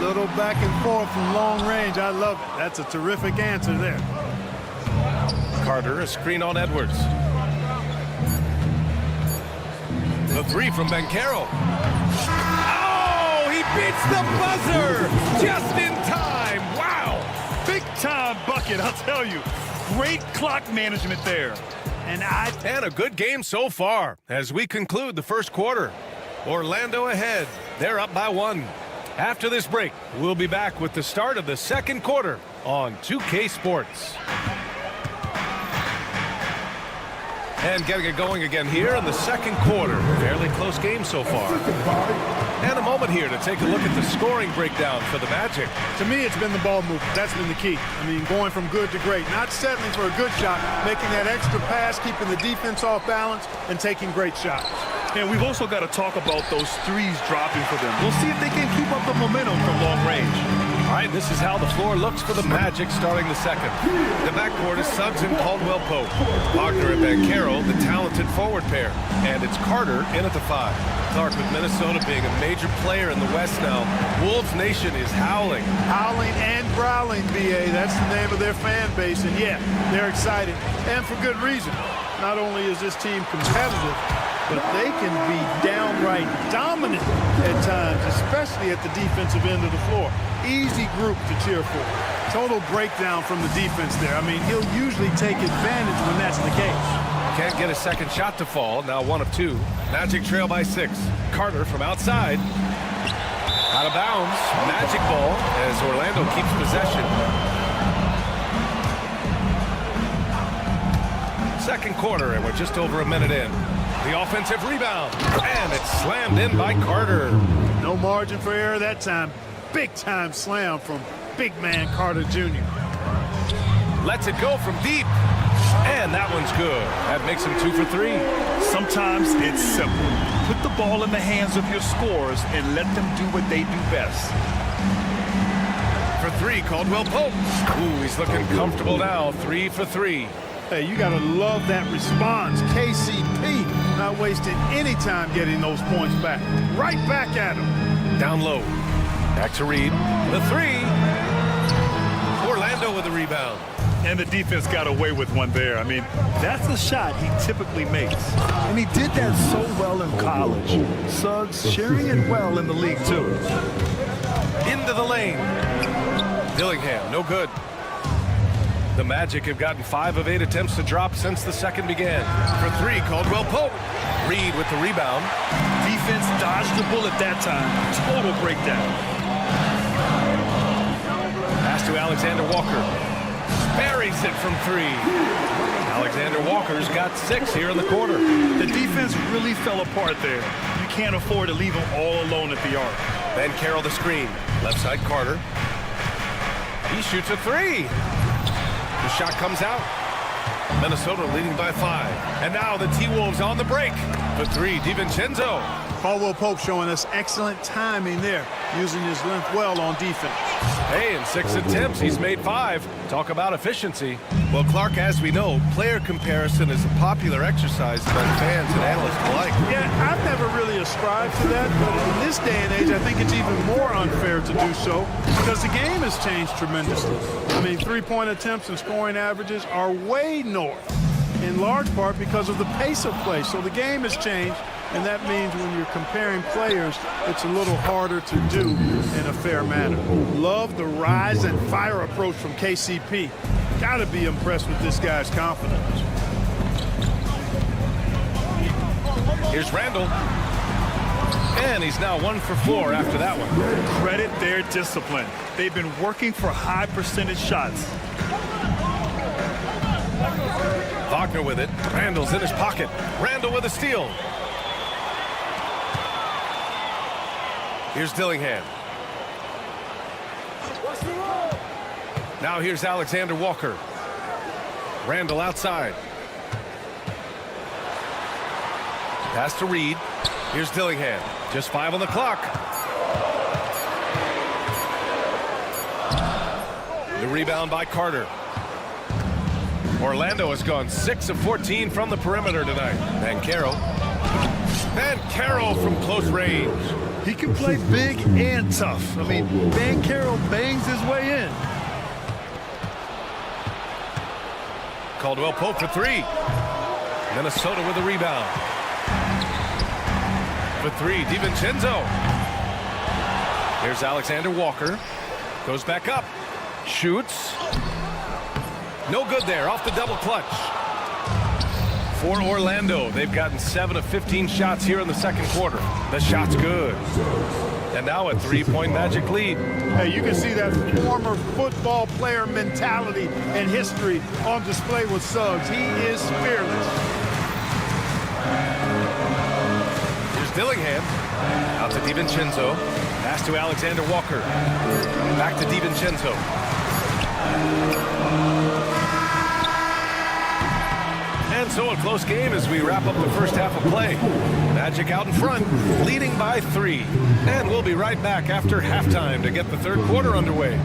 A little back and forth from long range. I love it. That's a terrific answer there. Carter, a screen on Edwards. The 3 from Banchero. Oh, he beats the buzzer just in time. Wow. Big time bucket, I'll tell you. Great clock management there. And a good game so far as we conclude the first quarter. Orlando ahead. They're up by 1. After this break, we'll be back with the start of the second quarter on 2K Sports. And getting it going again here in the second quarter. Fairly close game so far. And a moment here to take a look at the scoring breakdown for the Magic. To me, it's been the ball movement. That's been the key. I mean, going from good to great. Not settling for a good shot, making that extra pass, keeping the defense off balance, and taking great shots. And we've also got to talk about those threes dropping for them. We'll see if they can keep up the momentum from long range. All right, this is how the floor looks for the Magic starting the second. The backcourt is Suggs and Caldwell Pope. Wagner and Banchero, the talented forward pair. And it's Carter in at the 5. Clark with Minnesota being a major player in the West now. Wolves Nation is howling. Howling and growling, B.A. That's the name of their fan base. And yeah, they're excited. And for good reason. Not only is this team competitive, but they can be downright dominant at times, especially at the defensive end of the floor. Easy group to cheer for. Total breakdown from the defense there. I mean, he'll usually take advantage when that's the case. Can't get a second shot to fall. Now 1 of 2. Magic trail by 6. Carter from outside. Out of bounds. Magic ball as Orlando keeps possession. Second quarter, and we're just over a minute in. The offensive rebound, and it's slammed in by Carter. No margin for error that time. Big-time slam from big man Carter Jr. Lets it go from deep, and that one's good. That makes him 2 for 3. Sometimes it's simple. Put the ball in the hands of your scorers and let them do what they do best. For 3, Caldwell Pope. Ooh, he's looking comfortable now. 3 for 3. Hey, you got to love that response. KCP not wasting any time getting those points back. Right back at him. Down low. Back to Reed. The 3. Orlando with the rebound. And the defense got away with one there. I mean, that's a shot he typically makes. And he did that so well in college. Suggs sharing it well in the league, too. Into the lane. Dillingham, no good. The Magic have gotten 5 of 8 attempts to drop since the second began. For 3, Caldwell Pope. Reed with the rebound. Defense dodged the bullet that time. Total breakdown. Pass to Alexander Walker. Buries it from 3. Alexander Walker's got 6 here in the quarter. The defense really fell apart there. You can't afford to leave them all alone at the arc. Banchero the screen. Left side Carter. He shoots a 3. The shot comes out. Minnesota leading by 5. And now the T-Wolves on the break. For 3, DiVincenzo. Caldwell Pope showing us excellent timing there, using his length well on defense. Hey, in 6 attempts, he's made 5. Talk about efficiency. Well, Clark, as we know, player comparison is a popular exercise among fans and analysts alike. Yeah, I've never really ascribed to that, but in this day and age, I think it's even more unfair to do so because the game has changed tremendously. I mean, three-point attempts and scoring averages are way north, in large part because of the pace of play. So the game has changed, and that means when you're comparing players, it's a little harder to do in a fair manner. Love the rise and fire approach from KCP. Got to be impressed with this guy's confidence. Here's Randall. And he's now 1 for 4 after that one. Credit their discipline. They've been working for high percentage shots. Wagner with it. Randall's in his pocket. Randall with a steal. Here's Dillingham. Now here's Alexander Walker. Randall outside. Pass to Reed. Here's Dillingham. Just 5 on the clock. The rebound by Carter. Orlando has gone 6 of 14 from the perimeter tonight. Banchero from close range. He can play big and tough. I mean, Banchero bangs his way in. Caldwell Pope for 3. Minnesota with a rebound. For 3, DiVincenzo. Here's Alexander Walker. Goes back up. Shoots. No good there. Off the double clutch. For Orlando, they've gotten 7 of 15 shots here in the second quarter. The shot's good. And now a 3-point Magic lead. Hey, you can see that former football player mentality and history on display with Suggs. He is fearless. Here's Dillingham. Out to DiVincenzo. Pass to Alexander Walker. Back to DiVincenzo. And so a close game as we wrap up the first half of play. Magic out in front, leading by 3. And we'll be right back after halftime to get the third quarter underway.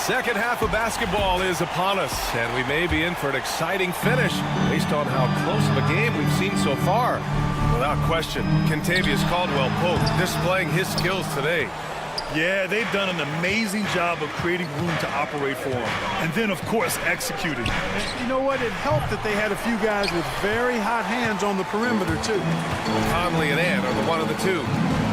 Second half of basketball is upon us, and we may be in for an exciting finish based on how close of a game we've seen so far. Without question, Kentavious Caldwell-Pope displaying his skills today. Yeah, they've done an amazing job of creating room to operate for him. And then, of course, executing. And you know what? It helped that they had a few guys with very hot hands on the perimeter, too. Conley and Ant are the one of the two.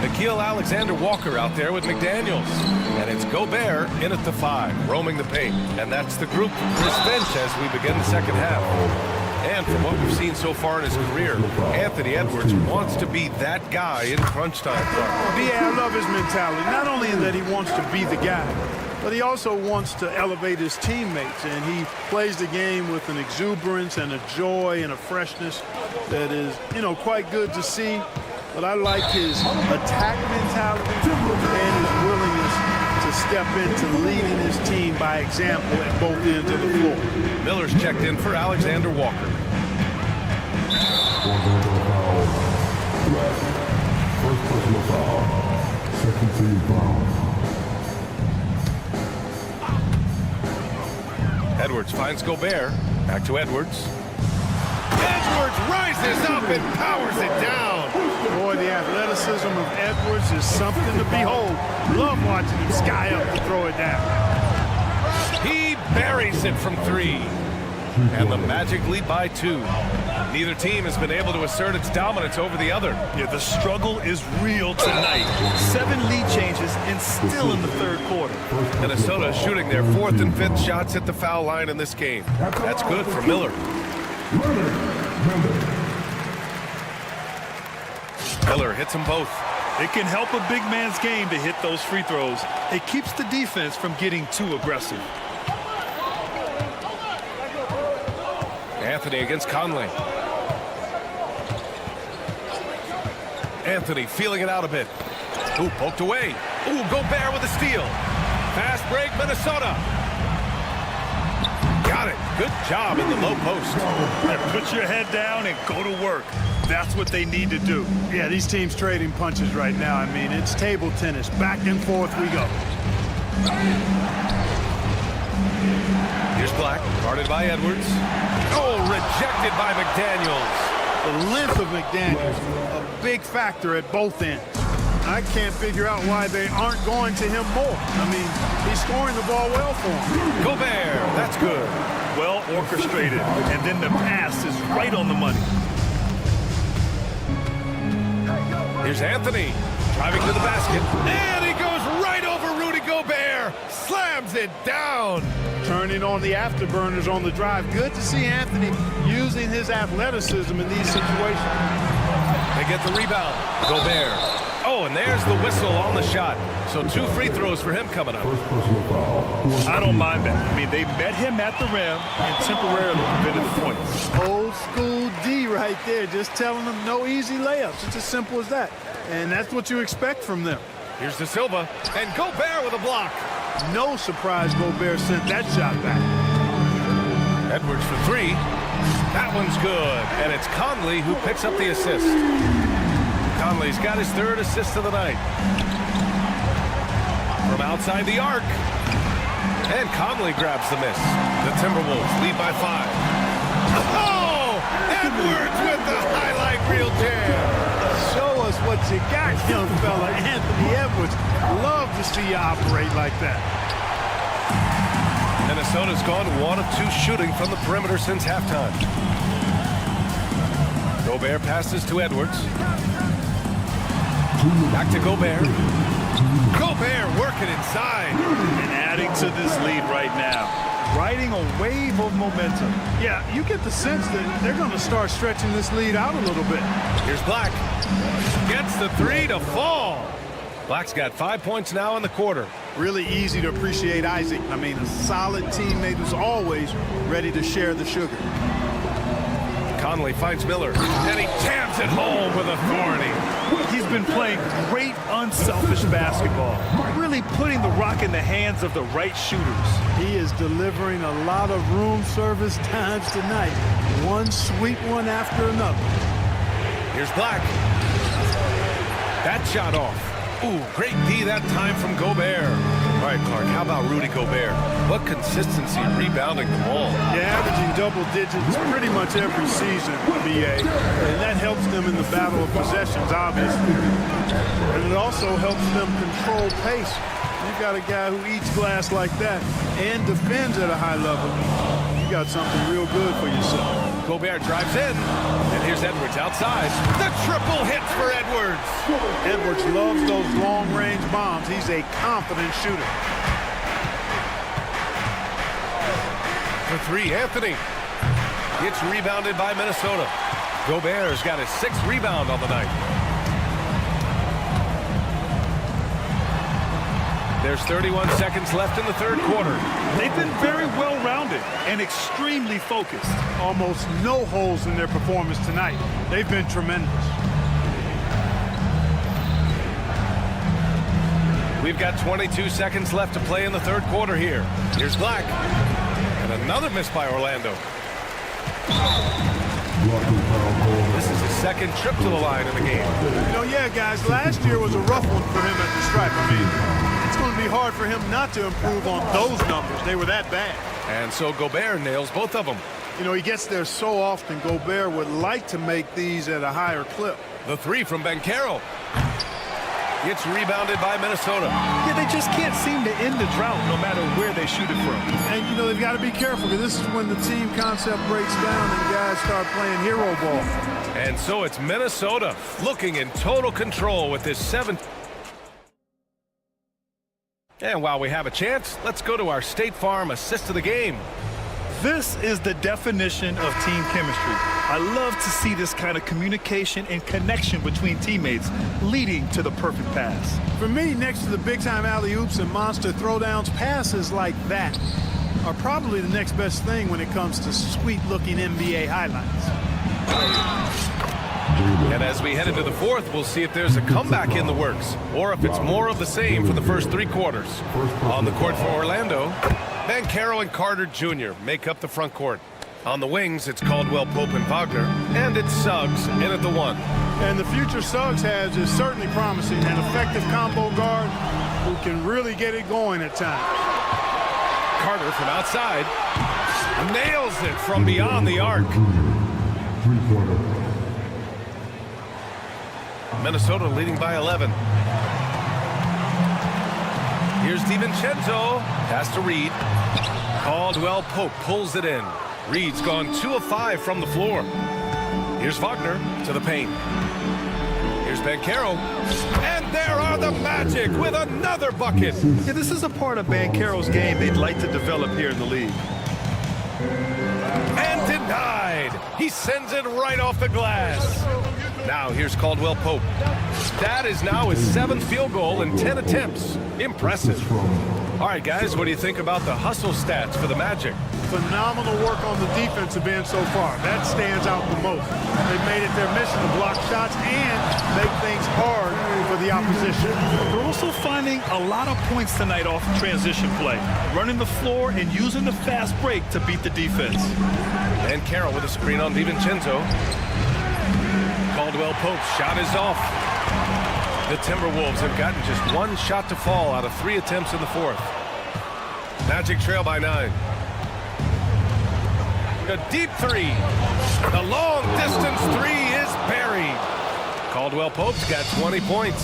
Nickeil Alexander-Walker out there with McDaniels. And it's Gobert in at the 5, roaming the paint. And that's the group from Chris Finch as we begin the second half. And from what we've seen so far in his career, Anthony Edwards wants to be that guy in crunch time. Yeah, I love his mentality. Not only in that he wants to be the guy, but he also wants to elevate his teammates. And he plays the game with an exuberance and a joy and a freshness that is, quite good to see. But I like his attack mentality and his willingness to step into leading his team by example at both ends of the floor. Miller's checked in for Alexander Walker. First personal foul. Second team foul. Edwards finds Gobert. Back to Edwards. Edwards rises up and powers it down. Boy, the athleticism of Edwards is something to behold. Love watching him sky up to throw it down. He buries it from 3. And the Magic lead by 2. Neither team has been able to assert its dominance over the other. Yeah, the struggle is real tonight. 7 lead changes and still in the third quarter. Minnesota shooting their 4th and 5th shots at the foul line in this game. That's good for Miller. Miller hits them both. It can help a big man's game to hit those free throws. It keeps the defense from getting too aggressive. Anthony against Conley. Anthony feeling it out a bit. Ooh, poked away. Ooh, Gobert with a steal. Fast break, Minnesota. Got it. Good job in the low post. Put your head down and go to work. That's what they need to do. Yeah, these teams trading punches right now. I mean, it's table tennis. Back and forth we go. Here's Black, guarded by Edwards. Oh, rejected by McDaniels. The length of McDaniels, a big factor at both ends. I can't figure out why they aren't going to him more. I mean, he's scoring the ball well for him. Gobert, that's good. Well orchestrated, and then the pass is right on the money. Here's Anthony, driving to the basket, and he goes right over Rudy Gobert. Slams it down. Turning on the afterburners on the drive. Good to see Anthony using his athleticism in these situations. They get the rebound. Gobert. Oh, and there's the whistle on the shot. So 2 free throws for him coming up. I don't mind that. I mean, they met him at the rim and temporarily prevented the points. Old school D right there, just telling them no easy layups. It's as simple as that. And that's what you expect from them. Here's De Silva, and Gobert with a block. No surprise Gobert sent that shot back. Edwards for 3. That one's good. And it's Conley who picks up the assist. Conley's got his 3rd assist of the night. From outside the arc. And Conley grabs the miss. The Timberwolves lead by 5. Oh! Edwards with the highlight reel jam. Show us what you got, young fella. Anthony Edwards. Love to see you operate like that. Minnesota's gone 1 of 2 shooting from the perimeter since halftime. Gobert passes to Edwards. Back to Gobert. Gobert working inside. And adding to this lead right now. Riding a wave of momentum. Yeah, you get the sense that they're going to start stretching this lead out a little bit. Here's Black. Gets the 3 to fall. Black's got 5 points now in the quarter. Really easy to appreciate Isaac. I mean, a solid teammate who's always ready to share the sugar. Conley finds Miller, and he jams it home with authority. He's been playing great, unselfish basketball, really putting the rock in the hands of the right shooters. He is delivering a lot of room service times tonight. One sweet one after another. Here's Black. That shot off. Ooh, great D that time from Gobert. All right, Clark, how about Rudy Gobert? What consistency rebounding the ball. Yeah, averaging double digits pretty much every season, BA. And that helps them in the battle of possessions, obviously. And it also helps them control pace. You've got a guy who eats glass like that and defends at a high level. You got something real good for yourself. Gobert drives in, and here's Edwards outside. The triple hits for Edwards. Edwards loves those long-range bombs. He's a confident shooter. For 3, Anthony. It's rebounded by Minnesota. Gobert's got his 6th rebound on the night. There's 31 seconds left in the 3rd quarter. They've been very well-rounded and extremely focused. Almost no holes in their performance tonight. They've been tremendous. We've got 22 seconds left to play in the 3rd quarter here. Here's Black. And another miss by Orlando. This is his 2nd trip to the line in the game. You know, yeah, guys, last year was a rough one for him at the stripe. I mean, it's going to be hard for him not to improve on those numbers. They were that bad. And so Gobert nails both of them. You know, he gets there so often. Gobert would like to make these at a higher clip. The 3 from Banchero. It's rebounded by Minnesota. Yeah, they just can't seem to end the drought no matter where they shoot it from. And, you know, they've got to be careful because this is when the team concept breaks down and guys start playing hero ball. And so it's Minnesota looking in total control with this 7th. And while we have a chance, let's go to our State Farm assist of the game. This is the definition of team chemistry. I love to see this kind of communication and connection between teammates leading to the perfect pass. For me, next to the big-time alley-oops and monster throwdowns, passes like that are probably the next best thing when it comes to sweet-looking NBA highlights. And as we head into the fourth, we'll see if there's a comeback in the works or if it's more of the same for the first 3 quarters. On the court for Orlando, Banchero and Carter Jr. make up the front court. On the wings, it's Caldwell Pope and Wagner, and it's Suggs in at the 1. And the future Suggs has is certainly promising, an effective combo guard who can really get it going at times. Carter from outside nails it from beyond the arc. Minnesota leading by 11. Here's DiVincenzo. Pass to Reed. Caldwell Pope pulls it in. Reed's gone 2 of 5 from the floor. Here's Wagner to the paint. Here's Banchero. And there are the Magic with another bucket. Yeah, this is a part of Banchero's game they'd like to develop here in the league. And denied. He sends it right off the glass. Now here's Caldwell Pope. That is now his 7th field goal in 10 attempts. Impressive. All right, guys, what do you think about the hustle stats for the Magic? Phenomenal work on the defensive end so far. That stands out the most. They've made it their mission to block shots and make things hard for the opposition. They're also finding a lot of points tonight off transition play, running the floor and using the fast break to beat the defense. And Carroll with a screen on DiVincenzo. Caldwell Pope's shot is off. The Timberwolves have gotten just 1 shot to fall out of 3 attempts in the fourth. Magic trail by 9. A deep 3. The long distance 3 is buried. Caldwell Pope's got 20 points.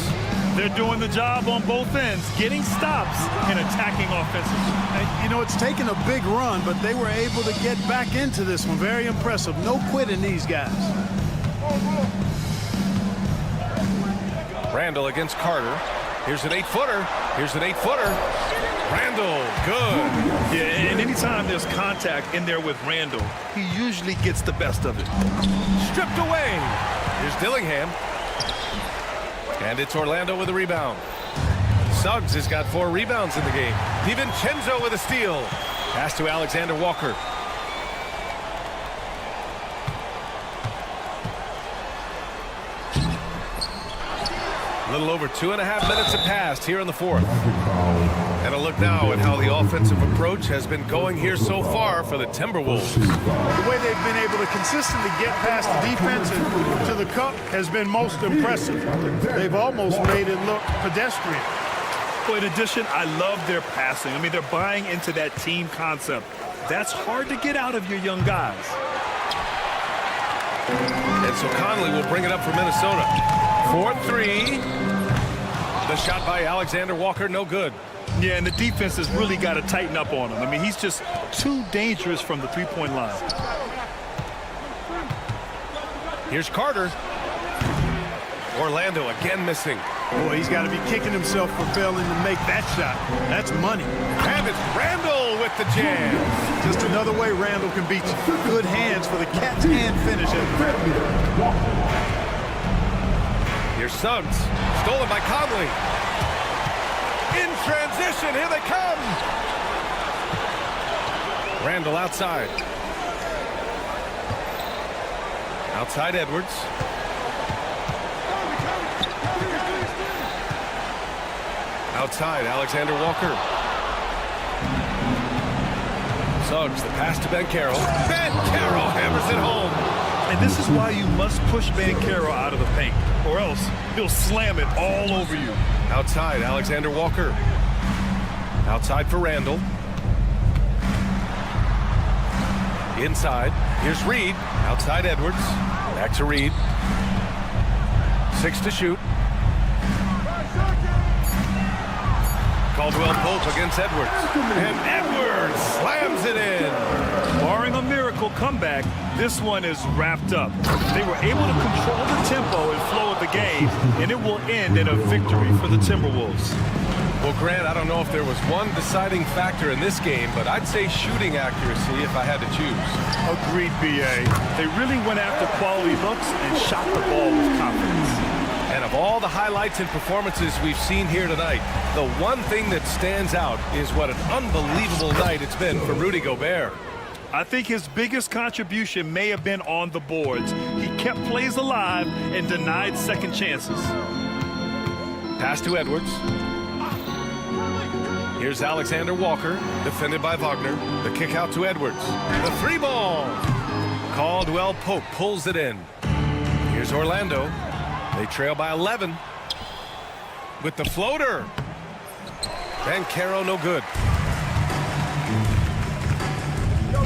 They're doing the job on both ends, getting stops and attacking offensively. You know, it's taken a big run, but they were able to get back into this one. Very impressive. No quitting these guys. Randall against Carter. Here's an 8-footer. Here's an 8-footer. Randall, good. Yeah, and anytime there's contact in there with Randall, he usually gets the best of it. Stripped away. Here's Dillingham. And it's Orlando with a rebound. Suggs has got 4 rebounds in the game. DiVincenzo with a steal. Pass to Alexander Walker. A little over 2.5 minutes have passed here in the fourth. And a look now at how the offensive approach has been going here so far for the Timberwolves. The way they've been able to consistently get past the defense and to the cup has been most impressive. They've almost made it look pedestrian. Well, in addition, I love their passing. I mean, they're buying into that team concept. That's hard to get out of your young guys. And so Conley will bring it up for Minnesota. 4-3. The shot by Alexander Walker, no good. Yeah, and the defense has really got to tighten up on him. I mean, he's just too dangerous from the three-point line. Here's Carter. Orlando again missing. Boy, he's got to be kicking himself for failing to make that shot. That's money. And it's Randall with the jam. Just another way Randall can beat you. Good hands for the catch and finish it. Here's Suggs. Stolen by Conley. In transition, here they come. Randall outside. Outside Edwards. Outside Alexander Walker. Suggs, the pass to Banchero. Banchero hammers it home. And this is why you must push Banchero out of the paint, or else he'll slam it all over you. Outside, Alexander Walker. Outside for Randall. Inside, here's Reed. Outside Edwards. Back to Reed. 6 to shoot. Caldwell Pope against Edwards. And Edwards slams it in. Barring a miracle comeback, this one is wrapped up. They were able to control the tempo and flow of the game, and it will end in a victory for the Timberwolves. Well, Grant, I don't know if there was one deciding factor in this game, but I'd say shooting accuracy if I had to choose. Agreed, B.A. They really went after quality looks and shot the ball with confidence. And of all the highlights and performances we've seen here tonight, the one thing that stands out is what an unbelievable night it's been for Rudy Gobert. I think his biggest contribution may have been on the boards. He kept plays alive and denied second chances. Pass to Edwards. Here's Alexander Walker, defended by Wagner. The kick out to Edwards. The three ball. Caldwell Pope pulls it in. Here's Orlando. They trail by 11. With the floater. Banchero no good.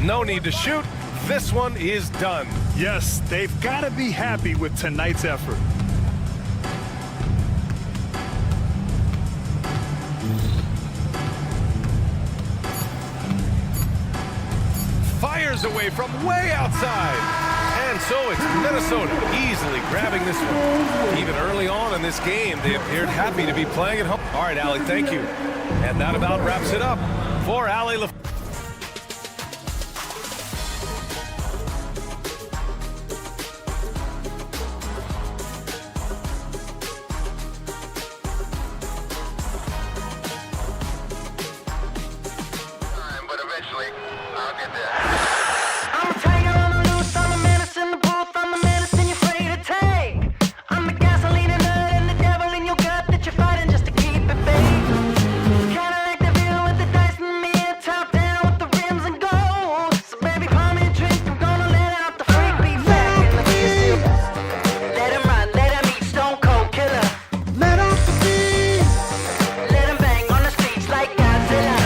No need to shoot. This one is done. Yes, they've got to be happy with tonight's effort. Fires away from way outside. And so it's Minnesota easily grabbing this one. Even early on in this game, they appeared happy to be playing at home. All right, Allie, thank you. And that about wraps it up for Allie LaFleur. But eventually, I'll get there. I'm a tiger on the loose, I'm a menace in the booth, I'm the medicine you're afraid to take. I'm the gasoline and nut and the devil in your gut that you're fighting just to keep it baked. Kinda like the view with the dice and me, top down with the rims and gold. So baby, pour me a drink, I'm gonna let out the freak beat back in the music. Let him run, let him eat, stone cold killer. Let off the beat. Let him bang on the streets like Godzilla.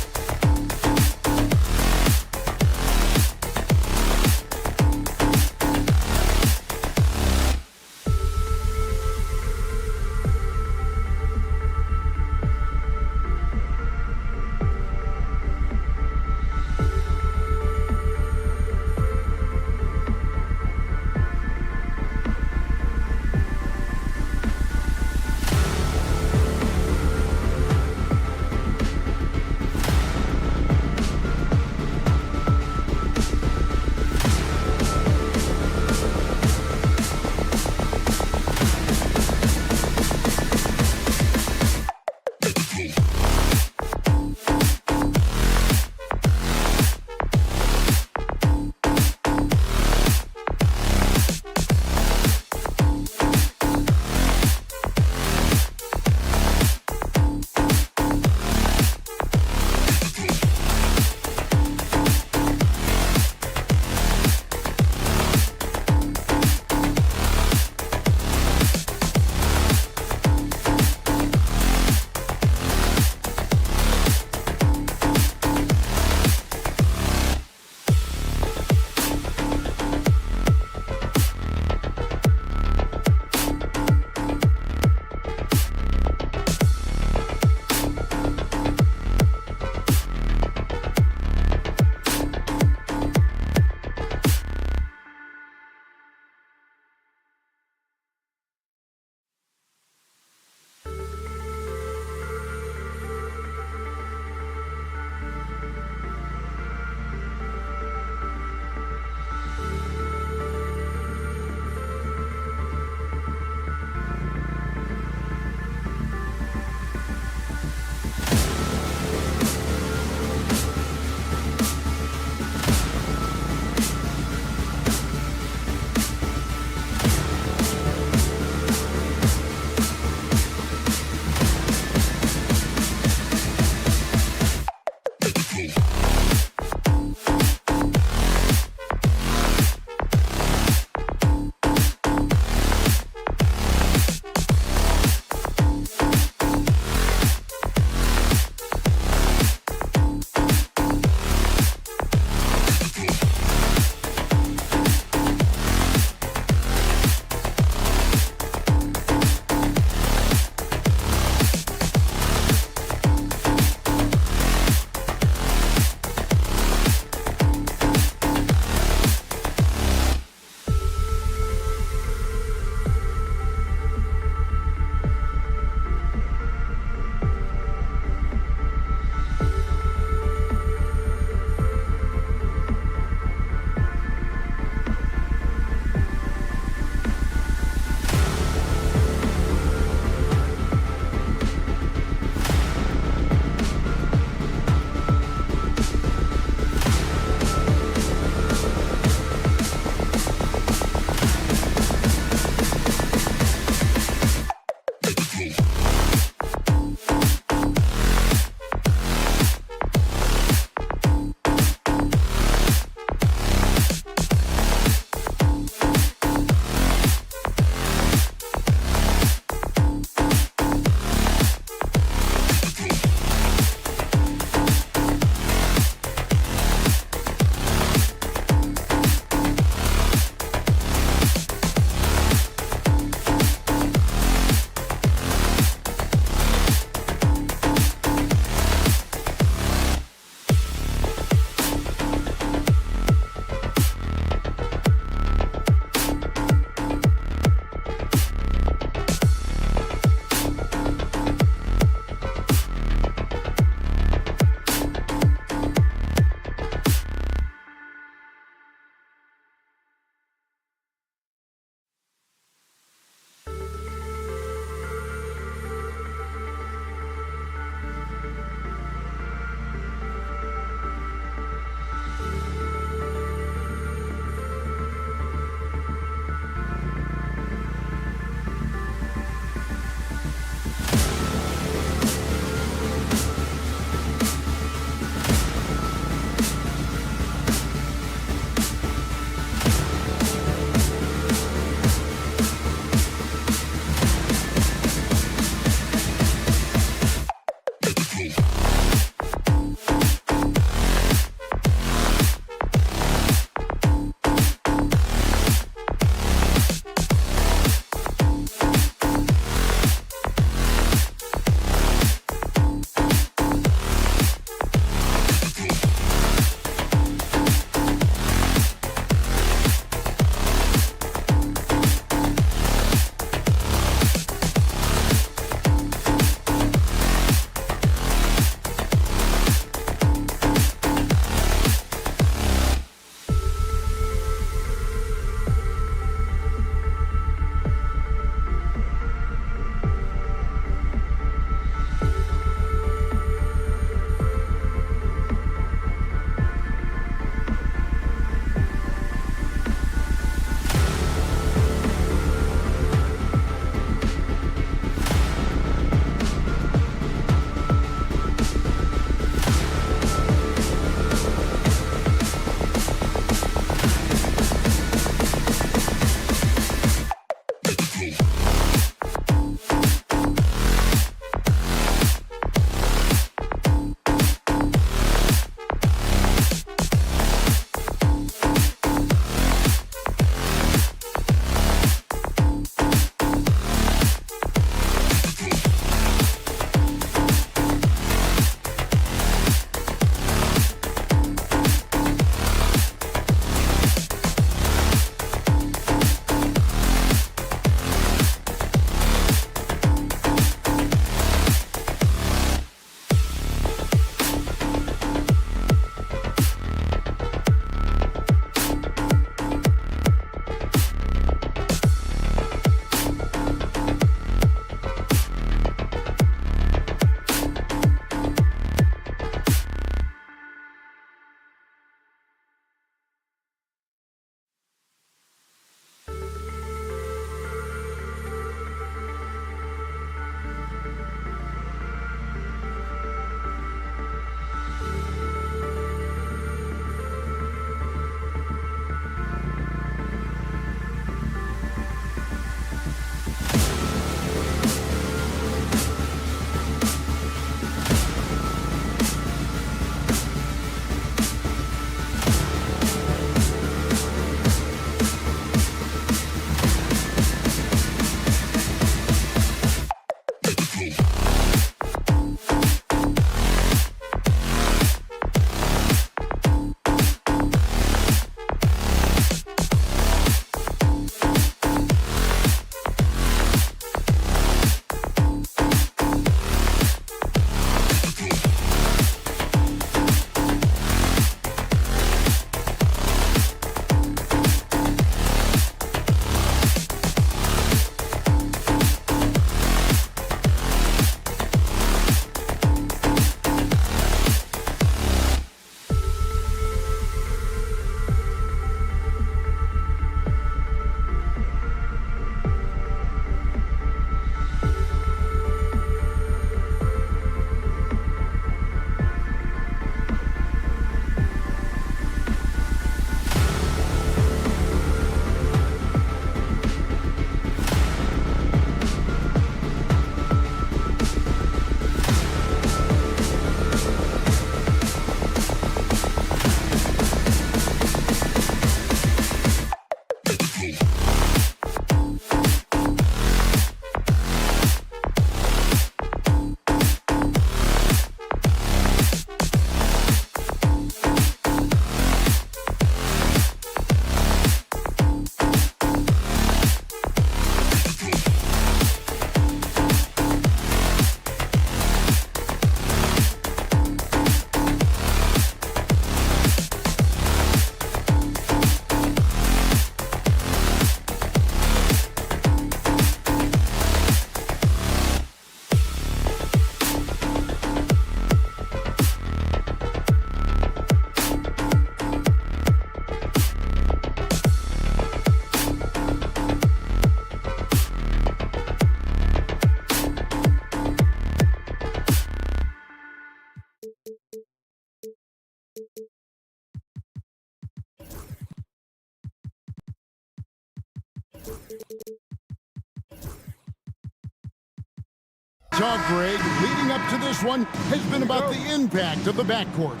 Talk, Greg, leading up to this one has been about the impact of the backcourt.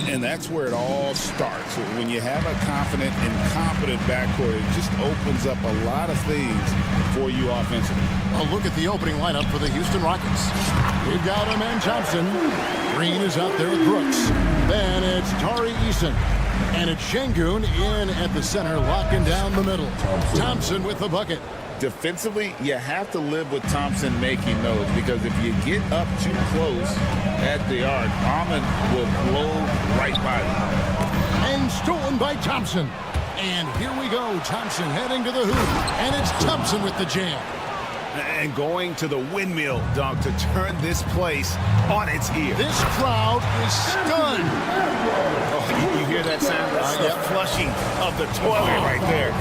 And that's where it all starts. When you have a confident and competent backcourt, it just opens up a lot of things for you offensively. A look at the opening lineup for the Houston Rockets. We've got Amen Thompson. Green is out there with Brooks. Then it's Tari Eason. And it's Şengün in at the center, locking down the middle. Thompson with the bucket. Defensively, you have to live with Thompson making those, because if you get up too close at the arc, Ahmed will blow right by you. And stolen by Thompson. And here we go. Thompson heading to the hoop. And it's Thompson with the jam. And going to the windmill dunk to turn this place on its ear. This crowd is stunned. Oh, you hear that sound? That's the flushing of the toilet right there.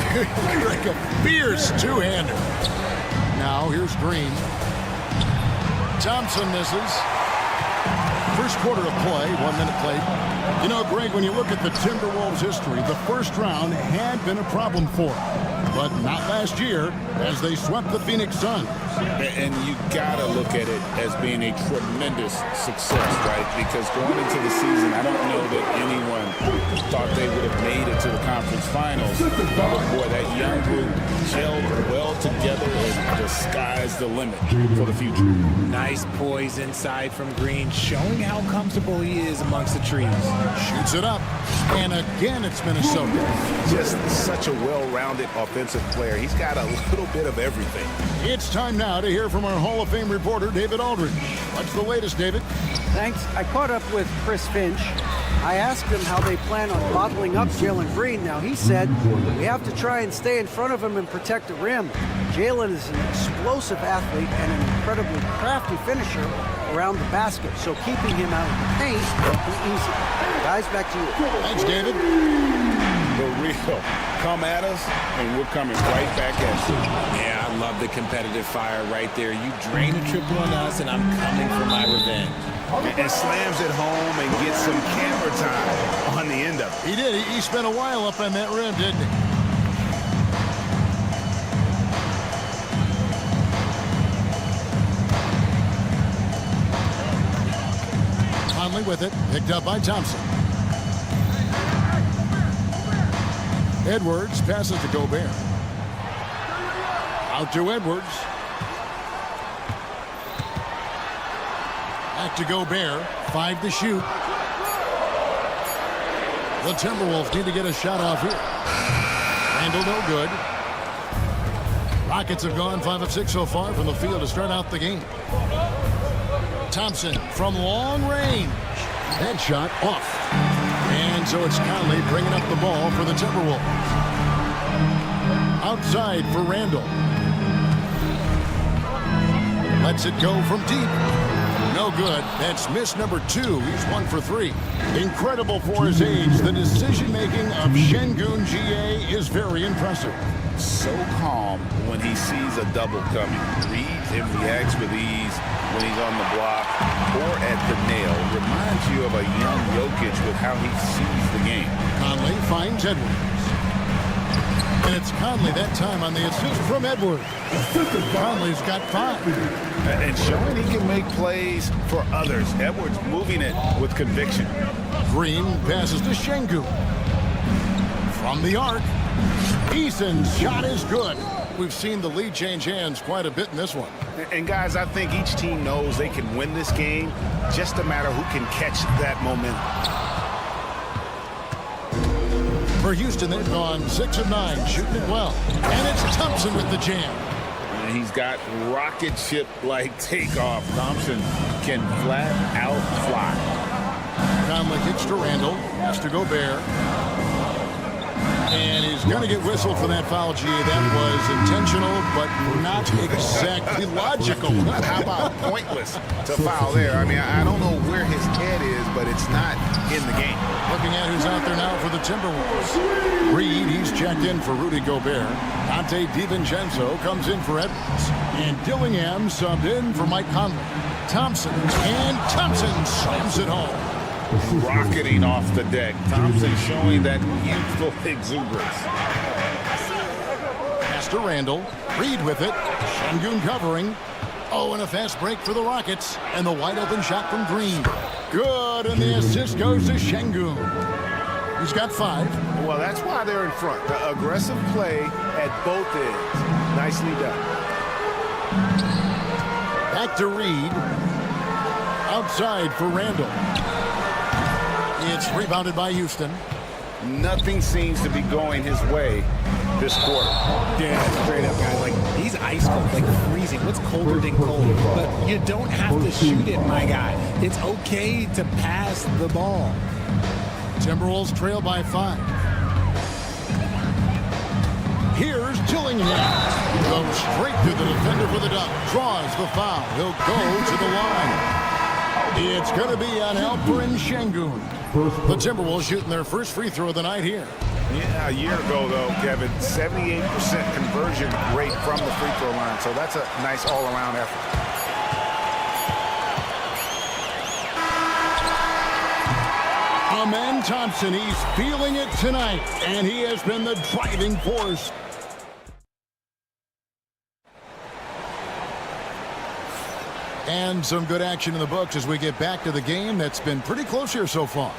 Like a fierce two-hander. Now here's Green. Thompson misses. First quarter of play, 1 minute played. You know, Greg, when you look at the Timberwolves' history, the first round had been a problem for them. But not last year, as they swept the Phoenix Suns. And you gotta look at it as being a tremendous success, right? Because going into the season, I don't know that anyone thought they would have made it to the conference finals. But boy, that young group gelled well together, and the sky's the limit for the future. Nice poise inside from Green, showing how comfortable he is amongst the trees. Shoots it up. And again, it's Minnesota. Just such a well-rounded offensive player. He's got a little bit of everything. It's time now to hear from our Hall of Fame reporter, David Aldridge. What's the latest, David? Thanks. I caught up with Chris Finch. I asked him how they plan on bottling up Jalen Green. Now, he said, we have to try and stay in front of him and protect the rim. Jalen is an explosive athlete and an incredibly crafty finisher around the basket, so keeping him out of the paint won't be easy. Guys, back to you. Thanks, David. The real. Come at us, and we're coming right back at you. Yeah, I love the competitive fire right there. You drain a triple on us, and I'm coming for my revenge. And slams it home and gets some camera time on the end of it. He did. He spent a while up on that rim, didn't he? Conley with it, picked up by Thompson. Edwards passes to Gobert. Out to Edwards. Back to Gobert. 5 to shoot. The Timberwolves need to get a shot off here. Randall no good. Rockets have gone 5 of 6 so far from the field to start out the game. Thompson from long range. That shot off. And so it's Conley bringing up the ball for the Timberwolves. Outside for Randall. Lets it go from deep. No good. That's miss number 2. He's 1 for 3. Incredible for his age. The decision-making of Şengün GA is very impressive. So calm when he sees a double coming. Reads and reacts with ease when he's on the block or at the nail. Reminds you of a young Jokic with how he sees the game. Conley finds Edwards. And it's Conley that time on the assist from Edwards. Conley's got 5. And showing he can make plays for others. Edwards moving it with conviction. Green passes to Şengün. From the arc. Eason's shot is good. We've seen the lead change hands quite a bit in this one. And guys, I think each team knows they can win this game. Just a matter who can catch that momentum. For Houston, they've gone 6 of 9, shooting it well. And it's Thompson with the jam. And he's got rocket ship-like takeoff. Thompson can flat out fly. Conley kicks to Randall. Has to Gobert. And he's going to get whistled for that foul, G. That was intentional, but not exactly logical. How about pointless to foul there? I mean, I don't know where his head is, but it's not in the game. Looking at who's out there now for the Timberwolves. Reed, he's checked in for Rudy Gobert. Dante DiVincenzo comes in for Edwards. And Dillingham subbed in for Mike Conley. Thompson, and Thompson slams it home. Rocketing off the deck. Thompson showing that youthful exuberance. Pass to Randall. Reed with it. Şengün covering. Oh, and a fast break for the Rockets. And the wide open shot from Green. Good, and the assist goes to Şengün. He's got 5. Well, that's why they're in front. The aggressive play at both ends. Nicely done. Back to Reed. Outside for Randall. It's rebounded by Houston. Nothing seems to be going his way this quarter. Yeah, straight up, guys. Like, he's ice cold, like freezing. What's colder than cold? But you don't have to shoot it, my guy. It's okay to pass the ball. Timberwolves trail by 5. Here's Dillingham. Goes straight to the defender for the dunk. Draws the foul. He'll go to the line. It's going to be on Alperen Şengün. The Timberwolves shooting their first free throw of the night here. Yeah, a year ago, though, Kevin, 78% conversion rate from the free throw line. So that's a nice all-around effort. Amen Thompson, he's feeling it tonight, and he has been the driving force. And some good action in the books as we get back to the game that's been pretty close here so far.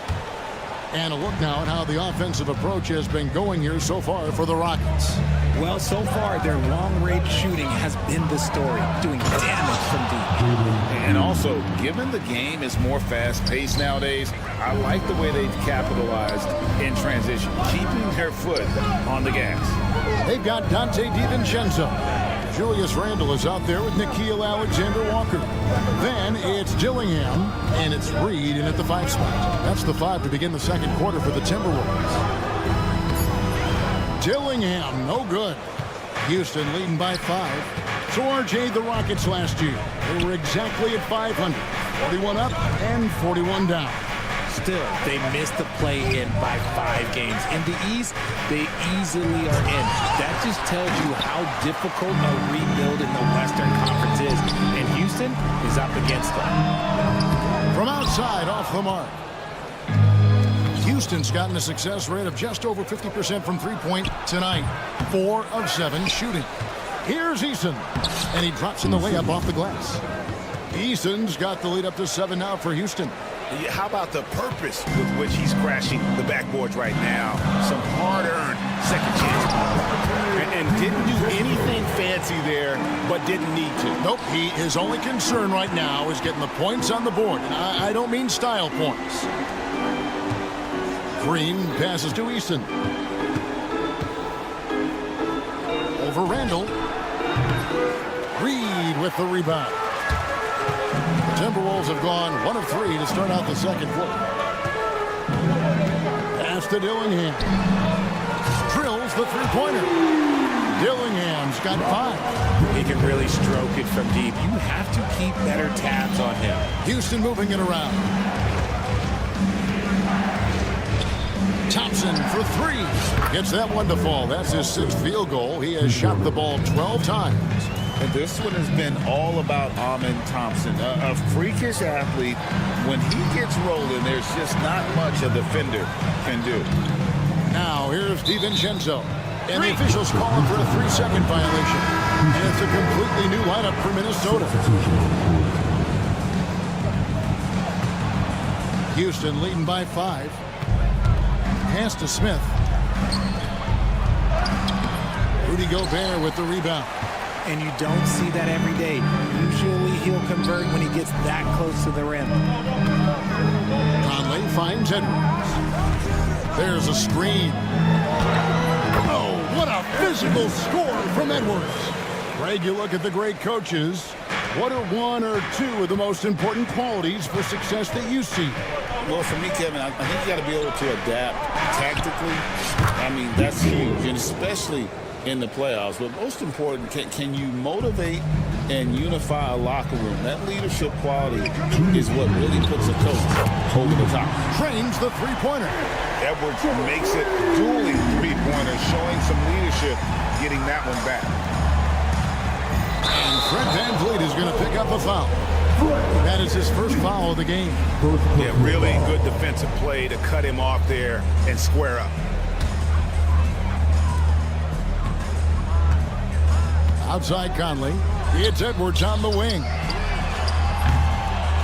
And a look now at how the offensive approach has been going here so far for the Rockets. Well, so far, their long-range shooting has been the story, doing damage from deep. And also, given the game is more fast-paced nowadays, I like the way they've capitalized in transition, keeping their foot on the gas. They've got Dante DiVincenzo. Julius Randle is out there with Nickeil Alexander-Walker. Then it's Dillingham, and it's Reed in at the 5 spot. That's the 5 to begin the second quarter for the Timberwolves. Dillingham, no good. Houston leading by 5. So RJ, the Rockets last year, they were exactly at 500. 41 up and 41 down. Still, they missed the play-in by 5 games. In the East, they easily are in. That just tells you how difficult a rebuild in the Western Conference is. And Houston is up against them. From outside, off the mark. Houston's gotten a success rate of just over 50% from three-point tonight. 4 of 7 shooting. Here's Eason, and he drops in the layup off the glass. Eason's got the lead up to 7 now for Houston. How about the purpose with which he's crashing the backboards right now? Some hard-earned second chance. and didn't do anything fancy there, but didn't need to. Nope, his only concern right now is getting the points on the board. And I don't mean style points. Green passes to Easton. Over Randall. Reed with the rebound. The Timberwolves have gone 1 of 3 to start out the second quarter. Pass to Dillingham. Drills the three-pointer. Dillingham's got 5. He can really stroke it from deep. You have to keep better tabs on him. Houston moving it around. Thompson for 3. Gets that one to fall. That's his 6th field goal. He has shot the ball 12 times. And this one has been all about Amen Thompson, a freakish athlete. When he gets rolling, there's just not much a defender can do. Now here's DiVincenzo. And the officials call him for a 3-second violation. And it's a completely new lineup for Minnesota. Houston leading by 5. Pass to Smith. Rudy Gobert with the rebound. And you don't see that every day. Usually he'll convert when he gets that close to the rim. Conley finds Edwards. There's a screen. Oh, what a physical score from Edwards. Greg, you look at the great coaches. What are 1 or 2 of the most important qualities for success that you see? Well, for me, Kevin, I think you got to be able to adapt tactically. I mean, that's huge, and especially in the playoffs. But most important, can you motivate and unify a locker room? That leadership quality is what really puts a coach over the top. Trains the three-pointer. Edwards makes it dueling three-pointer, showing some leadership, getting that one back. And Fred VanVleet is going to pick up a foul. That is his first foul of the game. Yeah, really good defensive play to cut him off there and square up. Outside Conley. It's Edwards on the wing.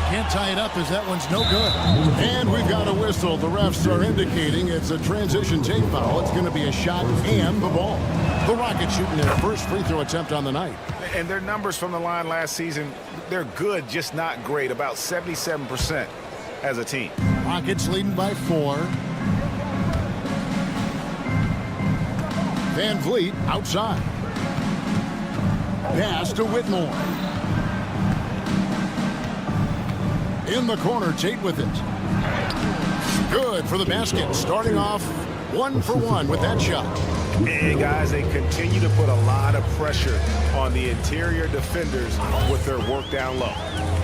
Can't tie it up as that one's no good. And we've got a whistle. The refs are indicating it's a transition take foul. It's going to be a shot and the ball. The Rockets shooting their first free throw attempt on the night. And their numbers from the line last season, they're good, just not great. About 77% as a team. Rockets leading by 4. VanVleet outside. Pass to Whitmore. In the corner, Tate with it. Good for the basket. Starting off 1 for 1 with that shot. And guys, they continue to put a lot of pressure on the interior defenders with their work down low.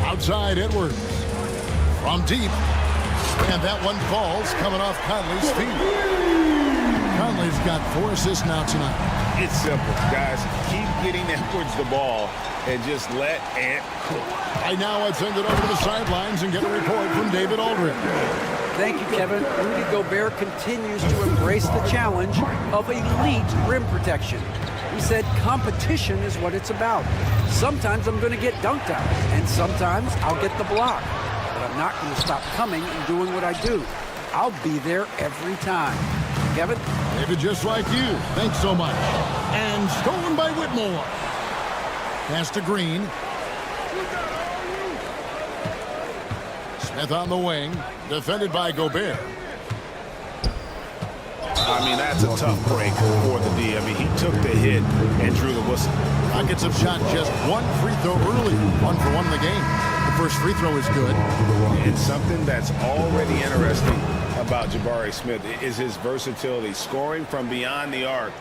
Outside Edwards. From deep. And that one falls coming off Conley's feet. Conley's got 4 assists now tonight. It's simple, guys. Keep getting Edwards the ball and just let Ant cook. Right now, let's send it over to the sidelines and get a report from David Aldridge. Thank you, Kevin. Rudy Gobert continues to embrace the challenge of elite rim protection. He said competition is what it's about. Sometimes I'm going to get dunked on, and sometimes I'll get the block. But I'm not going to stop coming and doing what I do. I'll be there every time. Kevin? David, just like you. Thanks so much. And stolen by Whitmore. Pass to Green. Smith on the wing. Defended by Gobert. I mean, that's a tough break for the D. I mean, he took the hit and drew the whistle. Rockets have shot just 1 free throw early. 1 for 1 in the game. The first free throw is good. And something that's already interesting about Jabari Smith is his versatility, scoring from beyond the arc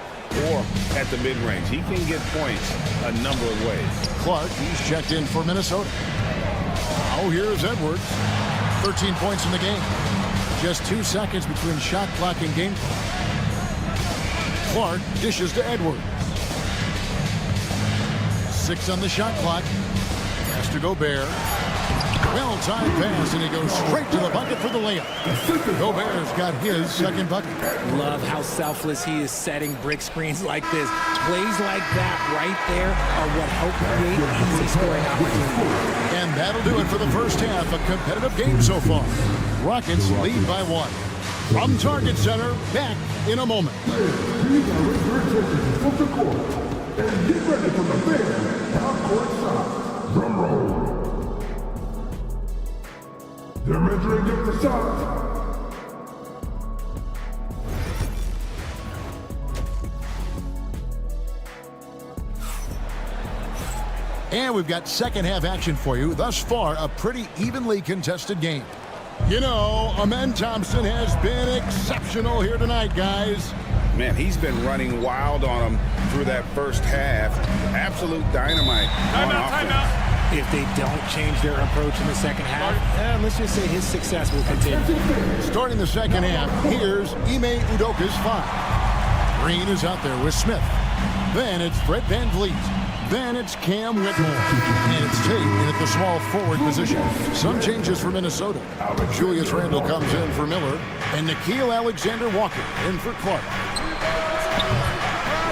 or at the mid-range. He can get points a number of ways. Clark, he's checked in for Minnesota. Now here's Edwards. 13 points in the game. Just 2 seconds between shot clock and game clock. Clark dishes to Edwards. 6 on the shot clock. Pass to Gobert. Well-timed pass, and he goes straight to the bucket for the layup. Gobert's got his second bucket. Love how selfless he is setting brick screens like this. Plays like that right there are what help create easy scoring opportunities. And that'll do it for the first half. A competitive game so far. Rockets lead by 1. From Target Center, back in a moment. Please direct your attention from the court and get ready for the big half-court shot. Drum roll. They're measuring up the shot. And we've got second half action for you. Thus far, a pretty evenly contested game. You know, Amen Thompson has been exceptional here tonight, guys. Man, he's been running wild on him through that first half. Absolute dynamite on offense. Timeout. If they don't change their approach in the second half, let's just say his success will continue. Starting the second half, here's Ime Udoka's 5. Green is out there with Smith. Then it's Fred VanVleet. Then it's Cam Whitmore. And it's Tate in at the small forward position. Some changes for Minnesota. Julius Randle comes in for Miller. And Nickeil Alexander-Walker in for Clark.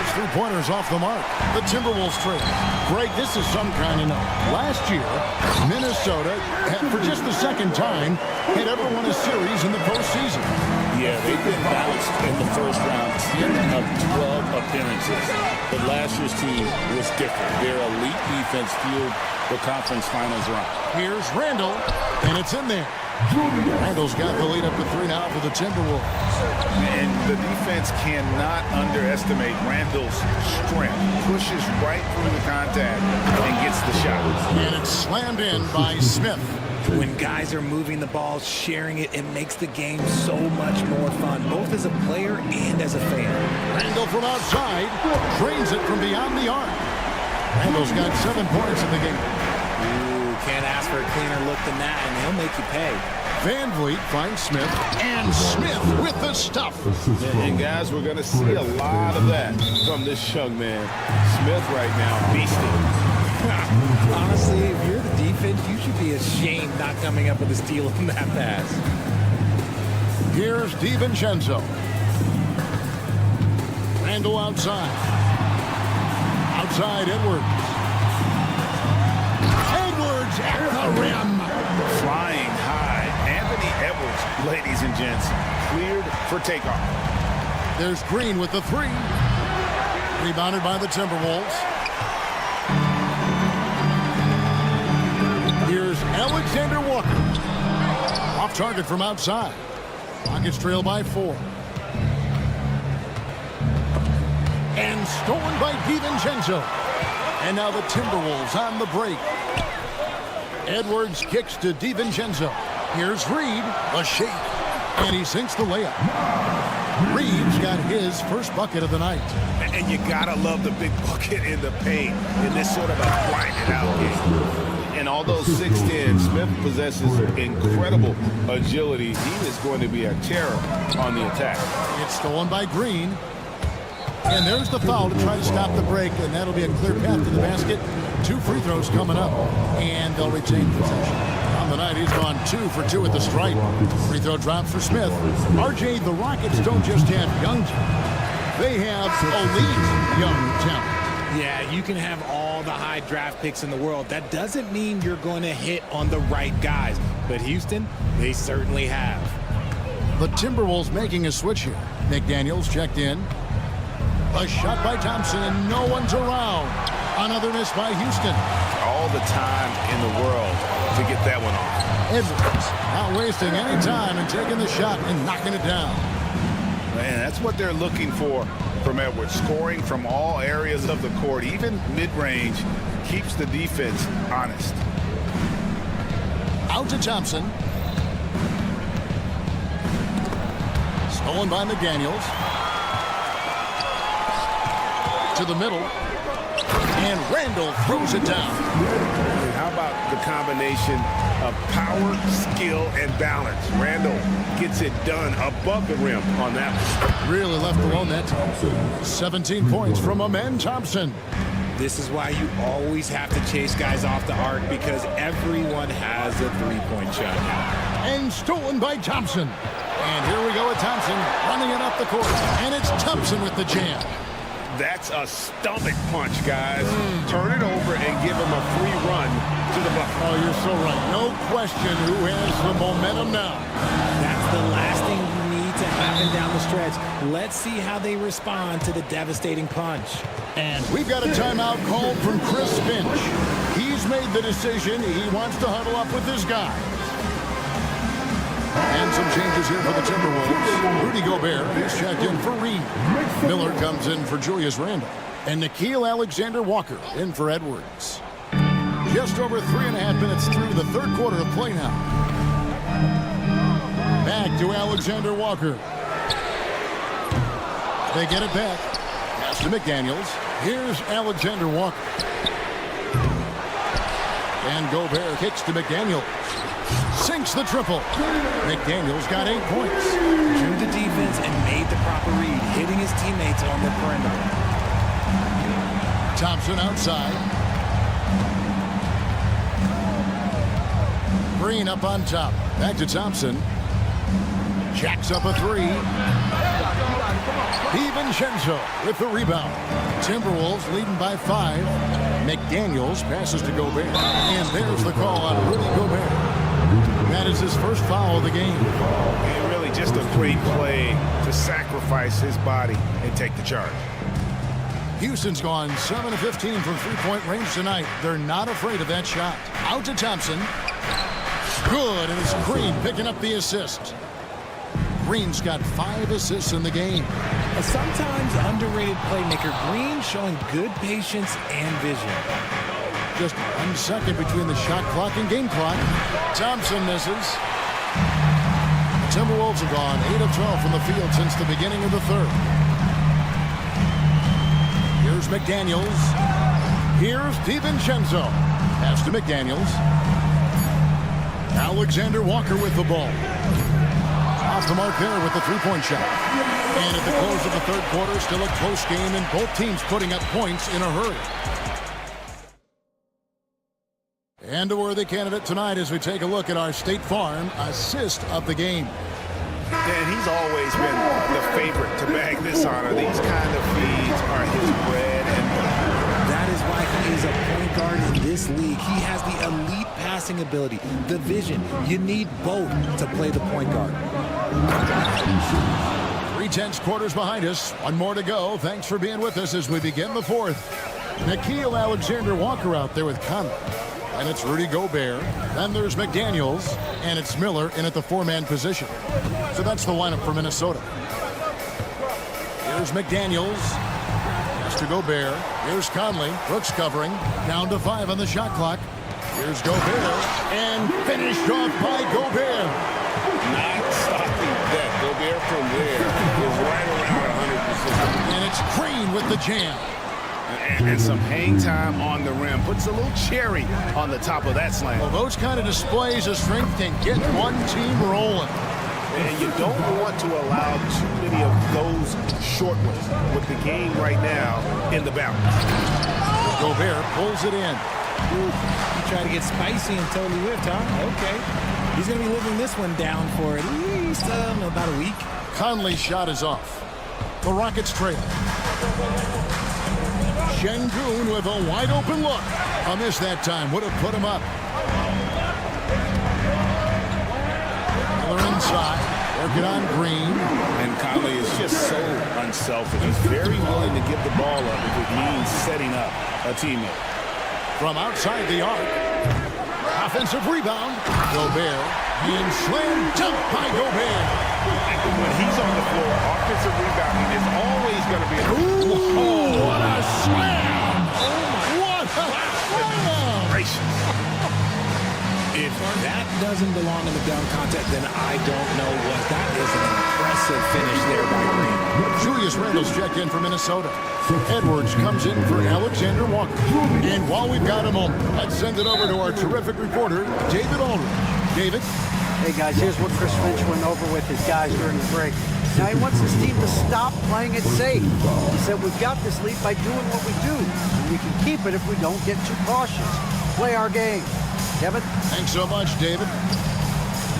That's 3-pointers off the mark. The Timberwolves trail. Greg, this is some kind of note. Last year, Minnesota, for just the second time, had ever won a series in the postseason. Yeah, they've been bounced in the first round 10 of 12 appearances. But last year's team was different. Their elite defense fueled the conference finals run. Here's Randle, and it's in there. Randle's got the lead up to 3 now for the Timberwolves. And the defense cannot underestimate Randle's strength. Pushes right through the contact and gets the shot. And it's slammed in by Smith. When guys are moving the ball, sharing it, it makes the game so much more fun, both as a player and as a fan. Randle from outside, drains it from beyond the arc. Randle's got 7 points in the game. Ooh, can't ask for a cleaner look than that, and he'll make you pay. VanVleet finds Smith, and Smith with the stuff. And guys, we're going to see a lot of that from this young man. Smith right now, beasting. Honestly, if you're the defense, you should be ashamed not coming up with a steal on that pass. Here's DiVincenzo. Randle outside. Outside, Edwards. Edwards at the rim. Flying high. Anthony Edwards, ladies and gents, cleared for takeoff. There's Green with the 3. Rebounded by the Timberwolves. Here's Alexander Walker. Off target from outside. Rockets trail by 4. And stolen by DiVincenzo. And now the Timberwolves on the break. Edwards kicks to DiVincenzo. Here's Reed, a shake. And he sinks the layup. Reed's got his first bucket of the night. And you gotta love the big bucket in the paint in this sort of a grinded out game. And although 6'10", Smith possesses incredible agility, he is going to be a terror on the attack. It's stolen by Green. And there's the foul to try to stop the break, and that'll be a clear path to the basket. 2 free throws coming up, and they'll retain possession. On the night, he's gone 2 for 2 at the stripe. Free throw drop for Smith. RJ, the Rockets don't just have young talent. They have elite young talent. Yeah, you can have all the high draft picks in the world. That doesn't mean you're going to hit on the right guys. But Houston, they certainly have. The Timberwolves making a switch here. McDaniels checked in. A shot by Thompson, and no one's around. Another miss by Houston. All the time in the world to get that one off. Edwards not wasting any time and taking the shot and knocking it down. Man, that's what they're looking for from Edwards. Scoring from all areas of the court, even mid-range, keeps the defense honest. Out to Thompson. Stolen by McDaniels. To the middle. And Randle throws it down. How about the combination of power, skill, and balance? Randle gets it done above the rim on that one. Really left alone that time. 17 points from Amen Thompson. This is why you always have to chase guys off the arc, because everyone has a three-point shot. And stolen by Thompson. And here we go with Thompson running it up the court. And it's Thompson with the jam. That's a stomach punch, guys. Turn it over and give him a free run to the bucket. Oh, you're so right. No question who has the momentum now. That's the last thing you need to happen down the stretch. Let's see how they respond to the devastating punch. And we've got a timeout called from Chris Finch. He's made the decision. He wants to huddle up with his guys. And some changes here for the Timberwolves. Rudy Gobert is checked in for Reed. Miller comes in for Julius Randle. And Nickeil Alexander-Walker in for Edwards. Just over 3.5 minutes through the third quarter of play now. Back to Alexander-Walker. They get it back. Pass to McDaniels. Here's Alexander-Walker. And Gobert kicks to McDaniels. Sinks the triple. McDaniels got 8 points. Drew the defense and made the proper read, hitting his teammates on the perimeter. Thompson outside. Green up on top. Back to Thompson. Jacks up a 3. DiVincenzo with the rebound. Timberwolves leading by 5. McDaniels passes to Gobert. And there's the call on Rudy Gobert. That is his first foul of the game. And really just a great play to sacrifice his body and take the charge. Houston's gone 7 of 15 from three-point range tonight. They're not afraid of that shot. Out to Thompson. Good, and it's Green picking up the assist. Green's got 5 assists in the game. A sometimes underrated playmaker, Green showing good patience and vision. Just 1 second between the shot clock and game clock. Thompson misses. The Timberwolves have gone 8 of 12 from the field since the beginning of the third. Here's McDaniels. Here's DiVincenzo. Pass to McDaniels. Alexander-Walker with the ball. Off the mark there with the three-point shot. And at the close of the third quarter, still a close game, and both teams putting up points in a hurry. And a worthy candidate tonight as we take a look at our State Farm assist of the game. And he's always been the favorite to bag this honor. These kind of feeds are his bread and butter. That is why he is a point guard in this league. He has the elite passing ability, the vision. You need both to play the point guard. 3/10 quarters behind us. 1 more to go. Thanks for being with us as we begin the fourth. Nickeil Alexander-Walker out there with Conley. And it's Rudy Gobert. Then there's McDaniels. And it's Miller in at the 4-man position. So that's the lineup for Minnesota. Here's McDaniels. Pass to Gobert. Here's Conley. Brooks covering. Down to 5 on the shot clock. Here's Gobert. And finished off by Gobert. Not stopping that. Gobert from there is right around 100%. And it's Green with the jam. And some hang time on the rim. Puts a little cherry on the top of that slam. Well, those kind of displays of strength can get one team rolling. And you don't want to allow too many of those short ones with the game right now in the balance. Gobert pulls it in. He tried to get spicy and totally whiffed, huh? Okay. He's going to be living this one down for at least about a week. Conley's shot is off. The Rockets trail. Şengün with a wide open look. A miss that time would have put him up. Miller inside. Working on Green. And Conley is just so unselfish. He's very willing to give the ball up if it means setting up a teammate. From outside the arc. Offensive rebound. Gobert. And slam dunk by Gobert. When he's on the floor, offensive rebounding is always going to be Ooh, what a slam! What a slam! gracious. If that doesn't belong in the dunk contest, then I don't know what. That is an impressive finish there by Green. Julius Randle's checked in for Minnesota. Edwards comes in for Alexander-Walker. And while we've got a moment, let's send it over to our terrific reporter, David Aldridge. David? Hey, guys, here's what Chris Finch went over with his guys during the break. Now, he wants his team to stop playing it safe. He said, we've got this lead by doing what we do. And we can keep it if we don't get too cautious. Play our game. Kevin? Thanks so much, David.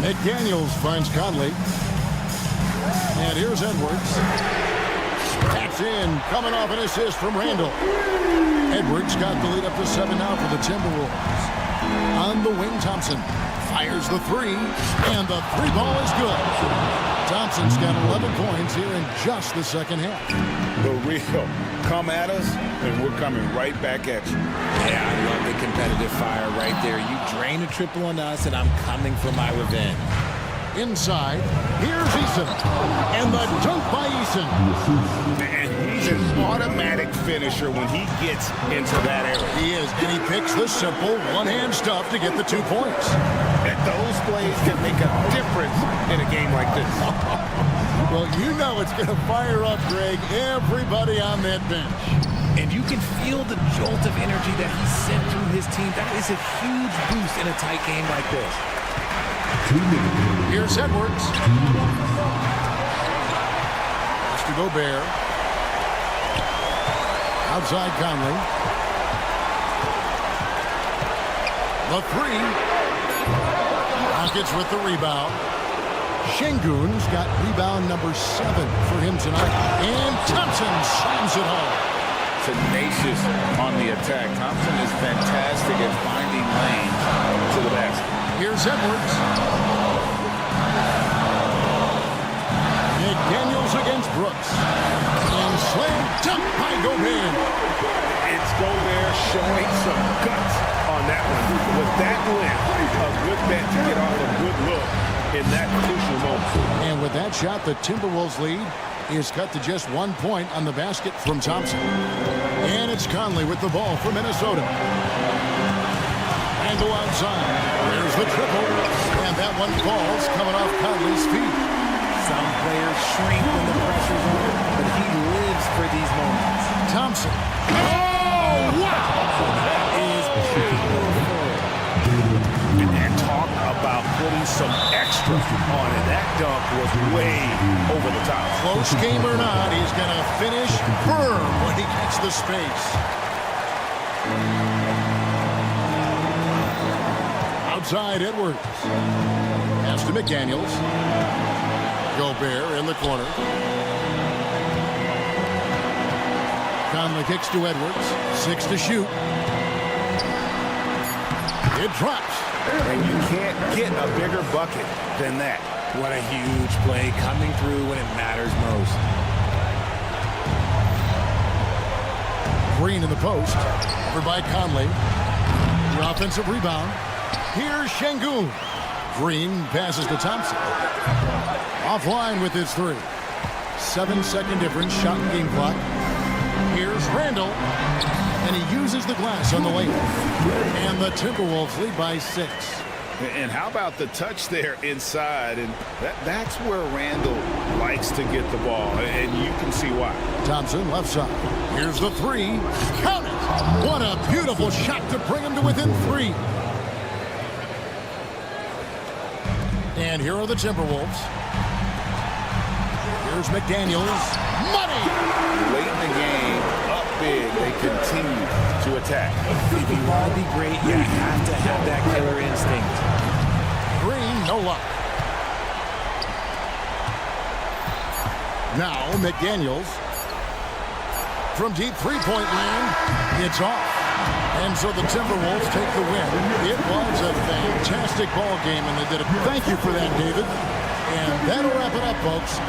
McDaniels finds Conley. And here's Edwards. That's in, coming off an assist from Randle. Edwards got the lead up to 7 now for the Timberwolves. On the wing, Thompson. Fires the three, and the three ball is good. Thompson's got 11 points here in just the second half. The real come at us, and we're coming right back at you. Yeah, I love the competitive fire right there. You drain a triple on us, and I'm coming for my revenge. Inside, here's Eason, and the dunk by Eason. And he's an automatic finisher when he gets into that area. He is, and he picks the simple one-hand stuff to get the 2 points. And those plays can make a difference in a game like this. Well, you know it's going to fire up, Greg, everybody on that bench. And you can feel the jolt of energy that he sent through his team. That is a huge boost in a tight game like this. Here's Edwards. Mr. Gobert. Outside Conley. The three. Rockets with the rebound. Şengün's got rebound number 7 for him tonight. And Thompson slams it home. Tenacious on the attack. Thompson is fantastic at finding lanes to the basket. Here's Edwards. McDaniels against Brooks. And slam dunk by Gobert. It's Gobert showing some guts on that one. With that length, a good bet to get off a good look in that crucial moment. And with that shot, the Timberwolves lead is cut to just 1 point on the basket from Thompson. And it's Conley with the ball for Minnesota. And go outside. There's the triple. And that one falls coming off Conley's feet. Some players shrink when the pressure's on, but he lives for these moments. Thompson. Oh, wow! That is beautiful. And talk about putting some extra on it. That dunk was way over the top. Close game or not, he's going to finish firm when he gets the space. Outside Edwards. Pass to McDaniels. Gobert in the corner. Conley kicks to Edwards. 6 to shoot. It drops. And you can't get a bigger bucket than that. What a huge play coming through when it matters most. Green in the post. Over by Conley. The offensive rebound. Here's Şengün. Green passes to Thompson. Offline with his 3. 7-second difference. Shot and game clock. Here's Randall. And he uses the glass on the lane. And the Timberwolves lead by 6. And how about the touch there inside? And that's where Randall likes to get the ball. And you can see why. Thompson left side. Here's the 3. Count it! What a beautiful shot to bring him to within 3. And here are the Timberwolves. Here's McDaniels. Money! Late in the game, up big, they continue to attack. If you want to be great, you have to have that killer instinct. Green, no luck. Now McDaniels. From deep three-point land, it's off. And so the Timberwolves take the win. It was a fantastic ball game, and they did it. Thank you for that, David. And that'll wrap it up, folks.